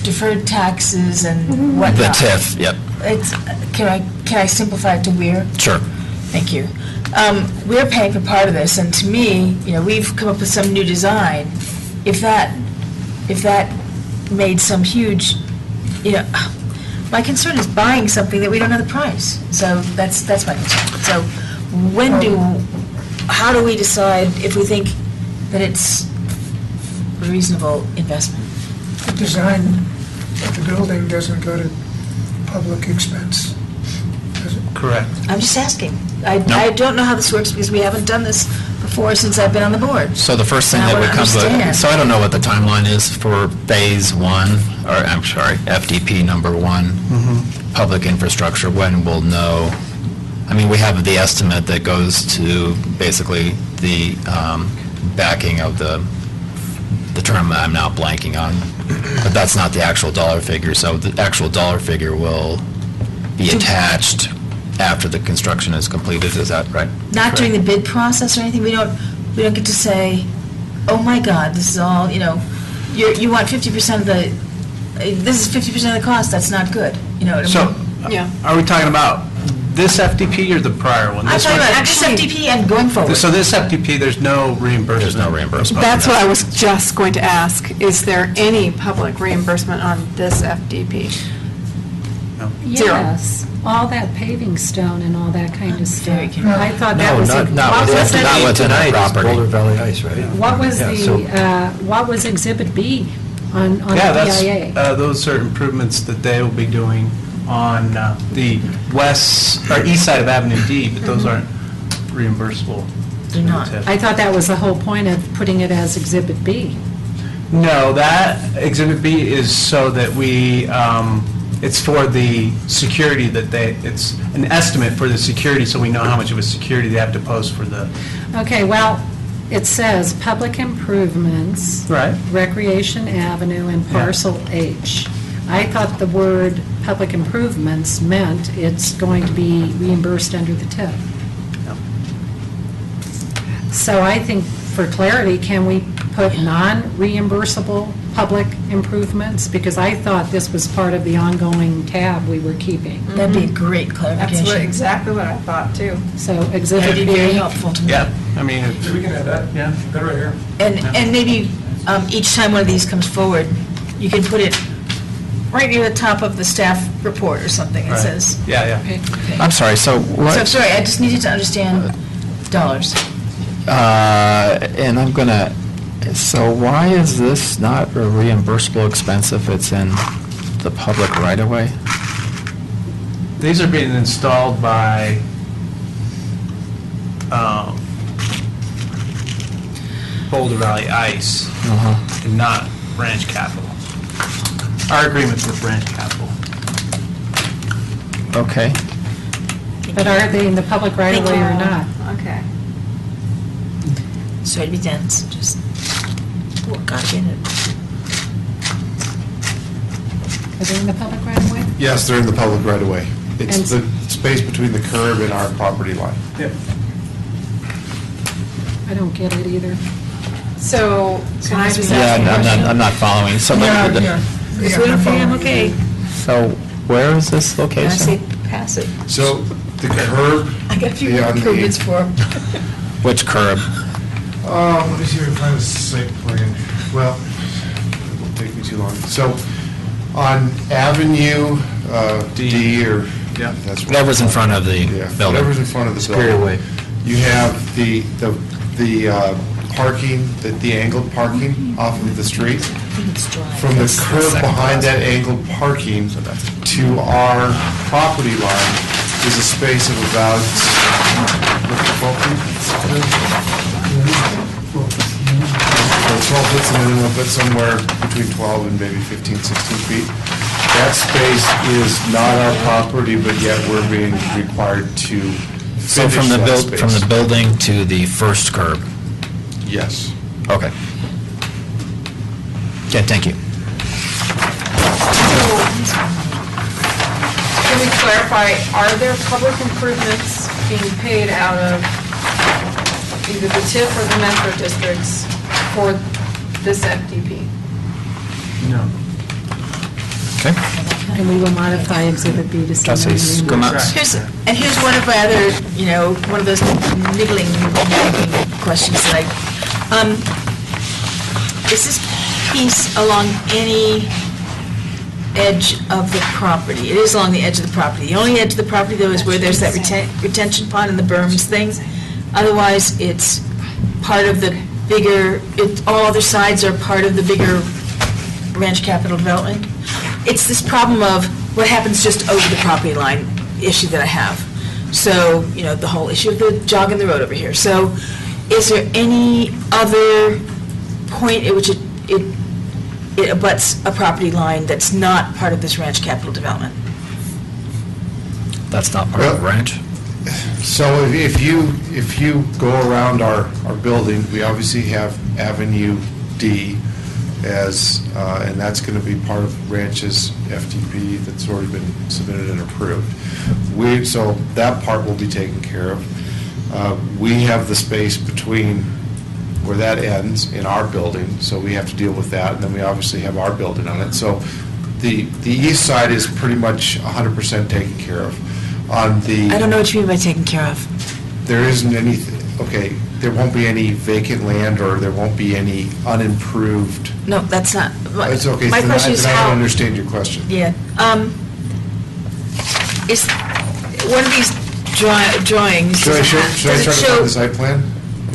deferred taxes and whatnot. The TIF, yep, It's, can I simplify it to we're? sure. Thank you. We're paying for part of this, and to me, we've come up with some new design. If that made some huge, my concern is buying something that we don't know the price. So that's my concern. So how do we decide if we think that it's a reasonable investment? The design of the building doesn't go to public expense, does it? Correct. I'm just asking. I don't know how this works because we haven't done this before since I've been on the board. So the first thing And I that would wanna come, understand. so I don't know what the timeline is for Phase 1, or I'm sorry, FDP number 1, public infrastructure, when we'll know. I mean, we have the estimate that goes to basically the backing of the term I'm now blanking on, but that's not the actual dollar figure. So the actual dollar figure will be attached after the construction is completed, is that right? Not during the bid process or anything? We don't get to say, oh my God, this is all, you want 50% of this is 50% of the cost, that's not good, you know what I So, mean? Yeah. are we talking about this FDP or the prior one? I'm This talking one- about this FDP and going forward. So this FDP, there's no reimbursement? There's no reimbursement. That's what I was just going to ask. Is there any public reimbursement on this FDP? Zero. Yes, all that paving stone and all that kind of stuff. Very good. I thought that No, was. not what was within it- not within our tonight, it's property. Boulder Valley Ice, right? What was Yeah, so- what was Exhibit B on the Yeah, that's, PIA? those are improvements that they will be doing on the east side of Avenue D, but those aren't reimbursable. They're not. I thought that was the whole point of putting it as Exhibit B. No, that Exhibit B is so that it's for the security it's an estimate for the security, so we know how much of a security they have to post for the, Okay, well, it says public improvements. Right. Recreation Avenue and Parcel H. I thought the word public improvements meant it's going to be reimbursed under the TIF. So I think, for clarity, can we put non-reimbursable public improvements? Because I thought this was part of the ongoing tab we were keeping. That'd be a great clarification. Exactly what I thought, too. So Exhibit That'd be very B. helpful to me. yeah, I mean, We can add that. yeah. That right here. And maybe each time one of these comes forward, you can put it right near the top of the staff report or something. It Right. says. Yeah. Okay. I'm sorry, so So, what, sorry, I just needed to understand dollars. and I'm gonna, so why is this not a reimbursable expense if it's in the public right-of-way? These are being installed by Boulder Valley Ice and not Ranch Capital. Our agreement's with Ranch Capital. Okay. But are they in the public right of way or not? Okay. Sorry to be dense, just, gotta get it. Are they in the public right of way? Yes, they're in the public right-of-way. It's And- the space between the curb and our property line. Yep. I don't get it either. So, can I just Yeah, ask a question? I'm not following. So, Yeah, the- yeah. Because we don't pay them, okay. so where is this Can I location? say, pass it? So the curb I got a few beyond the- improvements for them. Which curb? Let me see if I can find the site plan. Well, it won't take me too long. So on Avenue D, or, Yeah. that's what. Whatever's in front of the Yeah, building. whatever's in front of the building. Superior Way. You have the parking, the angled parking off of the street. From the curb behind that angled parking to our property line is a space of about, 12 feet, and then we'll put somewhere between 12 and maybe 15, 16 feet. That space is not our property, but yet we're being required to So finish from the that from the space. building to the first curb? Yes. Okay. Okay, thank you. Can we clarify, are there public improvements being paid out of either the TIF or the metro districts for this FDP. No. Okay. And we will modify Exhibit B to say. Trustees, no comments? Here's one of my other, one of those niggling, nagging questions that is this piece along any edge of the property? It is along the edge of the property. The only edge of the property, though, is where there's that retention pond and the berms thing. Otherwise, it's part of the bigger, all other sides are part of the bigger ranch capital development. It's this problem of what happens just over the property line issue that I have. So, the whole issue of the jog in the road over here. So, is there any other point at which it abuts a property line that's not part of this ranch capital development? That's not part of the ranch? So if you go around our building, we obviously have Avenue D as, and that's going to be part of Ranch's FTP that's already been submitted and approved. So that part will be taken care of. We have the space between where that ends in our building, so we have to deal with that, and then we obviously have our building on it. So the east side is pretty much 100% taken care of. On the... I don't know what you mean by taken care of. There isn't anything, okay, there won't be any vacant land, or there won't be any unimproved... No, that's not... It's okay, My question is then I how... don't understand your question. Yeah. Is one of these drawings... Should I try to find the site plan?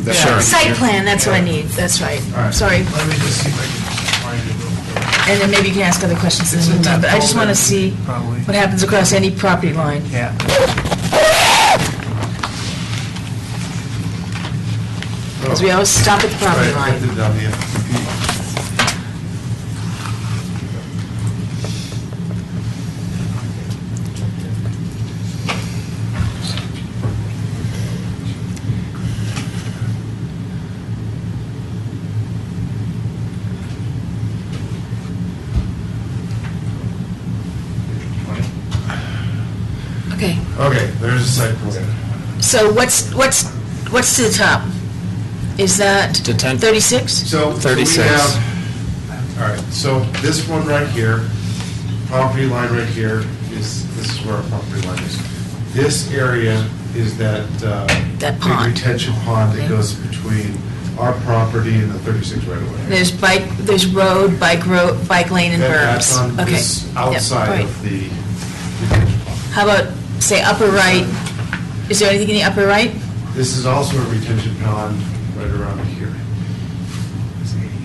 Sure. Site plan, that's what I need, that's right. All right. Sorry. Let me just see if I can find it real quick. And then maybe you can ask other questions in the meantime, but I just want to see Probably. what happens across any property line. Yeah. Because we always stop at the property line. Right, down the FTP. Okay, Okay, there's a site plan. so what's to the top? Is that To 10. 36? So 36. we have, all right, so this one right here, property line right here, this is where our property line is. This area is that That big pond. retention pond that Okay. goes between our property and the 36 right away. There's road, bike lane, and That's berms. on Okay. this Yep, outside right. of the retention pond. How about, say, upper right? Is there anything in the upper right? This is also a retention pond right around here.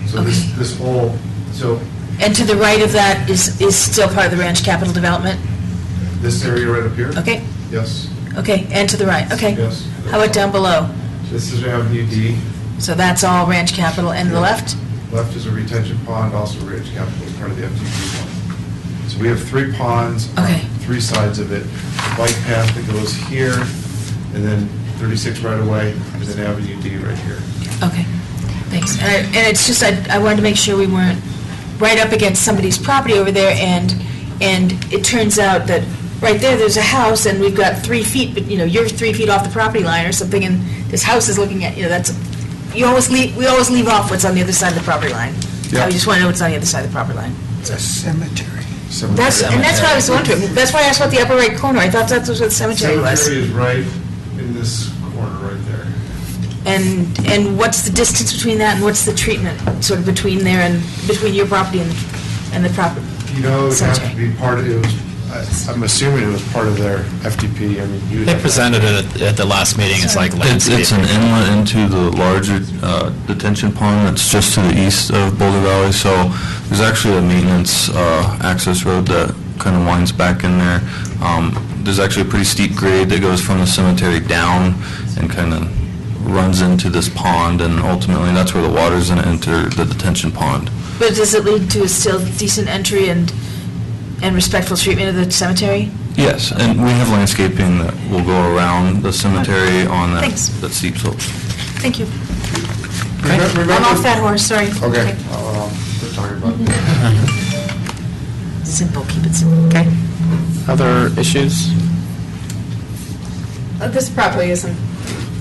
So this whole, so And to the right of that is still part of the ranch capital development? this area right up here? Okay, Yes, okay, and to the right, okay. yes. How about down below? This is Avenue D. So that's all ranch capital, and the left? Left is a retention pond, also ranch capital, as part of the FTP one. So we have 3 ponds on Okay. 3 sides of it. The bike path that goes here, and then 36 right away, and then Avenue D right here. Okay, thanks. And it's just, I wanted to make sure we weren't right up against somebody's property over there, and it turns out that right there's a house, and we've got 3 feet, but, you're 3 feet off the property line or something, and this house is looking at, that's, we always leave off what's on the other side of the property line. Yeah. I just want to know what's on the other side of the property line. A cemetery. Cemetery. That's what I was wondering. That's why I asked about the upper right corner. I thought that was where the cemetery was. Cemetery is right in this corner right there. And what's the distance between that, and what's the treatment, sort of between there and, between your property and the property? It would have to Cemetery. be part of, I'm assuming it was part of their FTP, I mean, you... They presented it at the last meeting, it's like It's landscape. an inlet into the larger detention pond that's just to the east of Boulder Valley, so there's actually a maintenance access road that kind of winds back in there. There's actually a pretty steep grade that goes from the cemetery down and kind of runs into this pond, and ultimately that's where the water's going to enter the detention pond. But does it lead to a still decent entry and respectful treatment of the cemetery? Yes, and we have landscaping that will go around the cemetery on that Thanks. that steep slope. Thank you. Remember- I'm off that horse, sorry. Okay, we're talking about it. Simple, keep it simple. Okay. Other issues? This probably isn't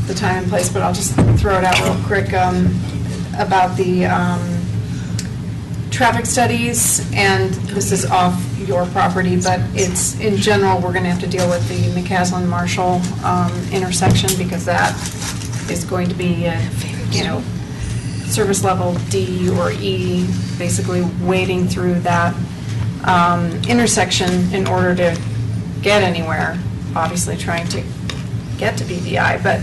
the time and place, but I'll just throw it out real quick about the traffic studies, and this is off your property, but it's, in general, we're going to have to deal with the McCaslin-Marshall intersection, because that is going to be, service level D or E, basically wading through that intersection in order to get anywhere, obviously trying to get to BVI, but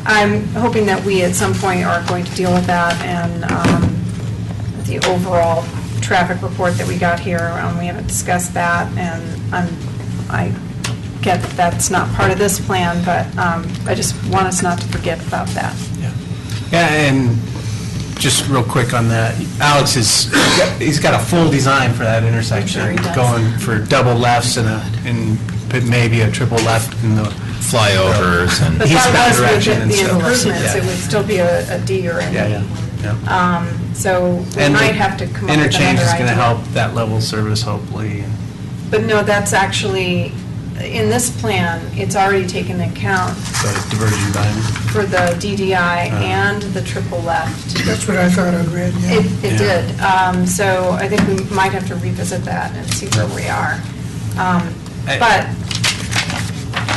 I'm hoping that we at some point are going to deal with that, and the overall traffic report that we got here, we haven't discussed that, and I get that that's not part of this plan, but I just want us not to forget about that. Yeah, and just real quick on that, Alex he's got a full design for that intersection, Sure he does. going for double lefts and maybe a triple left in the Flyovers and... But eastbound that was direction with and the stuff. improvements, Yeah. it would still be a D or an E. Yeah. So we And might the have to come up with another interchange is going to idea. help that level of service, hopefully. But no, that's actually, in this plan, it's already taken account So diversion time. for the DDI and the triple left. That's what I thought I'd read, yeah. It did. So I think we might have to revisit that and see where we are. But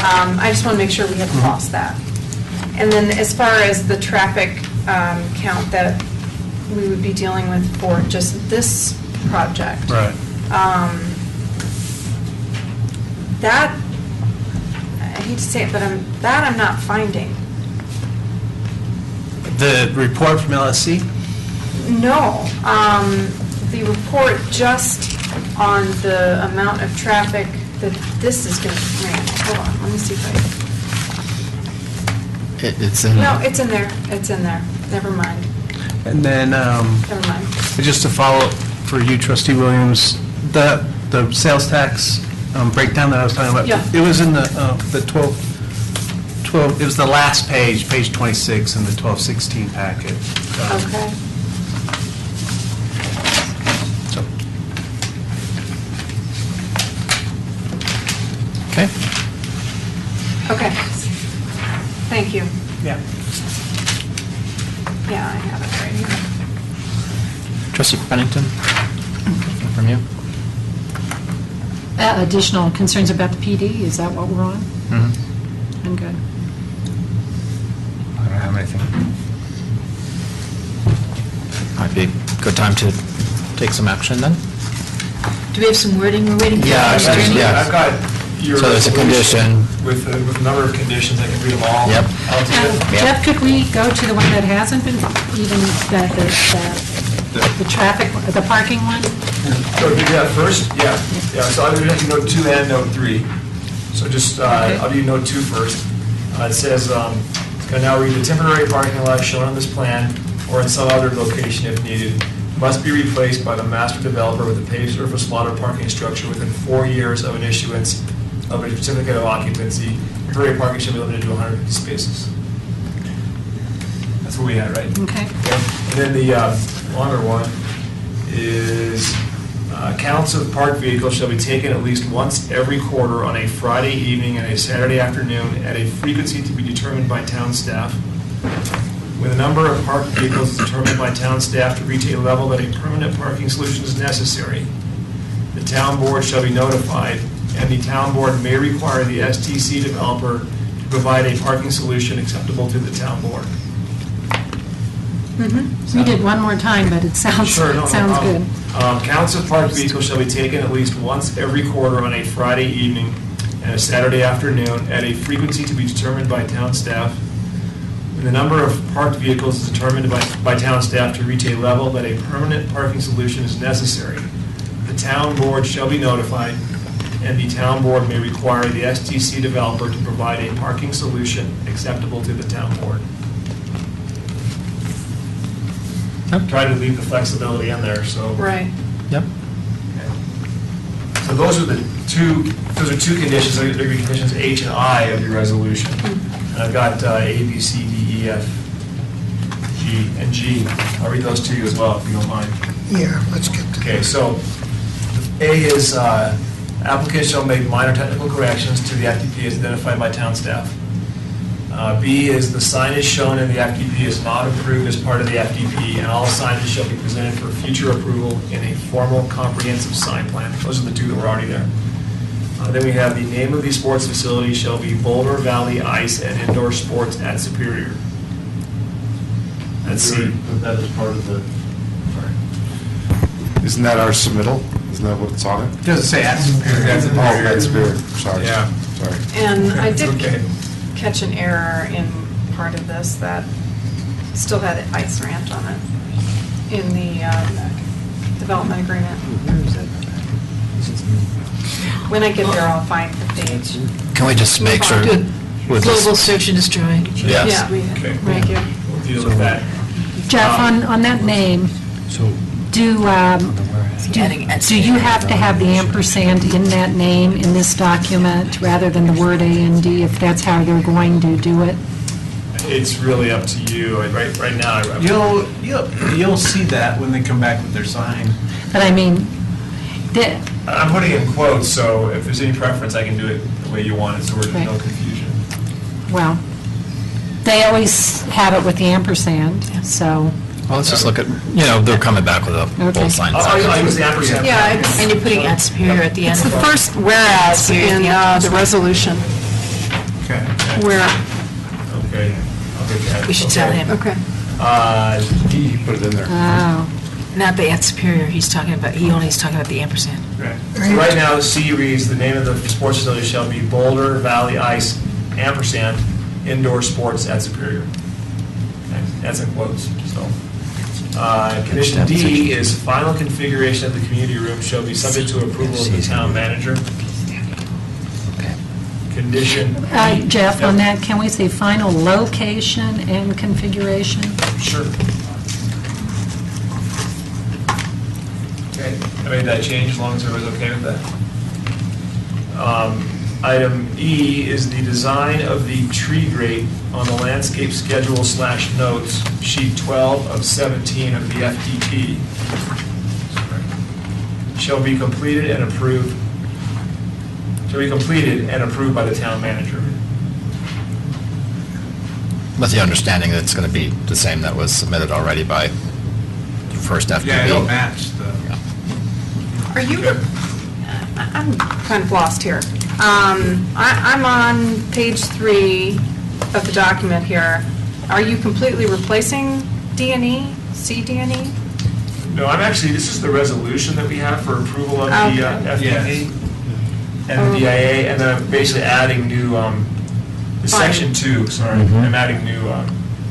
I just want to make sure we haven't lost that. And then as far as the traffic count that we would be dealing with for just this project. Right. That, I hate to say it, but I'm not finding. The report from LSC? No, the report just on the amount of traffic that this is going to bring. Hold on, let me see if It's in... no, it's in there, it's in there. Never mind, And then, never mind. just to follow up for you, Trustee Williams, the sales tax breakdown that I was talking about, Yeah. it was in the 12, it was the last page, page 26 in the 1216 packet. Okay. So, Okay. Okay. Thank you. yeah. Yeah, I have it right here. Trustee Pennington, from you? Additional concerns about the PD, is that what we're on? Mm-hmm. I'm good. I don't have anything. Might be a good time to take some action then. Do we have some wording we're waiting for? Yeah, Is there actually, any- yeah. I've got your So there's a resolution condition. with a number of conditions, I can read them all. Yep. Out to you. Jeff, could we go to the one that hasn't been, even the traffic, the parking one? So do that first? Yeah. So I'll do note 2 and note 3. So just, I'll do note 2 first. It says, it's going to now read, the temporary parking lot shown on this plan or in some other location if needed must be replaced by the master developer with a paved surface lot or parking structure within 4 years of an issuance of a certificate of occupancy. Temporary parking should be limited to 150 spaces. That's what we had, right? Okay. And then the longer one is counts of parked vehicles shall be taken at least once every quarter on a Friday evening and a Saturday afternoon at a frequency to be determined by town staff. When the number of parked vehicles is determined by town staff to reach a level that a permanent parking solution is necessary, the town board shall be notified, and the town board may require the STC developer to provide a parking solution acceptable to the town board. We did one more time, but it sounds, Sure, no sounds problem. good. Counts of parked vehicles shall be taken at least once every quarter on a Friday evening and a Saturday afternoon at a frequency to be determined by town staff. When the number of parked vehicles is determined by town staff to reach a level that a permanent parking solution is necessary, the town board shall be notified, and the town board may require the STC developer to provide a parking solution acceptable to the town board. Try to leave the flexibility in there, so. Right. Yep. So those are two conditions, they're going to be conditions H and I of your resolution. And I've got A, B, C, D, E, F, G, and G. I'll read those to you as well, if you don't mind. Yeah, let's get to Okay, so A is applicant shall make minor technical corrections to the FDP as identified by town staff. B is the signage shown in the FDP is not approved as part of the FDP, and all signage shall be presented for future approval in a formal comprehensive sign plan. Those are the two that were already there. Then we have the name of the sports facility shall be Boulder Valley Ice and Indoor Sports at Superior. That's C. Put that as part of the, isn't that our submittal? Isn't that what's on it? Doesn't say at Superior. Oh, that's Superior, sorry. Yeah. Sorry. And I did Okay. catch an error in part of this that still had ice rant on it in the development agreement. When I get there, I'll find the page. Can we just make sure? Good. with this- Global search and destroy. Yes. Yeah, Okay. thank you. We'll deal with that. Jeff, on that name, do you have to have the ampersand in that name in this document rather than the word A and D if that's how they're going to do it? It's really up to you. Right now, You'll see that when they come back with their sign. But I mean, I'm putting in quotes, so if there's any preference, I can do it the way you want it, so there's no Right. confusion. well, they always have it with the ampersand, so, Well, let's just look at, they're coming back with a Okay. full sign. I'll use the ampersand. Yeah, it's, And you're putting at Superior at the end. it's the first whereas in the resolution, Okay. where, Okay. I'll get that. We should tell him. okay. D. Put it in there. oh. Not the at Superior, he's talking about the ampersand. Right. So right now, C reads, the name of the sports facility shall be Boulder Valley Ice ampersand Indoor Sports at Superior. Okay, that's in quotes, so. Condition D is final configuration of the community room shall be subject to approval of the town manager. Condition. Jeff, on Yep. that, can we say final location and configuration? Sure. Okay, I made that change as long as everybody's okay with that. Item E is the design of the tree grate on the landscape schedule / notes, sheet 12 of 17 of the FDP. Shall be completed and approved by the town manager. With the understanding that it's going to be the same that was submitted already by the first FDP. Yeah, it'll match the... Are you, I'm kind of lost here. I'm on page 3 of the document here. Are you completely replacing D&E, C-D&E? No, this is the resolution that we have for approval of the Okay. FDP and the DIA, and then I'm basically adding new, section 2, sorry, I'm adding new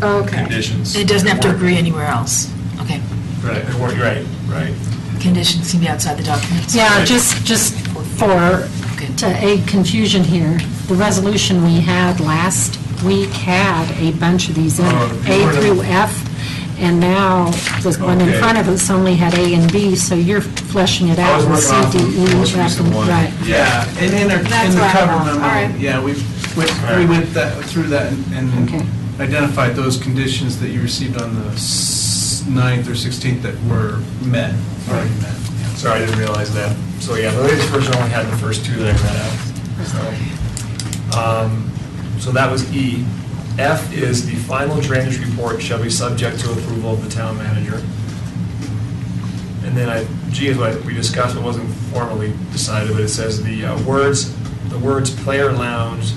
Okay. conditions. And it doesn't have to agree anywhere else. Okay. Right. Conditions can be outside the documents. Yeah, just for, to aid confusion here, the resolution we had last week had a bunch of these in Oh, it, you A were the- through F, and now the one in Okay. front of us only had A and B, so you're fleshing it I out was with working off C, D, the E, most F, recent and, one. right. Yeah, and in That's the what I cover thought. memo, All right. yeah, we went through that and Okay. identified those conditions that you received on the 9th or 16th that were met, already met. Sorry, I didn't realize that. So, yeah, the latest version only had the first 2 that I read out. So that was E. F is the final drainage report shall be subject to approval of the town manager. And then G is what we discussed, but wasn't formally decided, but it says the words player lounge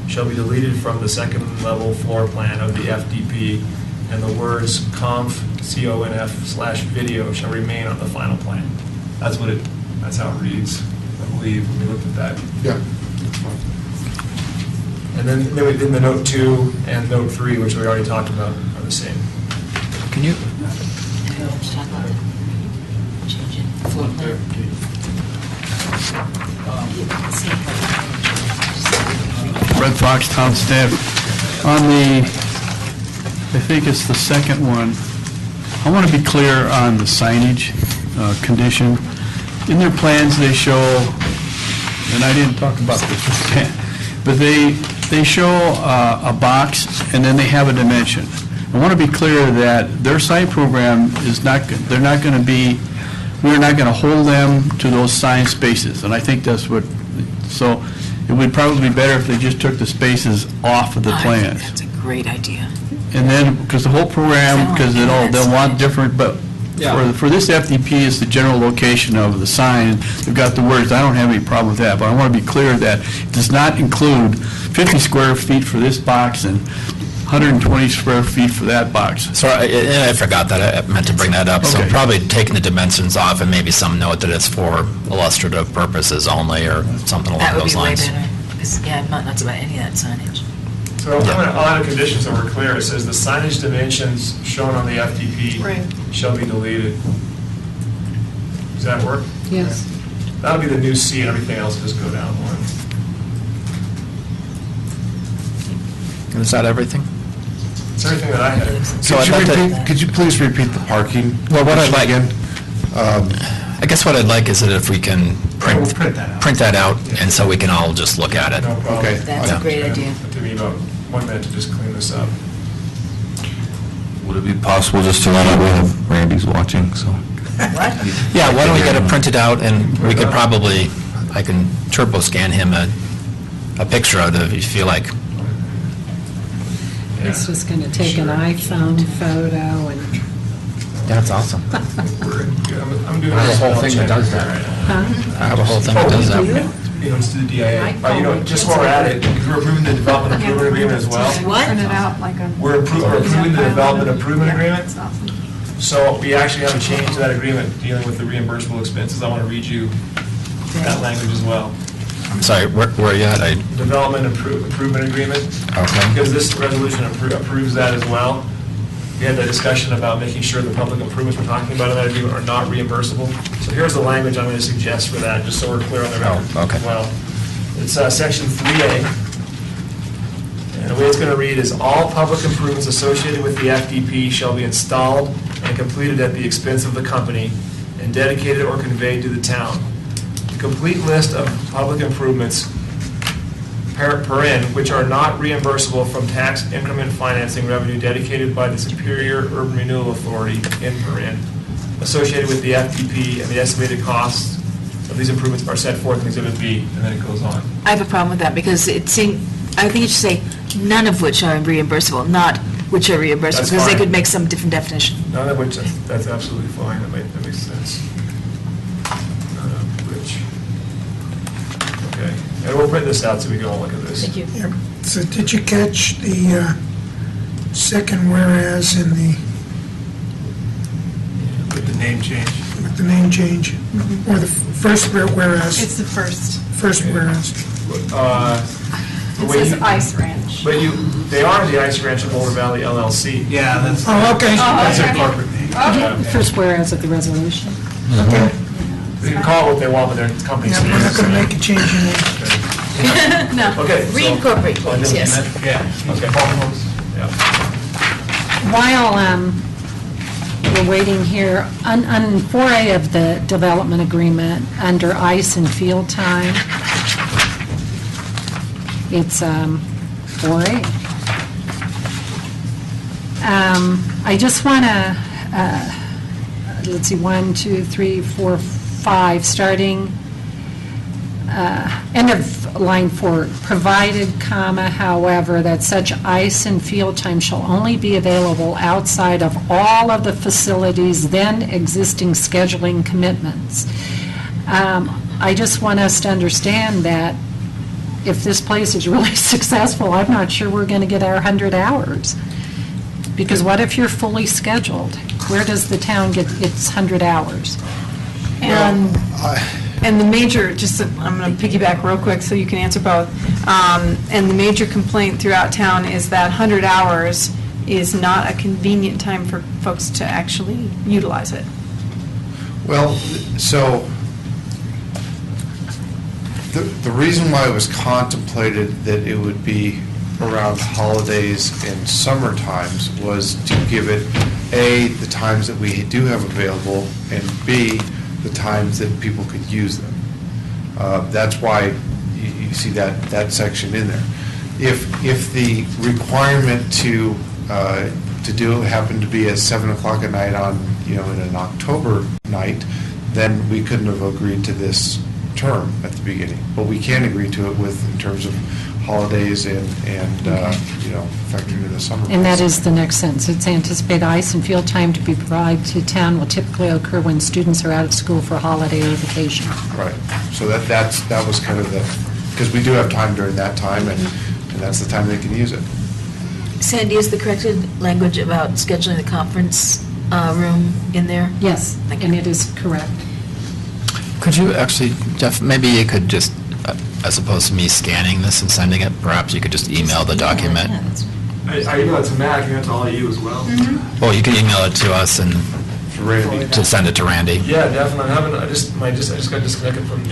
shall be deleted from the second level floor plan of the FDP, and the words conf, /video shall remain on the final plan. That's how it reads, I believe, when we looked at that. Yeah. And then we did the note 2 and note 3, which we already talked about, are the same. Can you, Change it. Floor plan. Red Fox Town Staff. On the, I think it's the second one, I want to be clear on the signage condition. In their plans, they show, and I didn't talk about this, but they show a box and then they have a dimension. I want to be clear that their sign program is not, they're not going to be, we're not going to hold them to those sign spaces, and I think that's what, so it would probably be better if they just took the spaces off of the plans. That's a great idea. And then, because the whole program, because they'll want different, but for this FDP, it's the general location of the sign. They've got the words, I don't have any problem with that, but I want to be clear that it does not include 50 square feet for this box and 120 square feet for that box. Sorry, I forgot that, I meant to bring that up. So Okay. probably taking the dimensions off and maybe some note that it's for illustrative purposes only, or something along That would those be way lines. better, because, yeah, I'm not nuts about any of that signage. So I'll add a condition so we're clear. It says the signage dimensions shown on the FDP Right. shall be deleted. Does that work? Yes. That'll be the new C, and everything else just go down one. Is that everything? It's everything that I had. So I'd like to- Could you please repeat the parking? Well, what I'd issue like- again? I guess what I'd like is that if we can We'll print that out. print that out, and so we can all just look at it. No problem. Okay. That's a Yeah. great idea. It took me about 1 minute to just clean this up. Would it be possible just to let out, we have Randy's watching, so. What? Yeah, why don't we get it printed out, and we could probably, I can turbo scan him a picture of it if you feel like. He's just going to take an iPhone photo and, That's awesome. I'm doing I have a whole spell thing that check does here that. right now. huh? I have a whole thing that does that. You know, it's to the DIA. I You know, probably just while we're at it, because we're approving the development improvement agreement as well. What? Print it out like a. We're approving the development improvement agreement. So we actually have a change to that agreement dealing with the reimbursable expenses. I want to read you that language as well. I'm sorry, where are you at? Development improvement agreement. Okay. Because this resolution approves that as well. We had that discussion about making sure the public improvements we're talking about in that agreement are not reimbursable. So here's the language I'm going to suggest for that, just so we're clear on the record Oh, okay. as well. It's section 3A. And the way it's going to read is, all public improvements associated with the FDP shall be installed and completed at the expense of the company and dedicated or conveyed to the town. The complete list of public improvements per which are not reimbursable from tax increment financing revenue dedicated by the Superior Urban Renewal Authority in associated with the FDP, and the estimated costs of these improvements are set forth in Exhibit B, and then it goes on. I have a problem with that, because it seemed, I think it should say, none of which are reimbursable, not which are reimbursable, That's because they fine. could make some different definition. None of which, that's absolutely fine, that makes sense. None of which. Okay, and we'll print this out so we can all look at this. Thank you. Yep. So did you catch the second whereas in the, With the name change. with the name change? Or the first whereas? It's the first. First whereas. It When says you- Ice Ranch. But they are the Ice Ranch of Boulder Valley LLC. Yeah, that's. Oh, okay. That's their corporate name. Yeah. First whereas of the resolution. Okay. They can call it what they want, but their company's. Yeah, we're not going to make a change in it. No. Okay. so- Reincorporate, please, yes. Yeah, okay. Yeah. While we're waiting here, on 4A of the development agreement, under ice and field time, it's 4A. I just want to, let's see, 1, 2, 3, 4, 5, starting, end of line 4, provided, comma, however, that such ice and field time shall only be available outside of all of the facilities' then existing scheduling commitments. I just want us to understand that if this place is really successful, I'm not sure we're going to get our 100 hours. Because what if you're fully scheduled? Where does the town get its 100 hours? And the major, I'm going to piggyback real quick so you can answer both. And the major complaint throughout town is that 100 hours is not a convenient time for folks to actually utilize it. Well, so the reason why it was contemplated that it would be around holidays and summer times was to give it, A, the times that we do have available, and B, the times that people could use them. That's why you see that section in there. If the requirement to do it happened to be at 7 o'clock at night on, in an October night, then we couldn't have agreed to this term at the beginning, but we can agree to it with, in terms of holidays and factoring into the summer. And that is the next sentence. It's anticipated ice and field time to be provided to town will typically occur when students are out of school for holiday or vacation. Right, so that was kind of the, because we do have time during that time, and that's the time they can use it. Sandy, is the corrected language about scheduling the conference room in there? Yes, Thank and you. it is correct. Could you actually, Jeff, maybe you could just, as opposed to me scanning this and sending it, perhaps you could just email the document? I email it to Matt, I can email it to all of you as well. Well, you can email it to us and Randy. to send it to Randy. Yeah, definitely. I just got disconnected from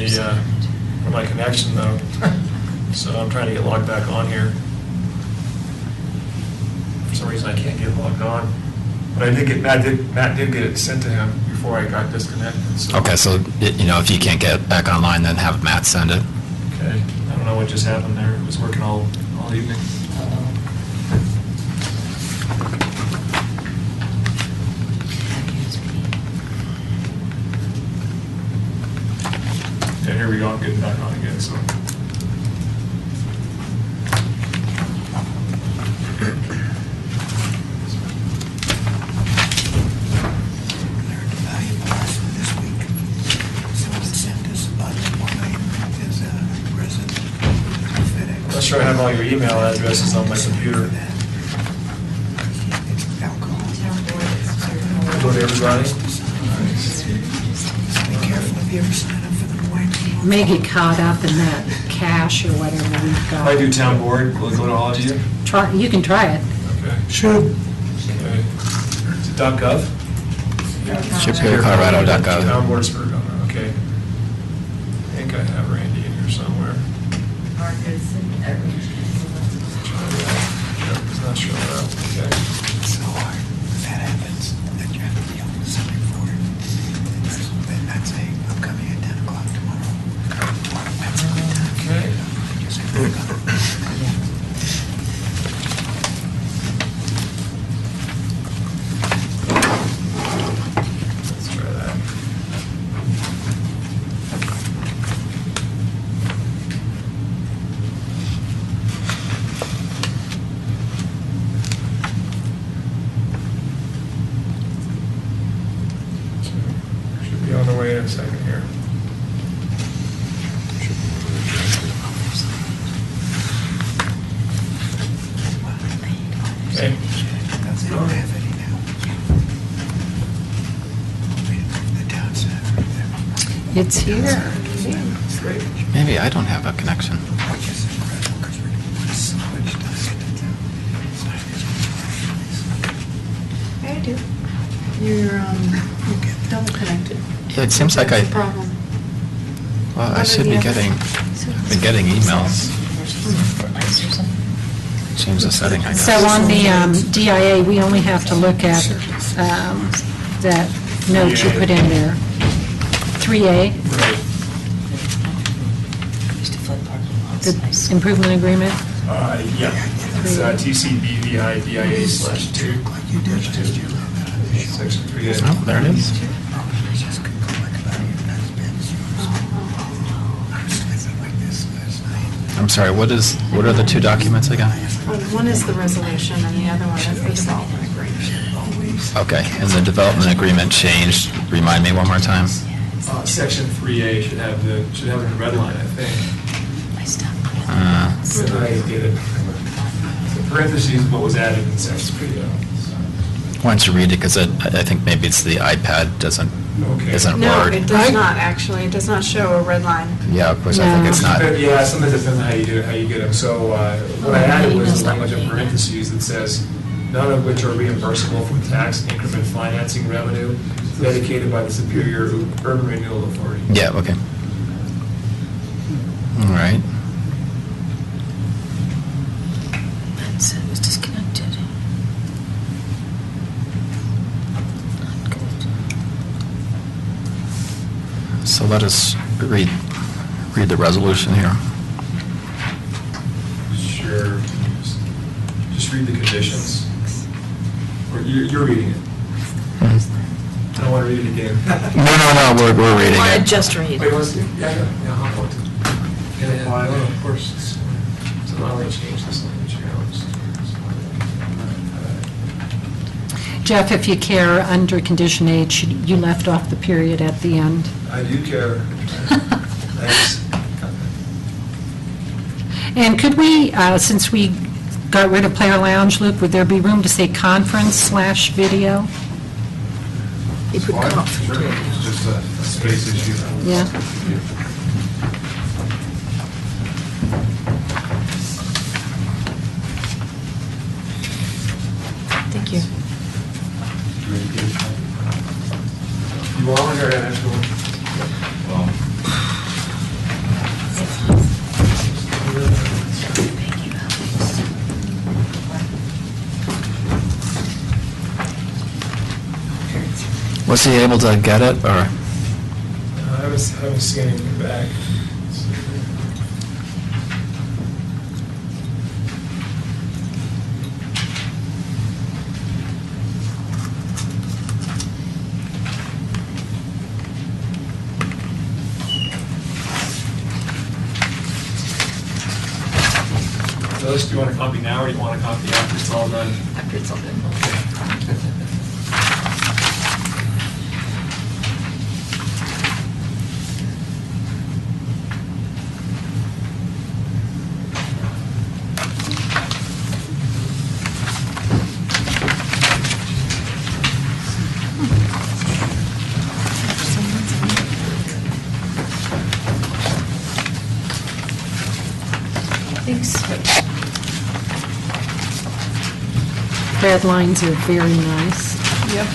my connection though. So I'm trying to get logged back on here. For some reason, I can't get logged on. But I did get, Matt did get it sent to him before I got disconnected, so. Okay, so, if you can't get back online, then have Matt send it. Okay, I don't know what just happened there. It was working all evening. Yeah, here we go, I'm getting back on again, so. I'm not sure I have all your email addresses on my computer. Go to everybody. Be careful if you ever sign up for the morning. May get caught up in that cache or whatever we've If got. I do town board, will it go to all of you? You can try it. Okay. Should. Okay. Is it .gov? SuperiorColorado.gov. Town board, Superior, okay. I think I have Randy in here somewhere. Yep, it's not showing up, okay. So hard. That happens, that you have to be on the Sunday for it. Then that's I'm coming at 10 o'clock tomorrow. That's a good time. Okay. Just have to go. Let's try that. Should be on the way in a second here. Okay. They don't have any now. The town center. It's here. Great. Maybe I don't have a connection. Which is incredible, because we're going to put so much time into the I do. You're double connected. Yeah, it seems like That's the problem. Well, I One or should the be other. getting, I've been getting emails. Change the setting, I guess. So on the DIA, we only have to look at that note you put in there. 3A, Right. the improvement agreement. Yeah. It's TCBVI/2. like you did last year. Section 3A. Oh, there it is. Just couldn't go back about it. That's been I was sleeping like this last night. I'm sorry, what are the two documents again? One is the resolution, and the other one is the development agreement. Okay, and the development agreement changed, remind me one more time? Section 3A should have the red line, I think. So I did it. The parentheses is what was added in section 3A. Why don't you read it, because I think maybe it's the iPad isn't No, Word. it does not, actually. It does not show a red line. Yeah, of course, I think it's not. Yeah, sometimes it depends on how you get them. So what I added was the language of parentheses that says, none of which are reimbursable from tax increment financing revenue dedicated by the Superior Urban Renewal Authority. Yeah, okay. All right. It said it was disconnected. So let us read the resolution here. Sure. Just read the conditions. Or you're reading it. I don't want to read it again. No, we're reading I want to it. just read. Wait, let's do, yeah, I'll hold it. Yeah, no, of course, so now let's change this language here. Jeff, if you care, under condition H, you left off the period at the end. I do care. Thanks. And could we, since we got rid of player lounge, Luke, would there be room to say conference/video? You put conference. Sure, it's just a space issue. Yeah. Thank you. You want it or actually? Was he able to get it, or? I haven't seen anything back. Phyllis, do you want a copy now, or do you want a copy after it's all done? After it's all done. Thanks. Red lines are very nice. Yep.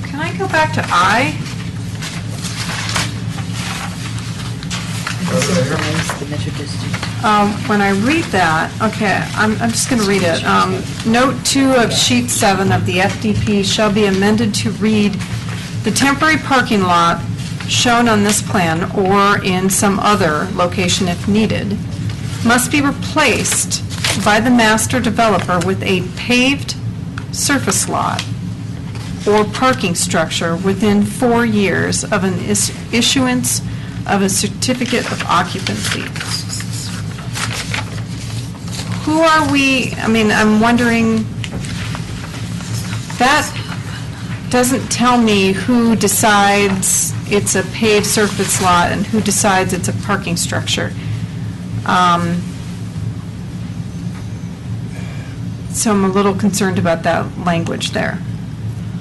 Can I go back to I? The measure distance. When I read that, okay, I'm just going to read it. Note 2 of sheet 7 of the FDP shall be amended to read, "The temporary parking lot shown on this plan or in some other location if needed must be replaced by the master developer with a paved surface lot or parking structure within 4 years of an issuance of a certificate of occupancy." Who are we, I mean, I'm wondering, that doesn't tell me who decides it's a paved surface lot and who decides it's a parking structure. So I'm a little concerned about that language there.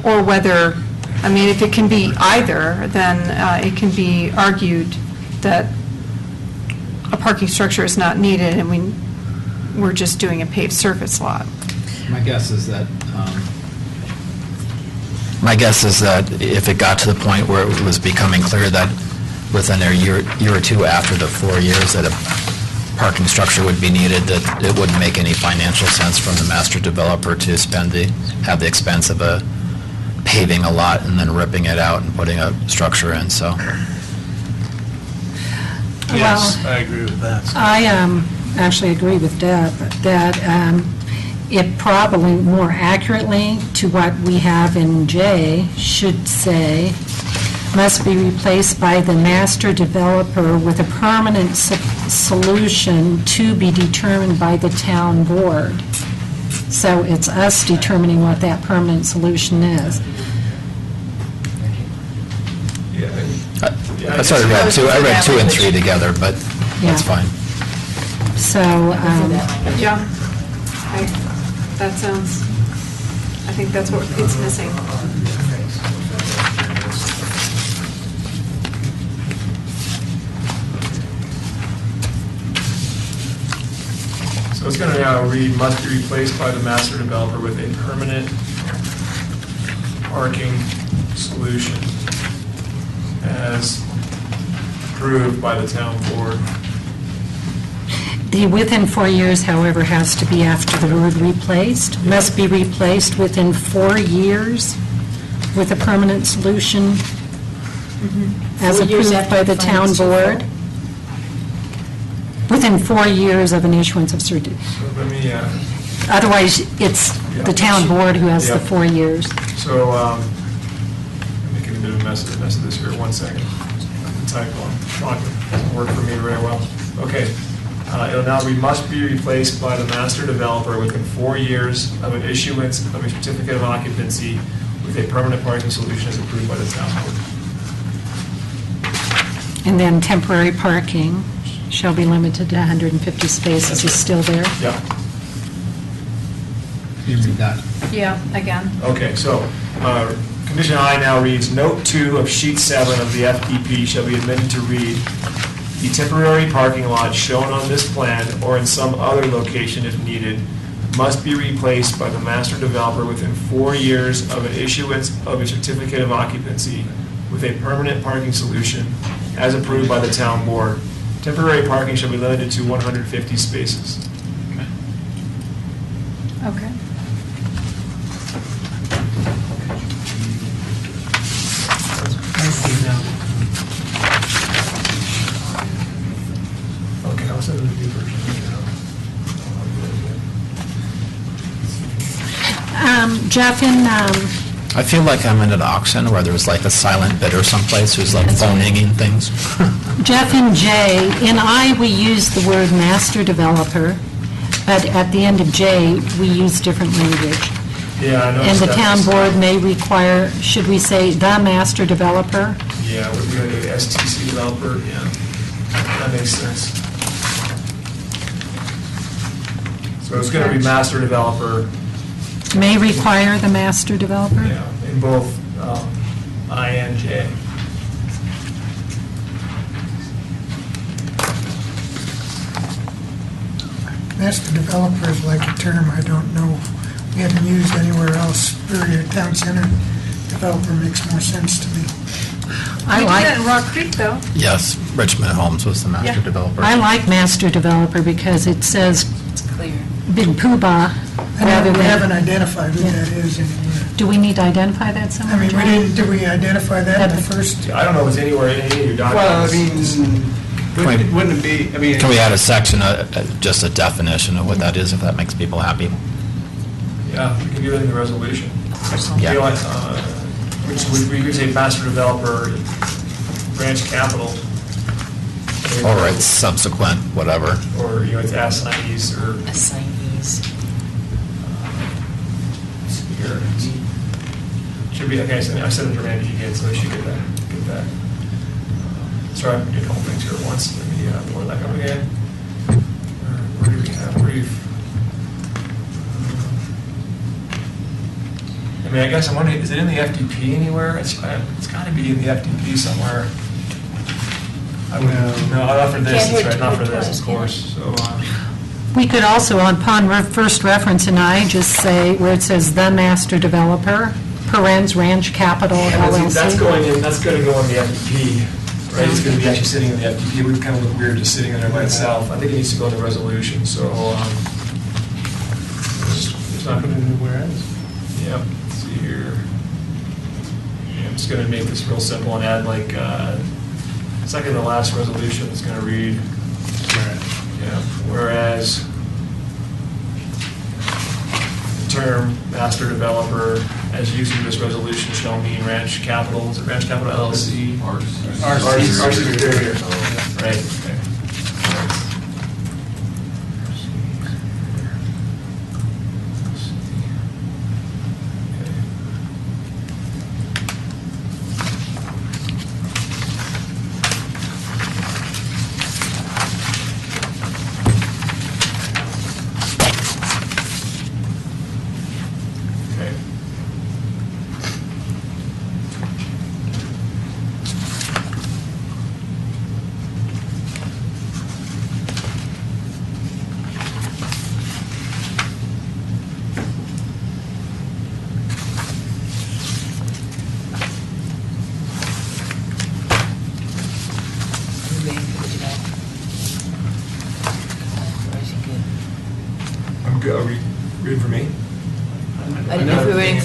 Or whether, I mean, if it can be either, then it can be argued that a parking structure is not needed and we're just doing a paved surface lot. My guess is that if it got to the point where it was becoming clear that within a year or two after the 4 years that a parking structure would be needed, that it wouldn't make any financial sense from the master developer to have the expense of paving a lot and then ripping it out and putting a structure in, so. Yes, I agree with that. I actually agree with Deb that it probably more accurately to what we have in J should say, must be replaced by the master developer with a permanent solution to be determined by the town board. So it's us determining what that permanent solution is. I sort of read I read 2 and 3 together, but that's Yeah. fine. So, Yeah, that sounds, I think that's what it's missing. So it's going to now read, must be replaced by the master developer with a permanent parking solution as approved by the town board. the within 4 years, however, has to be after the word replaced. Must be replaced within 4 years with a permanent solution as 4 years approved after by the the town finance chief board. Within 4 years of an issuance of certificate. So let me, Otherwise, it's the town board who has the Yeah. 4 years. so, I'm making a bit of a mess of this here, 1 second. The typo, doesn't work for me very well. Okay, it'll now be, must be replaced by the master developer within 4 years of an issuance of a certificate of occupancy with a permanent parking solution as approved by the town board. And then temporary parking shall be limited to 150 spaces is still there. Yeah. You read that? Yeah, again. Okay, so, condition I now reads, note 2 of sheet 7 of the FDP shall be amended to read, the temporary parking lot shown on this plan or in some other location if needed must be replaced by the master developer within 4 years of an issuance of a certificate of occupancy with a permanent parking solution as approved by the town board. Temporary parking shall be limited to 150 spaces. Okay. Okay, I'll send it to you version. Jeff, I feel like I'm in an auction where there's like a silent bidder someplace who's like phoning in things. Jeff and J, in I, we use the word master developer, but at the end of J, we use different language. Yeah, I know. And the town board may require, should we say the master developer? Yeah, we're going to do STC developer, yeah. That makes sense. So it's going to be master developer, May require the master developer? yeah, in both I and J. Master developer is like a term I don't know, we haven't used anywhere else. Area town center developer makes more sense to me. I We did that in like, Rock Creek, though. Yes, Richmond Homes was the master Yeah. developer. I like master developer because it says It's clear. big poobah rather We haven't than, identified who that is anywhere. do we need to identify that I somewhere, mean, we John? didn't, did we identify that in the first? I don't know if it's anywhere in any of your documents. Wouldn't it be, I mean... Can we add a section, just a definition of what that is, if that makes people happy? Yeah, we can do it in the resolution. Yeah. You know what, we could say master developer, branch capital. All right, subsequent, whatever. Or, you know, it's assignees or Assignees. here. Should be, okay, I sent it to Randy again, so I should get that. Sorry, I'm doing the whole thing here at once. Let me pull that up again. Where do we have brief? I mean, I guess I'm wondering, is it in the FDP anywhere? It's got to be in the FDP somewhere. I would, no, not for this, Can't that's hurt right, to not for put this, twice, of can course, so, We could also, upon first reference in I, just say where it says the master developer, parens Ranch Capital yeah, but see, that's LLC. going in, that's going to go in the FDP, right? It's going to be actually sitting in the FDP. It would kind of look weird just sitting in there by itself. I think it needs to go in the resolution, so, it's not going to be whereas. Yeah, let's see here. Yeah, I'm just going to make this real simple and add like, second to last resolution is going to read, yeah, whereas the term master developer as used in this resolution shall mean Ranch Capital, is it Ranch Capital LLC? RC Superior. Right, okay.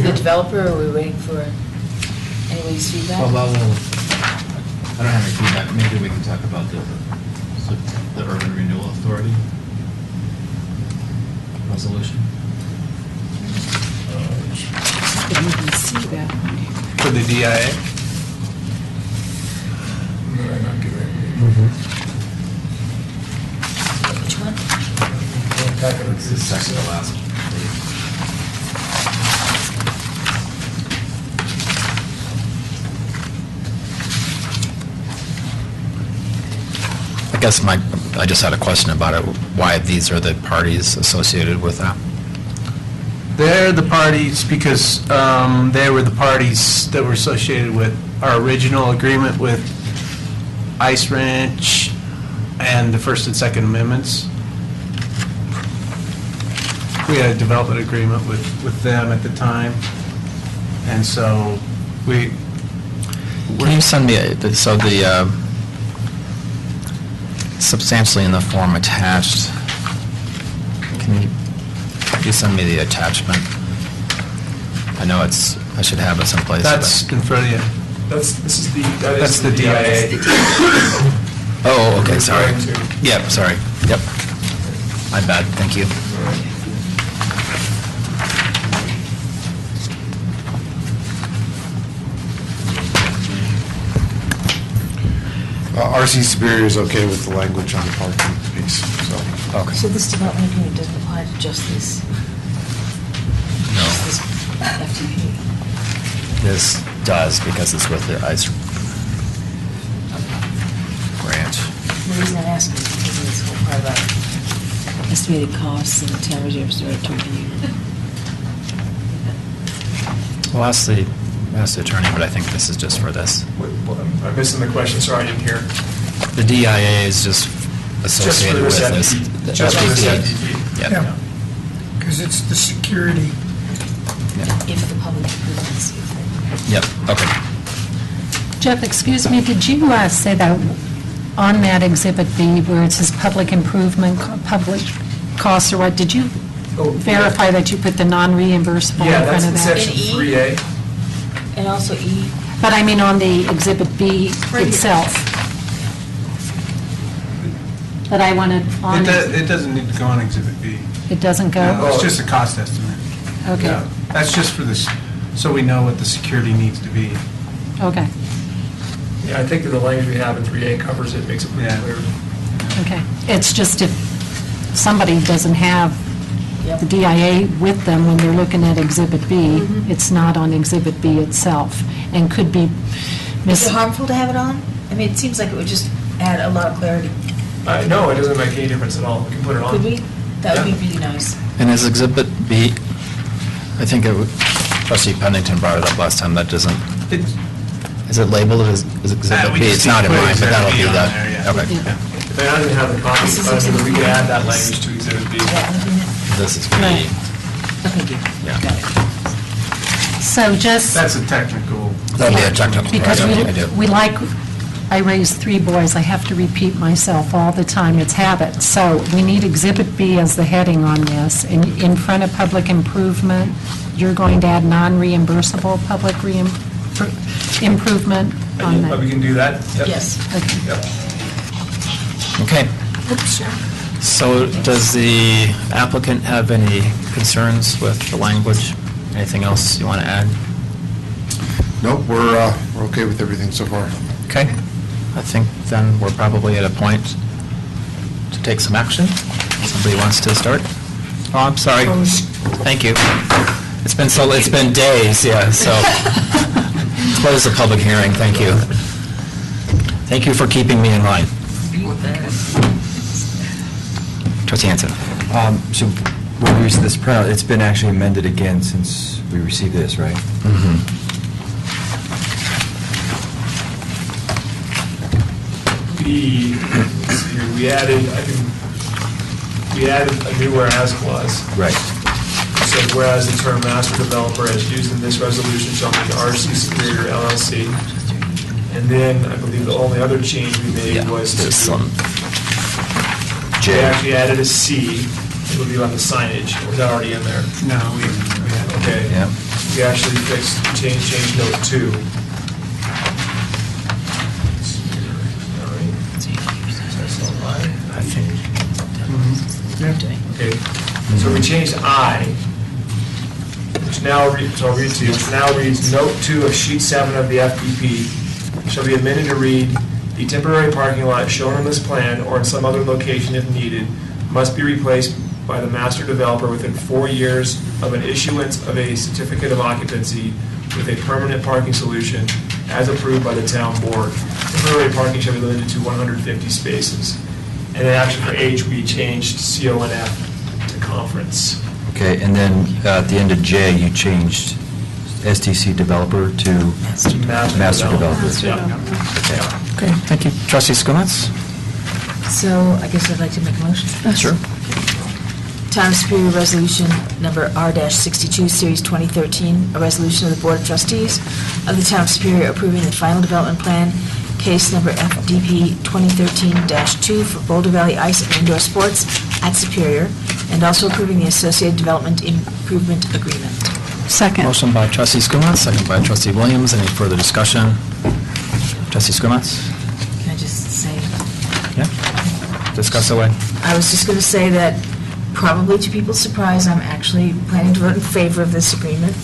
the developer, or are we waiting for anybody's feedback? Well, I don't have any feedback. Maybe we can talk about the Urban Renewal Authority resolution. Didn't even see that one. For the DIA? Which one? It's the second to last page. I guess I just had a question about it, why these are the parties associated with that. They're the parties because they were the parties that were associated with our original agreement with Ice Ranch and the First and Second Amendments. We had a development agreement with them at the time, and so Can you send me, so the substantially in the form attached, can you send me the attachment? I know I should have it someplace. that's in front of you. That's That's the DIA. Oh, okay, sorry. Referring to. Yep, sorry, yep. My bad, thank you. RC Superior is okay with the language on the parking piece, so. Okay. So this development agreement doesn't apply to just this, No, just this FTP? this does because it's with the ICE grant. The reason I'm asking is because of this whole part about estimated costs and town reserves direct to review. Well, ask the attorney, but I think this is just for this. I'm missing the question, sorry, I didn't hear. The DIA is just associated with this. FTP. Just for this FTP. Yep. Yeah. Because it's the security. If the public improvements. Yep, okay. Jeff, excuse me, did you say that on that Exhibit B where it says public improvement, public costs or what, did you verify that you put the non-reimbursable in Yeah, front that's of in that? section In E? 3A. And also E, But I mean on the Exhibit B Right here. itself. But I wanted on, It doesn't need to go on Exhibit B. it doesn't No, go? It's just a cost estimate. Okay, Yeah, that's just for this, so we know what the security needs to be. okay, Yeah, I think that the language we have in 3A covers it, makes it pretty Yeah. clear. okay. It's just if somebody doesn't have Yep. the DIA with them when they're looking at Exhibit B, it's not on Exhibit B itself, and could be is it harmful to have it on? I mean, it seems like it would just add a lot of clarity. No, it doesn't make any difference at all, we can put it on. Could we? That would Yeah. be really nice. And is Exhibit B, I think Trustee Pennington brought it up last time, that doesn't, is it labeled as Exhibit We B? just It's not in need to put mine, but that'll Exhibit be B on that. there, yeah. Okay. Yeah. If I don't even have the copy, This is but Exhibit we B. could add that language to Exhibit B. This is Right. B. Thank you. Yeah. Got it. So just... That's a technical. That'll be a technical. Because I do. we like, I raised 3 boys, I have to repeat myself all the time, it's habit. So we need Exhibit B as the heading on this. In front of public improvement, you're going to add non-reimbursable public improvement on But we that. can do that? Yep. Yes. Okay. Yep. Okay. So does the applicant have any concerns with the language? Anything else you want to add? Nope, we're okay with everything so far. Okay. I think then we're probably at a point to take some action. Somebody wants to start? Oh, I'm sorry. Thank you. It's been days, yeah, so. Close the public hearing, thank you. Thank you for keeping me in line. Trustee Hanson. So when we received this printout, it's been actually amended again since we received this, right? Let's see here, we added a new whereas clause. Right. It said, whereas the term master developer as used in this resolution shall mean RC Superior LLC. And then I believe the only other change we made Yeah, was there's to, some. we actually added a C, it would be on the signage, or was that already in there? No, we have. Okay. Yeah. we actually changed note 2. I think. Okay, so we changed I, which now, so I'll read to you, which now reads, Note 2 of Sheet 7 of the FDP shall be amended to read, the temporary parking lot shown on this plan or in some other location if needed must be replaced by the master developer within 4 years of an issuance of a certificate of occupancy with a permanent parking solution as approved by the town board. Temporary parking shall be limited to 150 spaces. And then actually for H, we changed CONF to conference. Okay, and then at the end of J, you changed STC developer to master developer. Okay, thank you. Trustee Skumatz? So I guess I'd like to make a motion. Sure. Town of Superior Resolution Number R-62, Series 2013, a resolution of the Board of Trustees of the Town of Superior approving the final development plan, case number FDP 2013-2 for Boulder Valley Ice and Indoor Sports at Superior, and also approving the associated development improvement agreement. Second. Motion by trustee Skumatz, second by trustee Williams. Any further discussion? Trustee Skumatz? Can I just say? Yeah. Discuss away. I was just going to say that, probably to people's surprise, I'm actually planning to vote in favor of this agreement.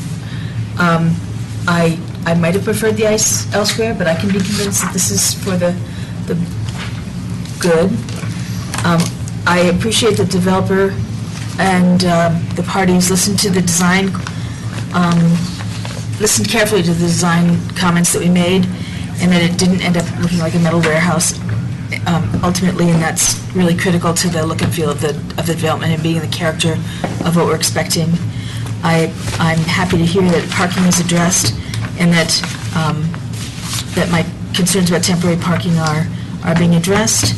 I might have preferred the ice elsewhere, but I can be convinced that this is for the good. I appreciate the developer and the parties listened to the design, listened carefully to the design comments that we made, and that it didn't end up looking like a metal warehouse ultimately, and that's really critical to the look and feel of the development and being the character of what we're expecting. I'm happy to hear that parking is addressed and that that my concerns about temporary parking are being addressed.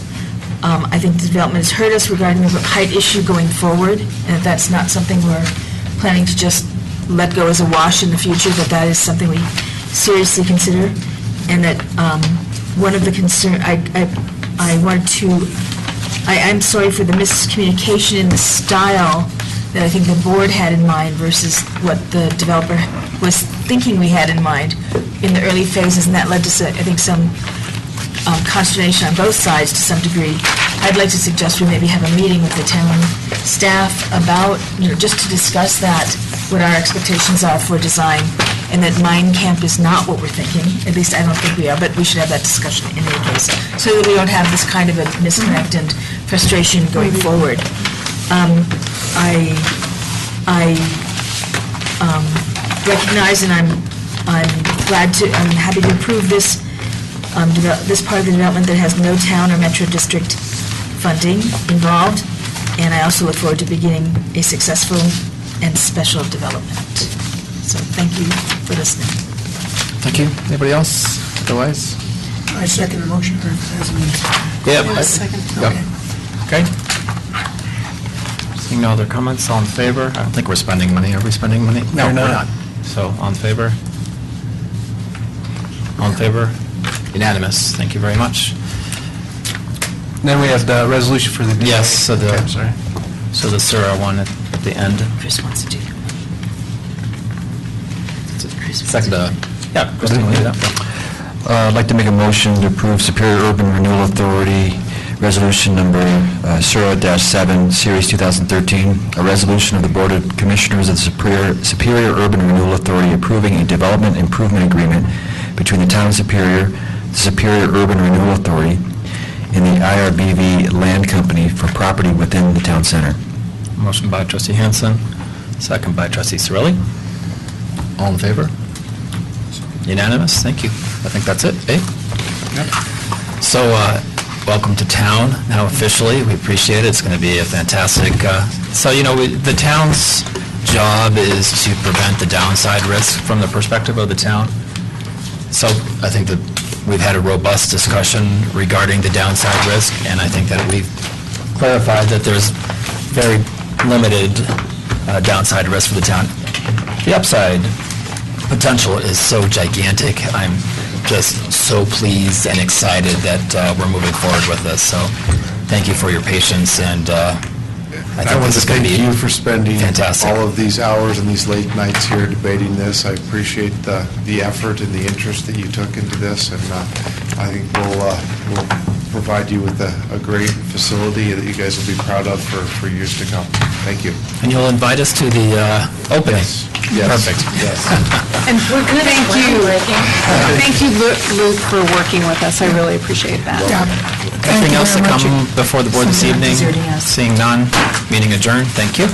I think the development has heard us regarding the height issue going forward, and that that's not something we're planning to just let go as a wash in the future, that is something we seriously consider, and that one of the I'm sorry for the miscommunication in the style that I think the board had in mind versus what the developer was thinking we had in mind in the early phases, and that led to, I think, some consternation on both sides to some degree. I'd like to suggest we maybe have a meeting with the town staff about, just to discuss that, what our expectations are for design, and that Mine Camp is not what we're thinking. At least I don't think we are, but we should have that discussion in any case, so that we don't have this kind of a disconnect and frustration going forward. I recognize, and I'm happy to approve this part of the development that has no town or metro district funding involved, and I also look forward to beginning a successful and special development. So thank you for listening. Thank you. Anybody else? Otherwise? I second the motion. Yeah. Second. Okay. Seeing no other comments, all in favor? I don't think we're spending money. Are we spending money? No, we're not. So, all in favor? All in favor? Unanimous. Thank you very much. Then we have the resolution for the... Yes, so the... Okay, I'm sorry. So the Sura one at the end. Chris wants to do it. Second, yeah, Christine, will you do that? I'd like to make a motion to approve Superior Urban Renewal Authority Resolution Number Sura-7, Series 2013, a resolution of the Board of Commissioners of the Superior Urban Renewal Authority approving a development improvement agreement between the Town of Superior, the Superior Urban Renewal Authority, and the IRBV Land Company for property within the town center. Motion by trustee Hanson, second by trustee Cirilli. All in favor? Unanimous, thank you. I think that's it, eh? So, welcome to town, now officially. We appreciate it. It's going to be a fantastic, the town's job is to prevent the downside risk from the perspective of the town. So, I think that we've had a robust discussion regarding the downside risk, and I think that we've clarified that there's very limited downside risk for the town. The upside potential is so gigantic. I'm just so pleased and excited that we're moving forward with this. So thank you for your patience and I want to this is going thank to be you for spending fantastic. all of these hours and these late nights here debating this. I appreciate the effort and the interest that you took into this, and I think we'll provide you with a great facility that you guys will be proud of for years to come. Thank you. And you'll invite us to the opening? Yes. Perfect. Yes. And thank you. Thank you, Luke, for working with us. I really appreciate that. Anything else to come before the board this Something evening? deserting us. Seeing none, meeting adjourned. Thank you.